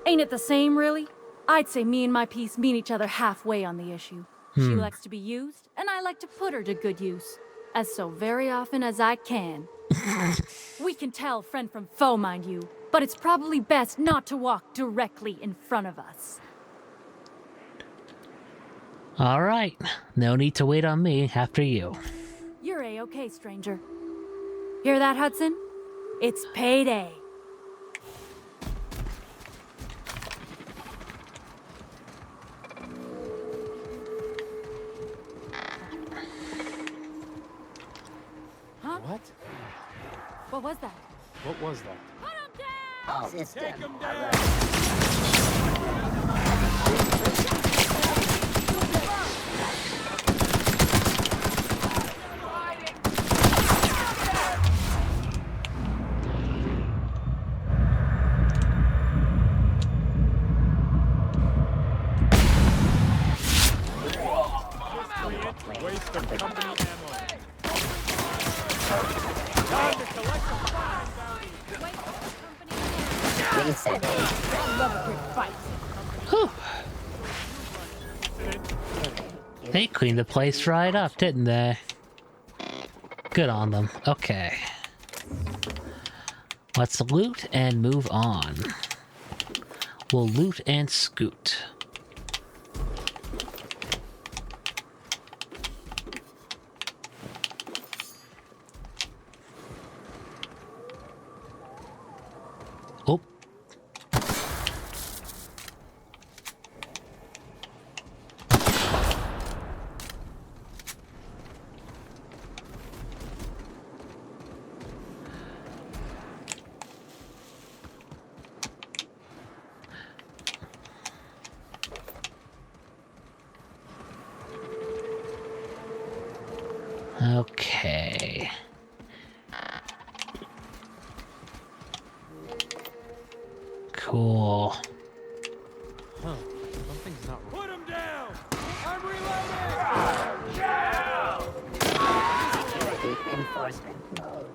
Ain't it the same, really? I'd say me and my piece meet each other halfway on the issue. She likes to be used, and I like to put her to good use. As so very often as I can. We can tell friend from foe, mind you, but it's probably best not to walk directly in front of us. Alright, no need to wait on me, after you. You're A-okay, stranger. Hear that, Hudson? It's payday. What? What was that? What was that? Oh, take him down! Waste of company ammo. Time to collect the flying bounty. I love a quick fight. Whew. They cleaned the place right up, didn't they? Good on them. Okay. Let's loot and move on. We'll loot and scoot. Oh. Okay. Cool. Huh. Something's not right. Put him down! I'm reloading! Down! Enforcement mode.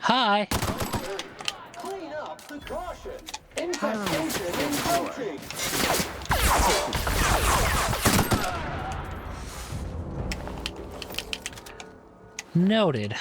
Hi. Clean up the caution. Infestation encroaching. Noted.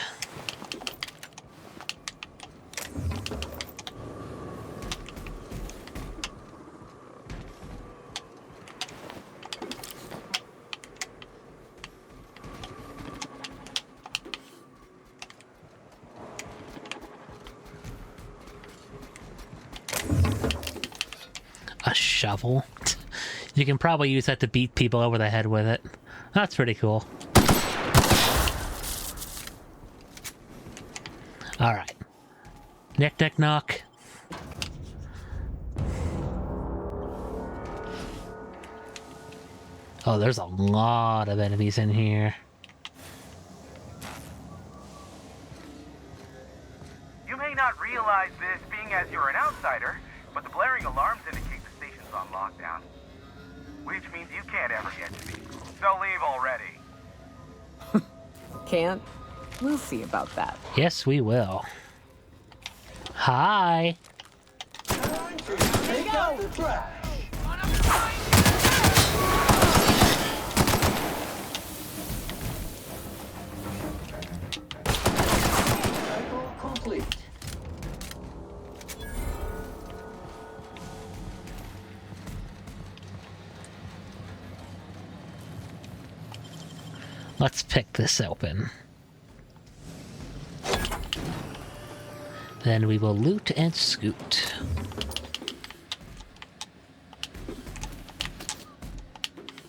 A shovel? You can probably use that to beat people over the head with it. That's pretty cool. Alright. Knock, knock, knock. Oh, there's a lot of enemies in here. You may not realize this being as you're an outsider, but the blaring alarms indicate the station's on lockdown. Which means you can't ever get to me. So leave already. Can't? We'll see about that. Yes, we will. Hi. Take out the trash. Cycle complete. Let's pick this open. Then we will loot and scoot.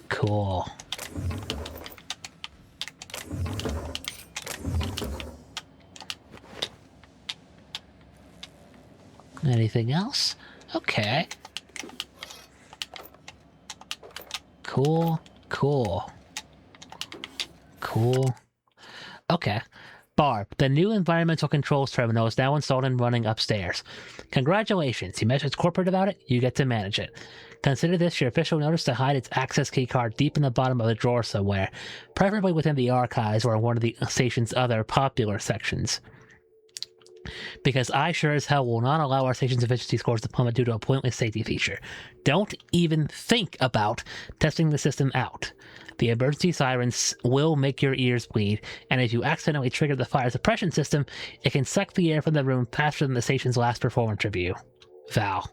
Cool. Anything else? Okay. Cool, cool. Cool. Okay. Barb, the new environmental controls terminal is now installed and running upstairs. Congratulations, you messaged corporate about it, you get to manage it. Consider this your official notice to hide its access key card deep in the bottom of the drawer somewhere, preferably within the archives or one of the station's other popular sections. Because I sure as hell will not allow our station's efficiency scores to plummet due to a pointless safety feature. Don't even think about testing the system out. The emergency sirens will make your ears bleed, and if you accidentally trigger the fire suppression system, it can suck the air from the room faster than the station's last performance review. Val.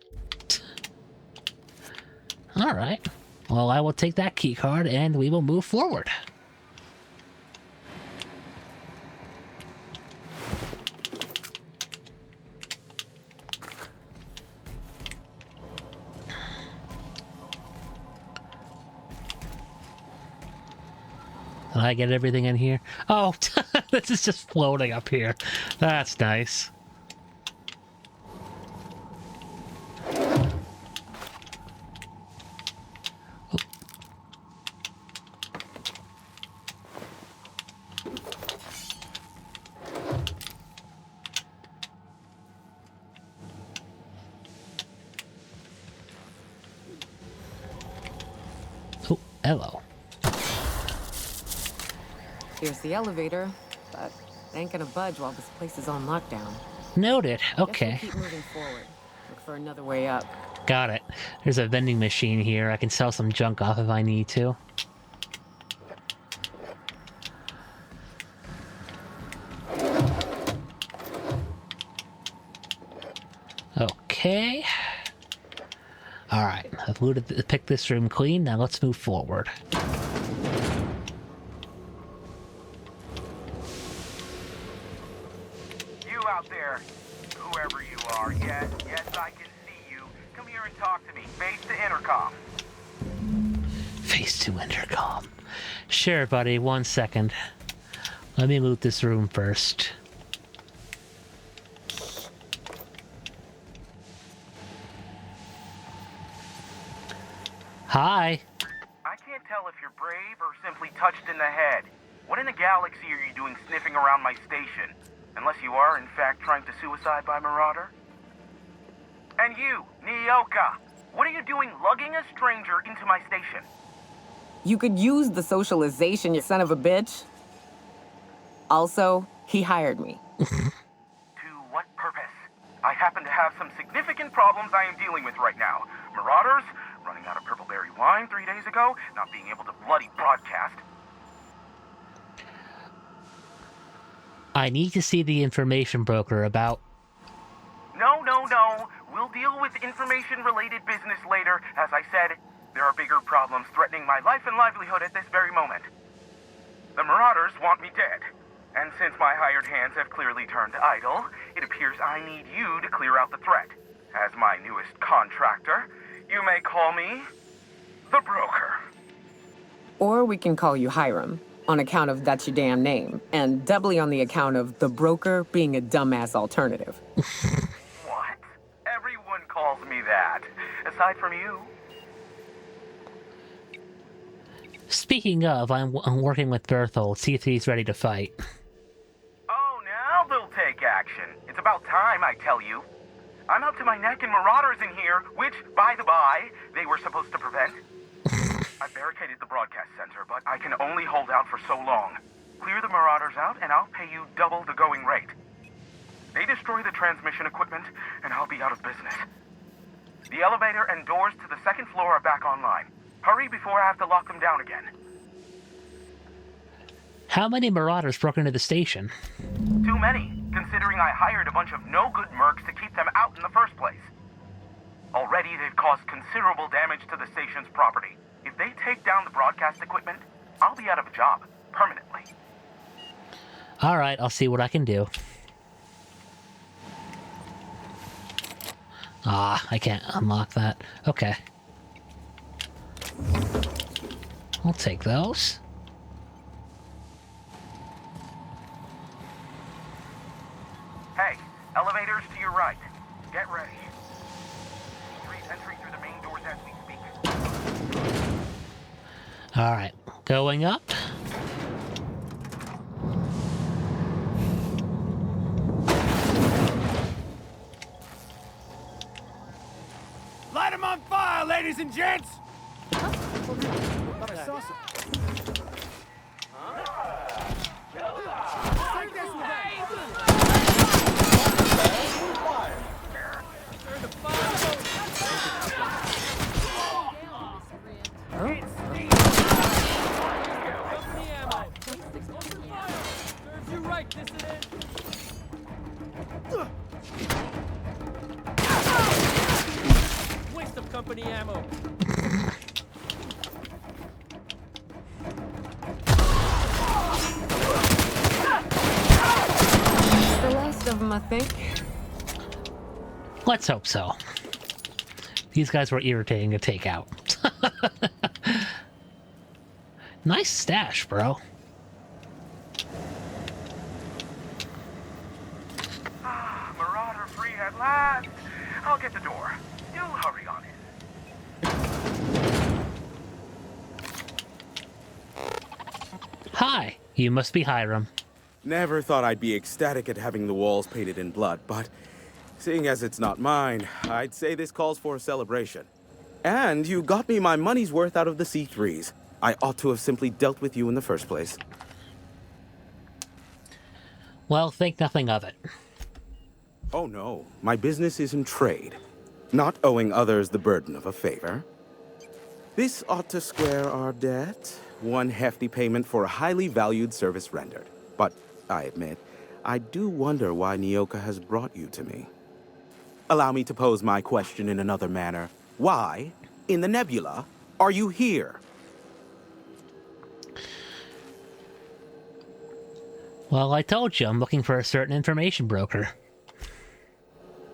Alright. Well, I will take that key card and we will move forward. Did I get everything in here? Oh, this is just floating up here. That's nice. Oh, hello. Here's the elevator, but it ain't gonna budge while this place is on lockdown. Noted. Guess Okay. we'll keep moving forward. Look for another way up. Got it. There's a vending machine here. I can sell some junk off if I need to. Okay. Alright, I've picked this room clean. Now let's move forward. You out there, whoever you are, yes, I can see you. Come here and talk to me, face to intercom. Face to intercom. Sure, buddy, 1 second. Let me loot this room first. Hi. I can't tell if you're brave or simply touched in the head. What in the galaxy are you doing sniffing around my station? Unless you are, in fact, trying to suicide by Marauder? And you, Nyoka, what are you doing lugging a stranger into my station? You could use the socialization, you son of a bitch. Also, he hired me. To what purpose? I happen to have some significant problems I am dealing with right now. Marauders, running out of purple berry wine 3 days ago, not being able to bloody broadcast. I need to see the information broker about... No. We'll deal with information-related business later. As I said, there are bigger problems threatening my life and livelihood at this very moment. The Marauders want me dead. And since my hired hands have clearly turned idle, it appears I need you to clear out the threat. As my newest contractor, you may call me the Broker. Or we can call you Hiram, on account of that's your damn name, and doubly on the account of the Broker being a dumbass alternative. What? Everyone calls me that, aside from you. Speaking of, I'm working with Berthold. See if he's ready to fight. Oh, now they'll take action. It's about time, I tell you. I'm up to my neck in Marauders in here, which, by the by, they were supposed to prevent. I barricaded the broadcast center, but I can only hold out for so long. Clear the Marauders out, and I'll pay you double the going rate. They destroy the transmission equipment, and I'll be out of business. The elevator and doors to the second floor are back online. Hurry before I have to lock them down again. How many Marauders broke into the station? Too many, considering I hired a bunch of no-good mercs to keep them out in the first place. Already, they've caused considerable damage to the station's property. If they take down the broadcast equipment, I'll be out of a job, permanently. Alright, I'll see what I can do. Ah, I can't unlock that. Okay. I'll take those. Hey, elevators to your right. Get ready. Street entry through the main doors as we speak. Alright, going up. Light 'em on fire, ladies and gents! Thought I saw some. Serves you right, dissident. Waste of company ammo. not think? Let's hope so. These guys were irritating to take out. Nice stash, bro. Marauder free at last. I'll get the door. Do hurry on it. Hi, you must be Hiram. Never thought I'd be ecstatic at having the walls painted in blood, but seeing as it's not mine, I'd say this calls for a celebration. And you got me my money's worth out of the C3s. I ought to have simply dealt with you in the first place. Well, think nothing of it. Oh no, my business is in trade, not owing others the burden of a favor. This ought to square our debt. One hefty payment for a highly valued service rendered. But I admit, I do wonder why Nyoka has brought you to me. Allow me to pose my question in another manner. Why, in the nebula, are you here? Well, I told you, I'm looking for a certain information broker.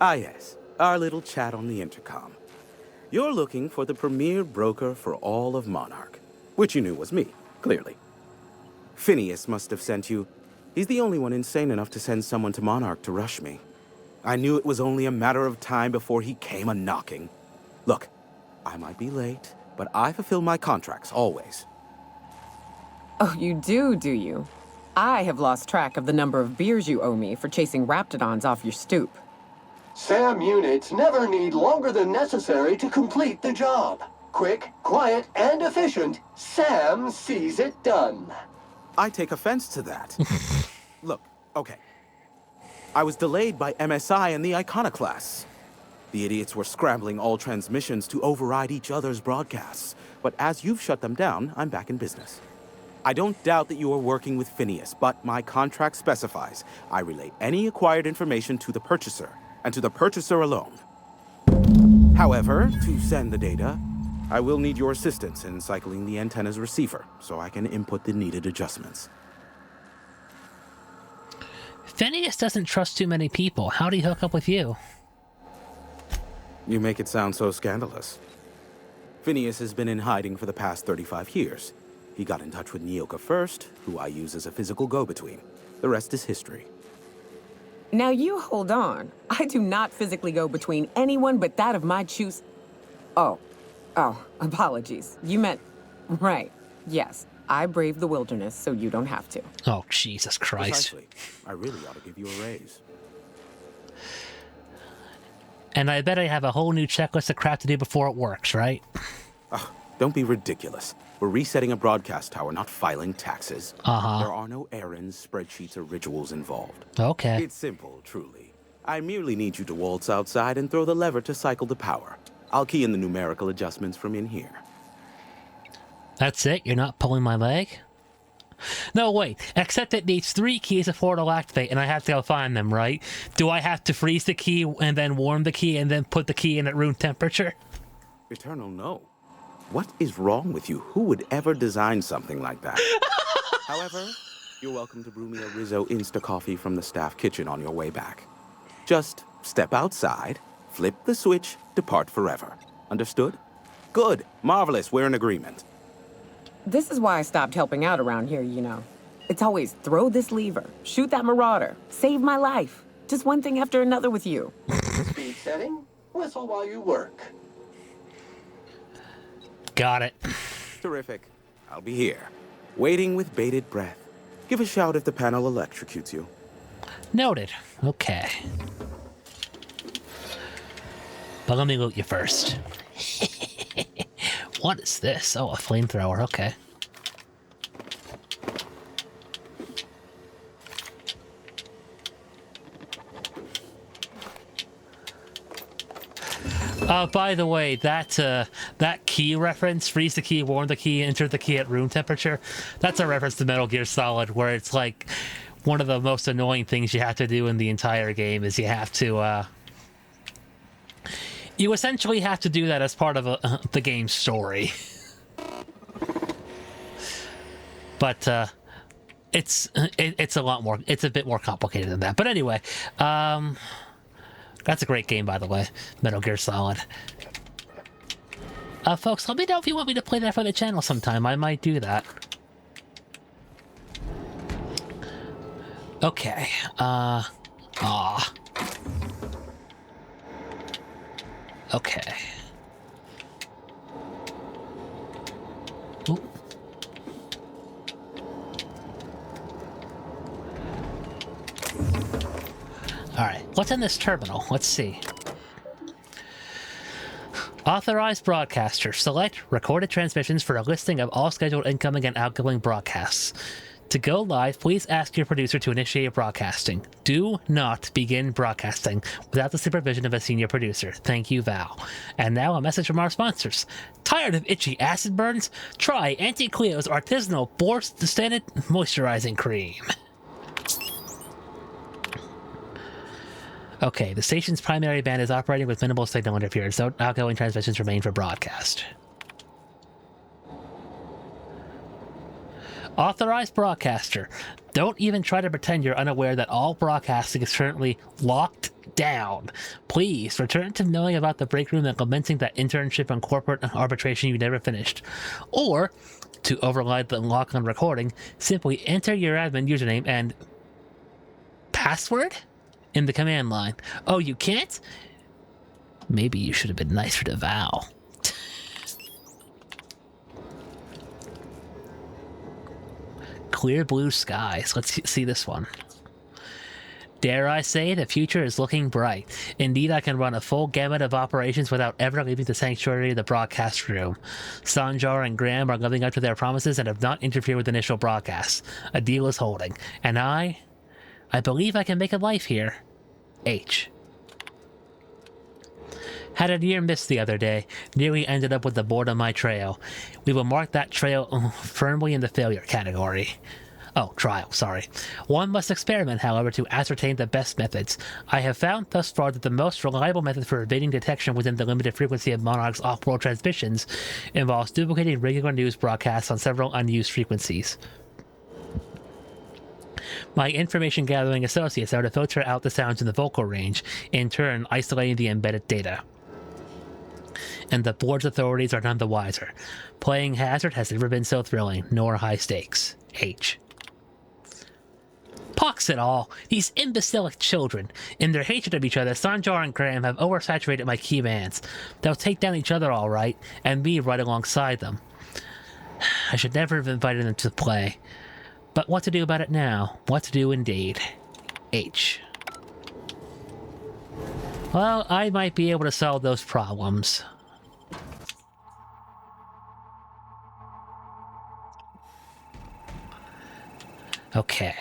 Ah yes, our little chat on the intercom. You're looking for the premier broker for all of Monarch, which you knew was me, clearly. Phineas must have sent you. He's the only one insane enough to send someone to Monarch to rush me. I knew it was only a matter of time before he came a-knocking. Look, I might be late, but I fulfill my contracts, always. Oh, you do you? I have lost track of the number of beers you owe me for chasing raptidons off your stoop. SAM units never need longer than necessary to complete the job. Quick, quiet, and efficient, SAM sees it done. I take offense to that. Look, okay. I was delayed by MSI and the Iconoclasts. The idiots were scrambling all transmissions to override each other's broadcasts. But as you've shut them down, I'm back in business. I don't doubt that you are working with Phineas, but my contract specifies I relay any acquired information to the purchaser, and to the purchaser alone. However, to send the data, I will need your assistance in cycling the antenna's receiver, so I can input the needed adjustments. Phineas doesn't trust too many people. How'd he hook up with you? You make it sound so scandalous. Phineas has been in hiding for the past 35 years. He got in touch with Nyoka first, who I use as a physical go-between. The rest is history. Now you hold on. I do not physically go between anyone but that of my choose. Oh, apologies. You meant, right, yes. I braved the wilderness, so you don't have to. Oh, Jesus Christ. Precisely. I really ought to give you a raise. And I bet I have a whole new checklist of crap to do before it works, right? Oh, don't be ridiculous. We're resetting a broadcast tower, not filing taxes. Uh-huh. There are no errands, spreadsheets, or rituals involved. Okay. It's simple, truly. I merely need you to waltz outside and throw the lever to cycle the power. I'll key in the numerical adjustments from in here. That's it? You're not pulling my leg? No, wait. Except it needs 3 keys before it'll activate, and I have to go find them, right? Do I have to freeze the key and then warm the key and then put the key in at room temperature? Eternal, no. What is wrong with you? Who would ever design something like that? However, you're welcome to brew me a Rizzo Insta-Coffee from the staff kitchen on your way back. Just step outside, flip the switch, depart forever. Understood? Good. Marvelous. We're in agreement. This is why I stopped helping out around here, you know. It's always throw this lever, shoot that marauder, save my life. Just one thing after another with you. Speed setting, whistle while you work. Got it. Terrific. I'll be here, waiting with bated breath. Give a shout if the panel electrocutes you. Noted. Okay. But let me loot you first. What is this? Oh, a flamethrower. Okay. By the way, that key reference, freeze the key, warm the key, enter the key at room temperature, that's a reference to Metal Gear Solid, where it's like one of the most annoying things you have to do in the entire game is you have to, you essentially have to do that as part of the game's story. But, it's a lot more. It's a bit more complicated than that. But anyway, that's a great game, by the way, Metal Gear Solid. Folks, let me know if you want me to play that for the channel sometime. I might do that. Okay. Okay. Ooh. Alright, what's in this terminal? Let's see. Authorized broadcaster. Select recorded transmissions for a listing of all scheduled incoming and outgoing broadcasts. To go live, please ask your producer to initiate broadcasting. Do not begin broadcasting without the supervision of a senior producer. Thank you, Val. And now a message from our sponsors. Tired of itchy acid burns? Try Auntie Cleo's artisanal boar-standard moisturizing cream. Okay, the station's primary band is operating with minimal signal interference, so outgoing transmissions remain for broadcast. Authorized broadcaster. Don't even try to pretend you're unaware that all broadcasting is currently locked down. Please return to knowing about the break room and lamenting that internship and corporate arbitration you never finished. Or, to override the lock on recording, simply enter your admin username and password in the command line. Oh, you can't? Maybe you should have been nicer to Val. Clear blue skies. Let's see this one. Dare I say, the future is looking bright. Indeed, I can run a full gamut of operations without ever leaving the sanctuary of the broadcast room. Sanjar and Graham are living up to their promises and have not interfered with initial broadcasts. A deal is holding. And I believe I can make a life here. H. Had a near miss the other day. Nearly ended up with the board on my trail. We will mark that trail firmly in the failure category. Oh, trial, sorry. One must experiment, however, to ascertain the best methods. I have found thus far that the most reliable method for evading detection within the limited frequency of Monarch's off-world transmissions involves duplicating regular news broadcasts on several unused frequencies. My information gathering associates are to filter out the sounds in the vocal range, in turn isolating the embedded data. And the board's authorities are none the wiser. Playing hazard has never been so thrilling, nor high stakes. H. Pox it all! These imbecilic children! In their hatred of each other, Sanjar and Graham have oversaturated my key bands. They'll take down each other all right, and me right alongside them. I should never have invited them to play. But what to do about it now? What to do indeed. H. Well, I might be able to solve those problems. Okay.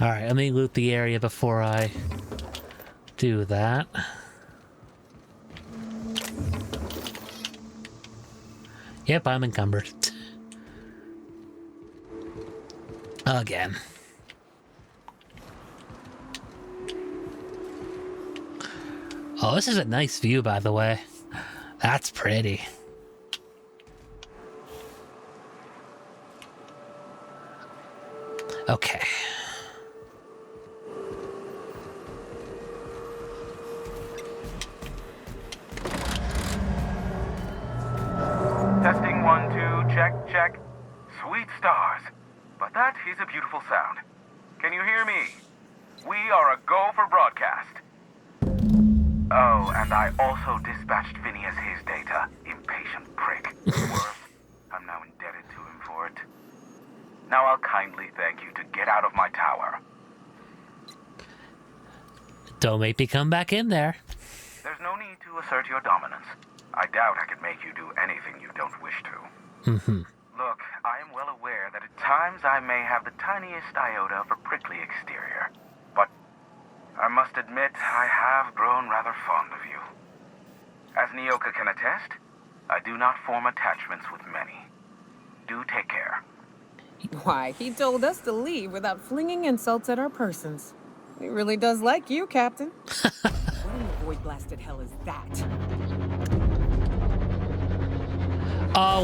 Alright, let me loot the area before I do that. Yep, I'm encumbered. Again. Oh, this is a nice view, by the way. That's pretty. Okay. Testing 1, 2, check, check. Sweet stars. But that is a beautiful sound. Can you hear me? We are a go for broadcast. Oh, and I also dispatched Phineas his data. Impatient prick. Worse, I'm now indebted to him for it. Now I'll kindly thank you to get out of my tower. Don't make me come back in there. There's no need to assert your dominance. I doubt I could make you do anything you don't wish to. Look, I am well aware that at times I may have the tiniest iota of a prickly exterior. But I must admit I have grown rather fond of you. As Nyoka can attest, I do not form attachments with many. Do take care. Why, he told us to leave without flinging insults at our persons. He really does like you, Captain. What in the void blasted hell is that?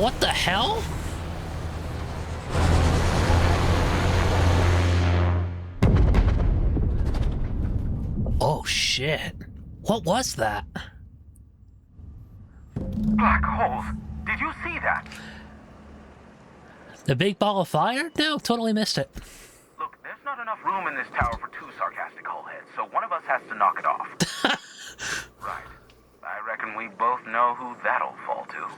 What the hell? Oh shit. What was that? Black holes. Did you see that? The big ball of fire? No, totally missed it. Look, there's not enough room in this tower for two sarcastic hullheads, so one of us has to knock it off. Right. I reckon we both know who that'll fall to.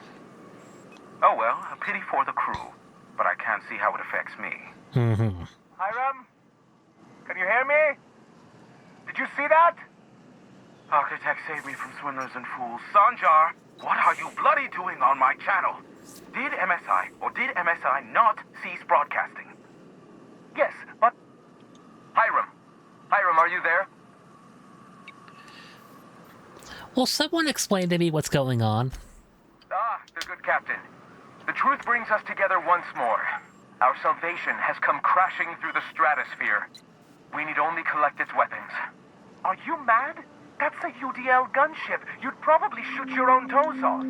Oh well, a pity for the crew, but I can't see how it affects me. Mm-hmm. Hiram? Can you hear me? Did you see that? Architect, save me from swindlers and fools. Sanjar, what are you bloody doing on my channel? Did MSI or did MSI not cease broadcasting? Yes, but... Hiram, are you there? Will someone explain to me what's going on? Ah, the good captain. The truth brings us together once more. Our salvation has come crashing through the stratosphere. We need only collect its weapons. Are you mad? That's a UDL gunship. You'd probably shoot your own toes off.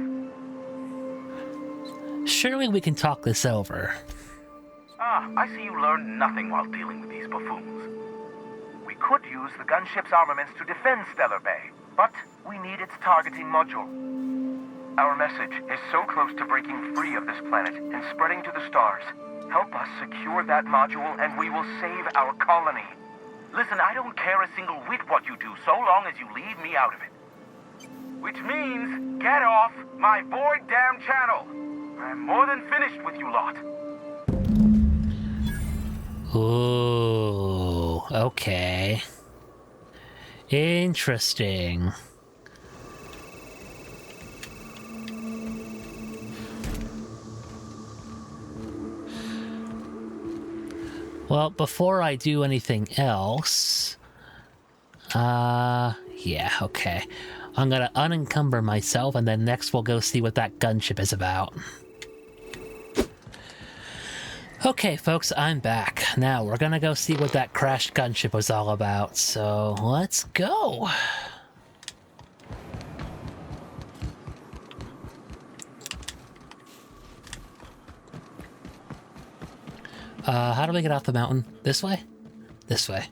Surely we can talk this over. Ah, I see you learned nothing while dealing with these buffoons. We could use the gunship's armaments to defend Stellar Bay, but we need its targeting module. Our message is so close to breaking free of this planet and spreading to the stars. Help us secure that module and we will save our colony. Listen, I don't care a single whit what you do, so long as you leave me out of it. Which means, get off my void damn channel. I'm more than finished with you lot. Ooh, okay. Interesting. Well, before I do anything else... yeah, okay. I'm gonna unencumber myself, and then next we'll go see what that gunship is about. Okay, folks, I'm back. Now, we're gonna go see what that crashed gunship was all about, so let's go! How do we get off the mountain? This way? This way.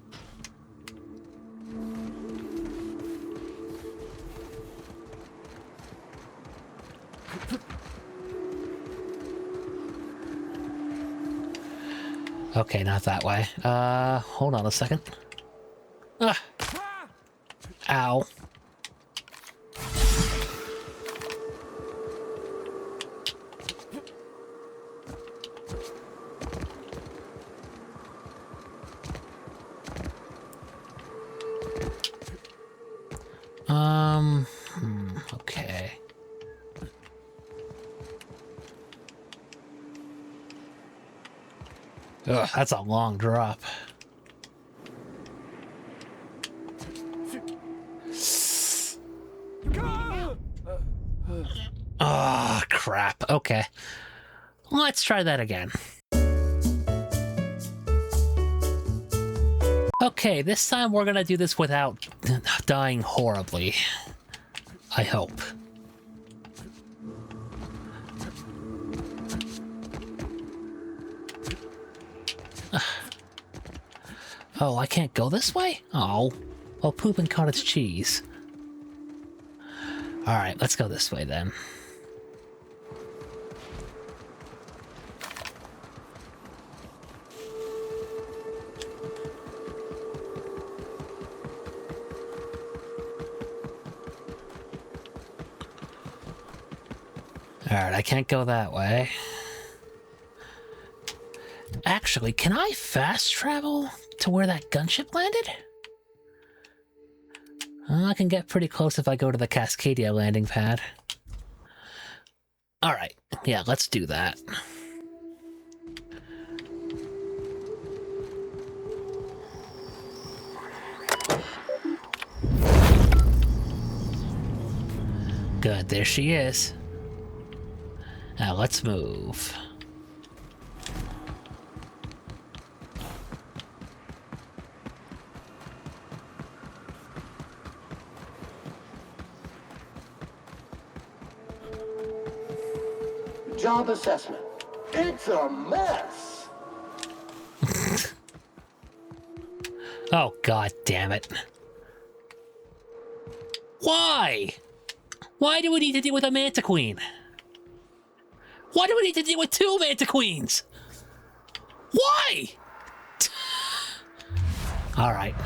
Okay, not that way. Hold on a second. Ah! Ow. Okay. Ugh, that's a long drop. Ah, crap. Okay. Let's try that again. Okay, this time we're gonna do this without dying horribly. I hope. Oh, I can't go this way? Oh. Well, poop and cottage cheese. Alright, let's go this way then. Alright, I can't go that way. Actually, can I fast travel to where that gunship landed? I can get pretty close if I go to the Cascadia landing pad. Alright, yeah, let's do that. Good, there she is. Now let's move. Job assessment. It's a mess. Oh, god damn it. Why? Why do we need to deal with a Manta Queen? Why do we need to deal with 2 Manta Queens? Why? Alright.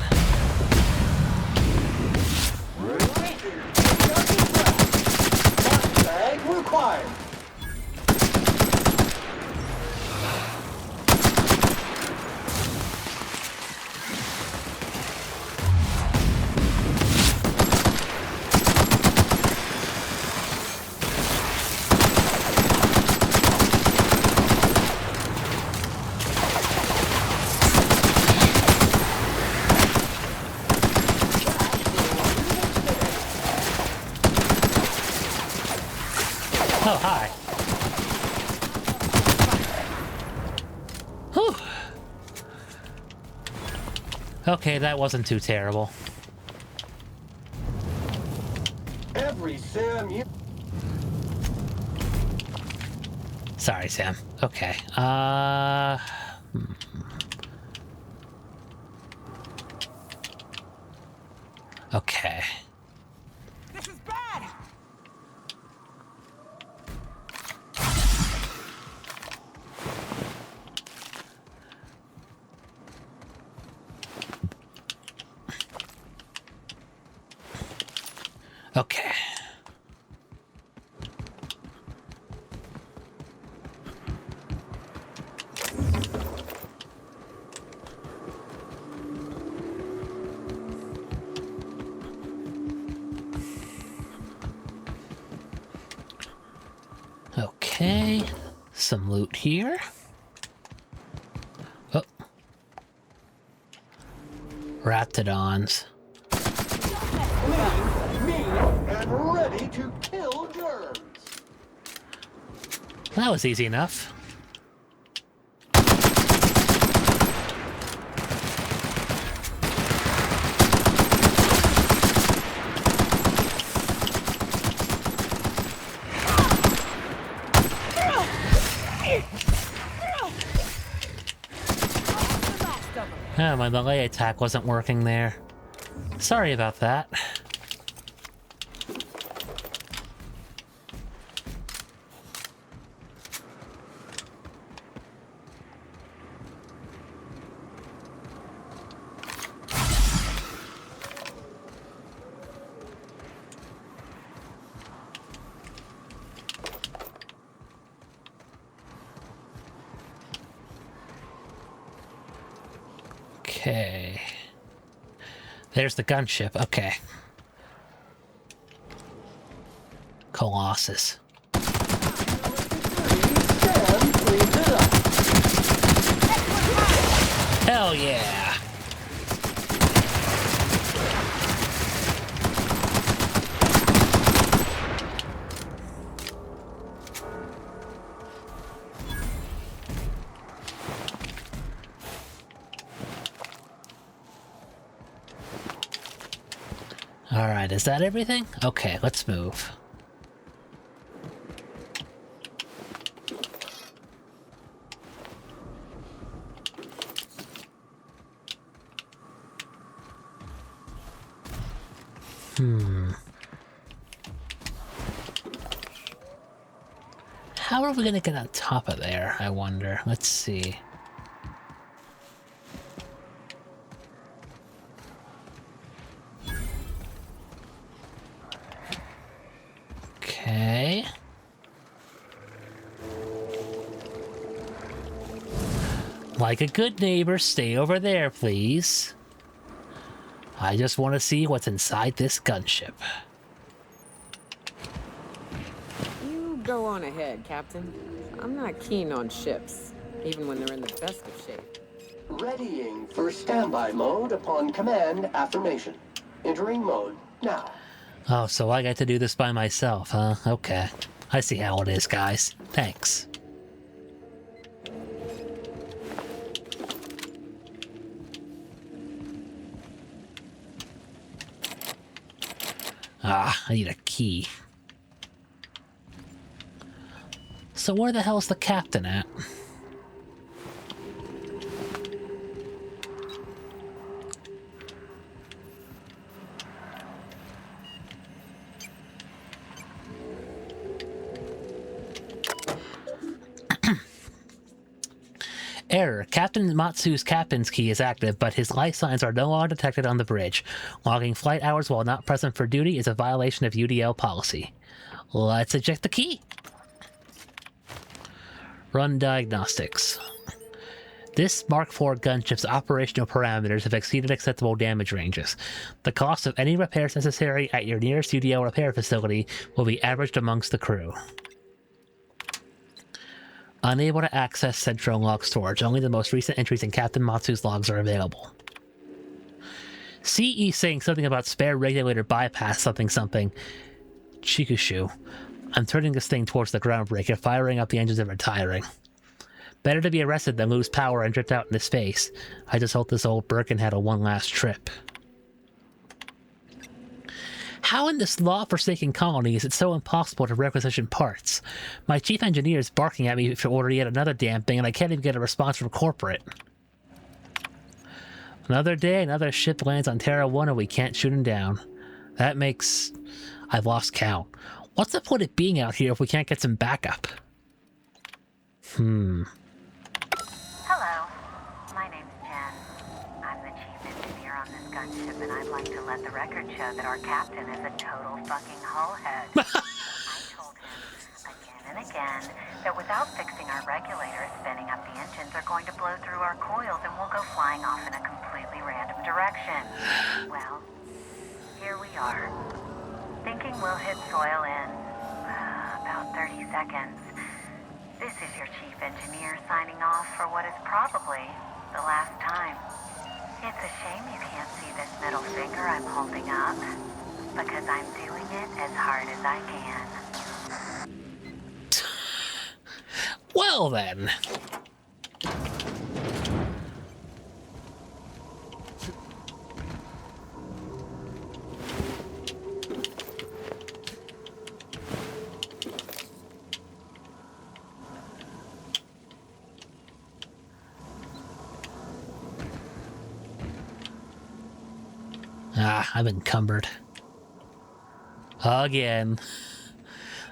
Bag required. Oh, hi. Whew. Okay, that wasn't too terrible. Every Sam you... Sorry, Sam. Okay. Okay. This is bad! Okay. Okay, some loot here. Oh. Raptidons. Me and ready to kill germs. That was easy enough. Oh, my melee attack wasn't working there. Sorry about that. Okay. There's the gunship. Okay. Colossus. Hell yeah! Alright, is that everything? Okay, let's move. How are we gonna get on top of there, I wonder? Let's see. Okay. Like a good neighbor, stay over there, please. I just want to see what's inside this gunship. You go on ahead, Captain. I'm not keen on ships, even when they're in the best of shape. Readying for standby mode upon command affirmation. Entering mode now. Oh, so I got to do this by myself, huh? Okay. I see how it is, guys. Thanks. Ah, I need a key. So where the hell's the captain at? Error. Captain Matsu's captain's key is active, but his life signs are no longer detected on the bridge. Logging flight hours while not present for duty is a violation of UDL policy. Let's eject the key. Run diagnostics. This Mark IV gunship's operational parameters have exceeded acceptable damage ranges. The cost of any repairs necessary at your nearest UDL repair facility will be averaged amongst the crew. Unable to access central log storage. Only the most recent entries in Captain Matsu's logs are available. CE saying something about spare regulator bypass something something. Chikushu. I'm turning this thing towards the groundbreaker, firing up the engines and retiring. Better to be arrested than lose power and drift out into space. I just hope this old Birkin had a one last trip. How in this law-forsaken colony is it so impossible to requisition parts? My chief engineer is barking at me to order yet another damn thing, and I can't even get a response from corporate. Another day, another ship lands on Terra 1 and we can't shoot him down. That makes... I've lost count. What's the point of being out here if we can't get some backup? Hello. My name's Jen. I'm the chief engineer on this gunship, and I'd like to let the record show that our captain is a total fucking hullhead. I told him again and again that without fixing our regulators, spinning up the engines are going to blow through our coils and we'll go flying off in a completely random direction. Well, here we are. Thinking we'll hit soil in about 30 seconds. This is your chief engineer signing off for what is probably the last time. It's a shame you can't see this middle finger I'm holding up, because I'm doing it as hard as I can. Well then. I'm encumbered. Again.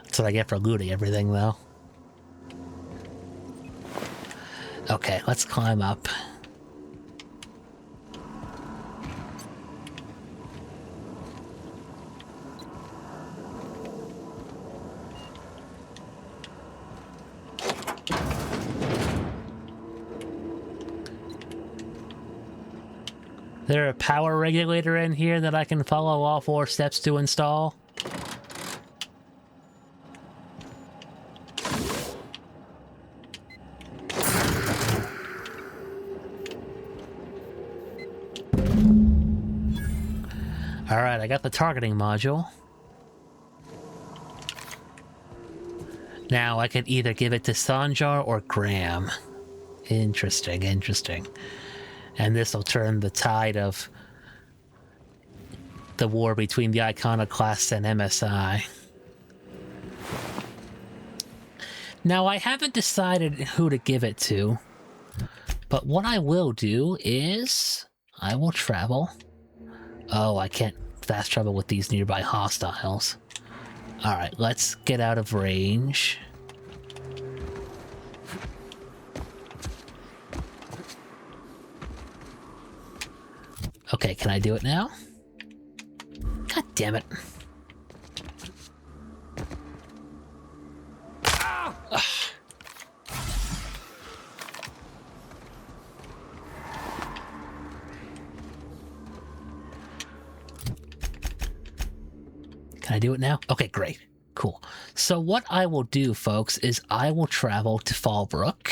That's what I get for looting everything, though. Okay, let's climb up. Is there a power regulator in here that I can follow all 4 steps to install? Alright, I got the targeting module. Now I can either give it to Sanjar or Graham. Interesting, interesting. And this will turn the tide of the war between the Iconoclasts and MSI. Now, I haven't decided who to give it to, but what I will do is I will travel. Oh, I can't fast travel with these nearby hostiles. Alright, let's get out of range. Okay, can I do it now? God damn it. Ugh. Can I do it now? Okay, great. Cool. So what I will do, folks, is I will travel to Fallbrook.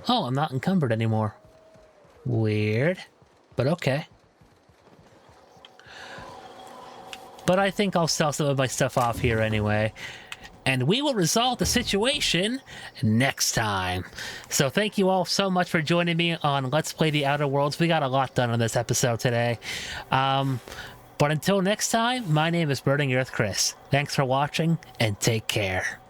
Oh, I'm not encumbered anymore. Weird. But okay. But I think I'll sell some of my stuff off here anyway. and we will resolve the situation next time. So thank you all so much for joining me on Let's Play the Outer Worlds. We got a lot done on this episode today. But until next time, my name is Burning Earth Chris. Thanks for watching, and take care.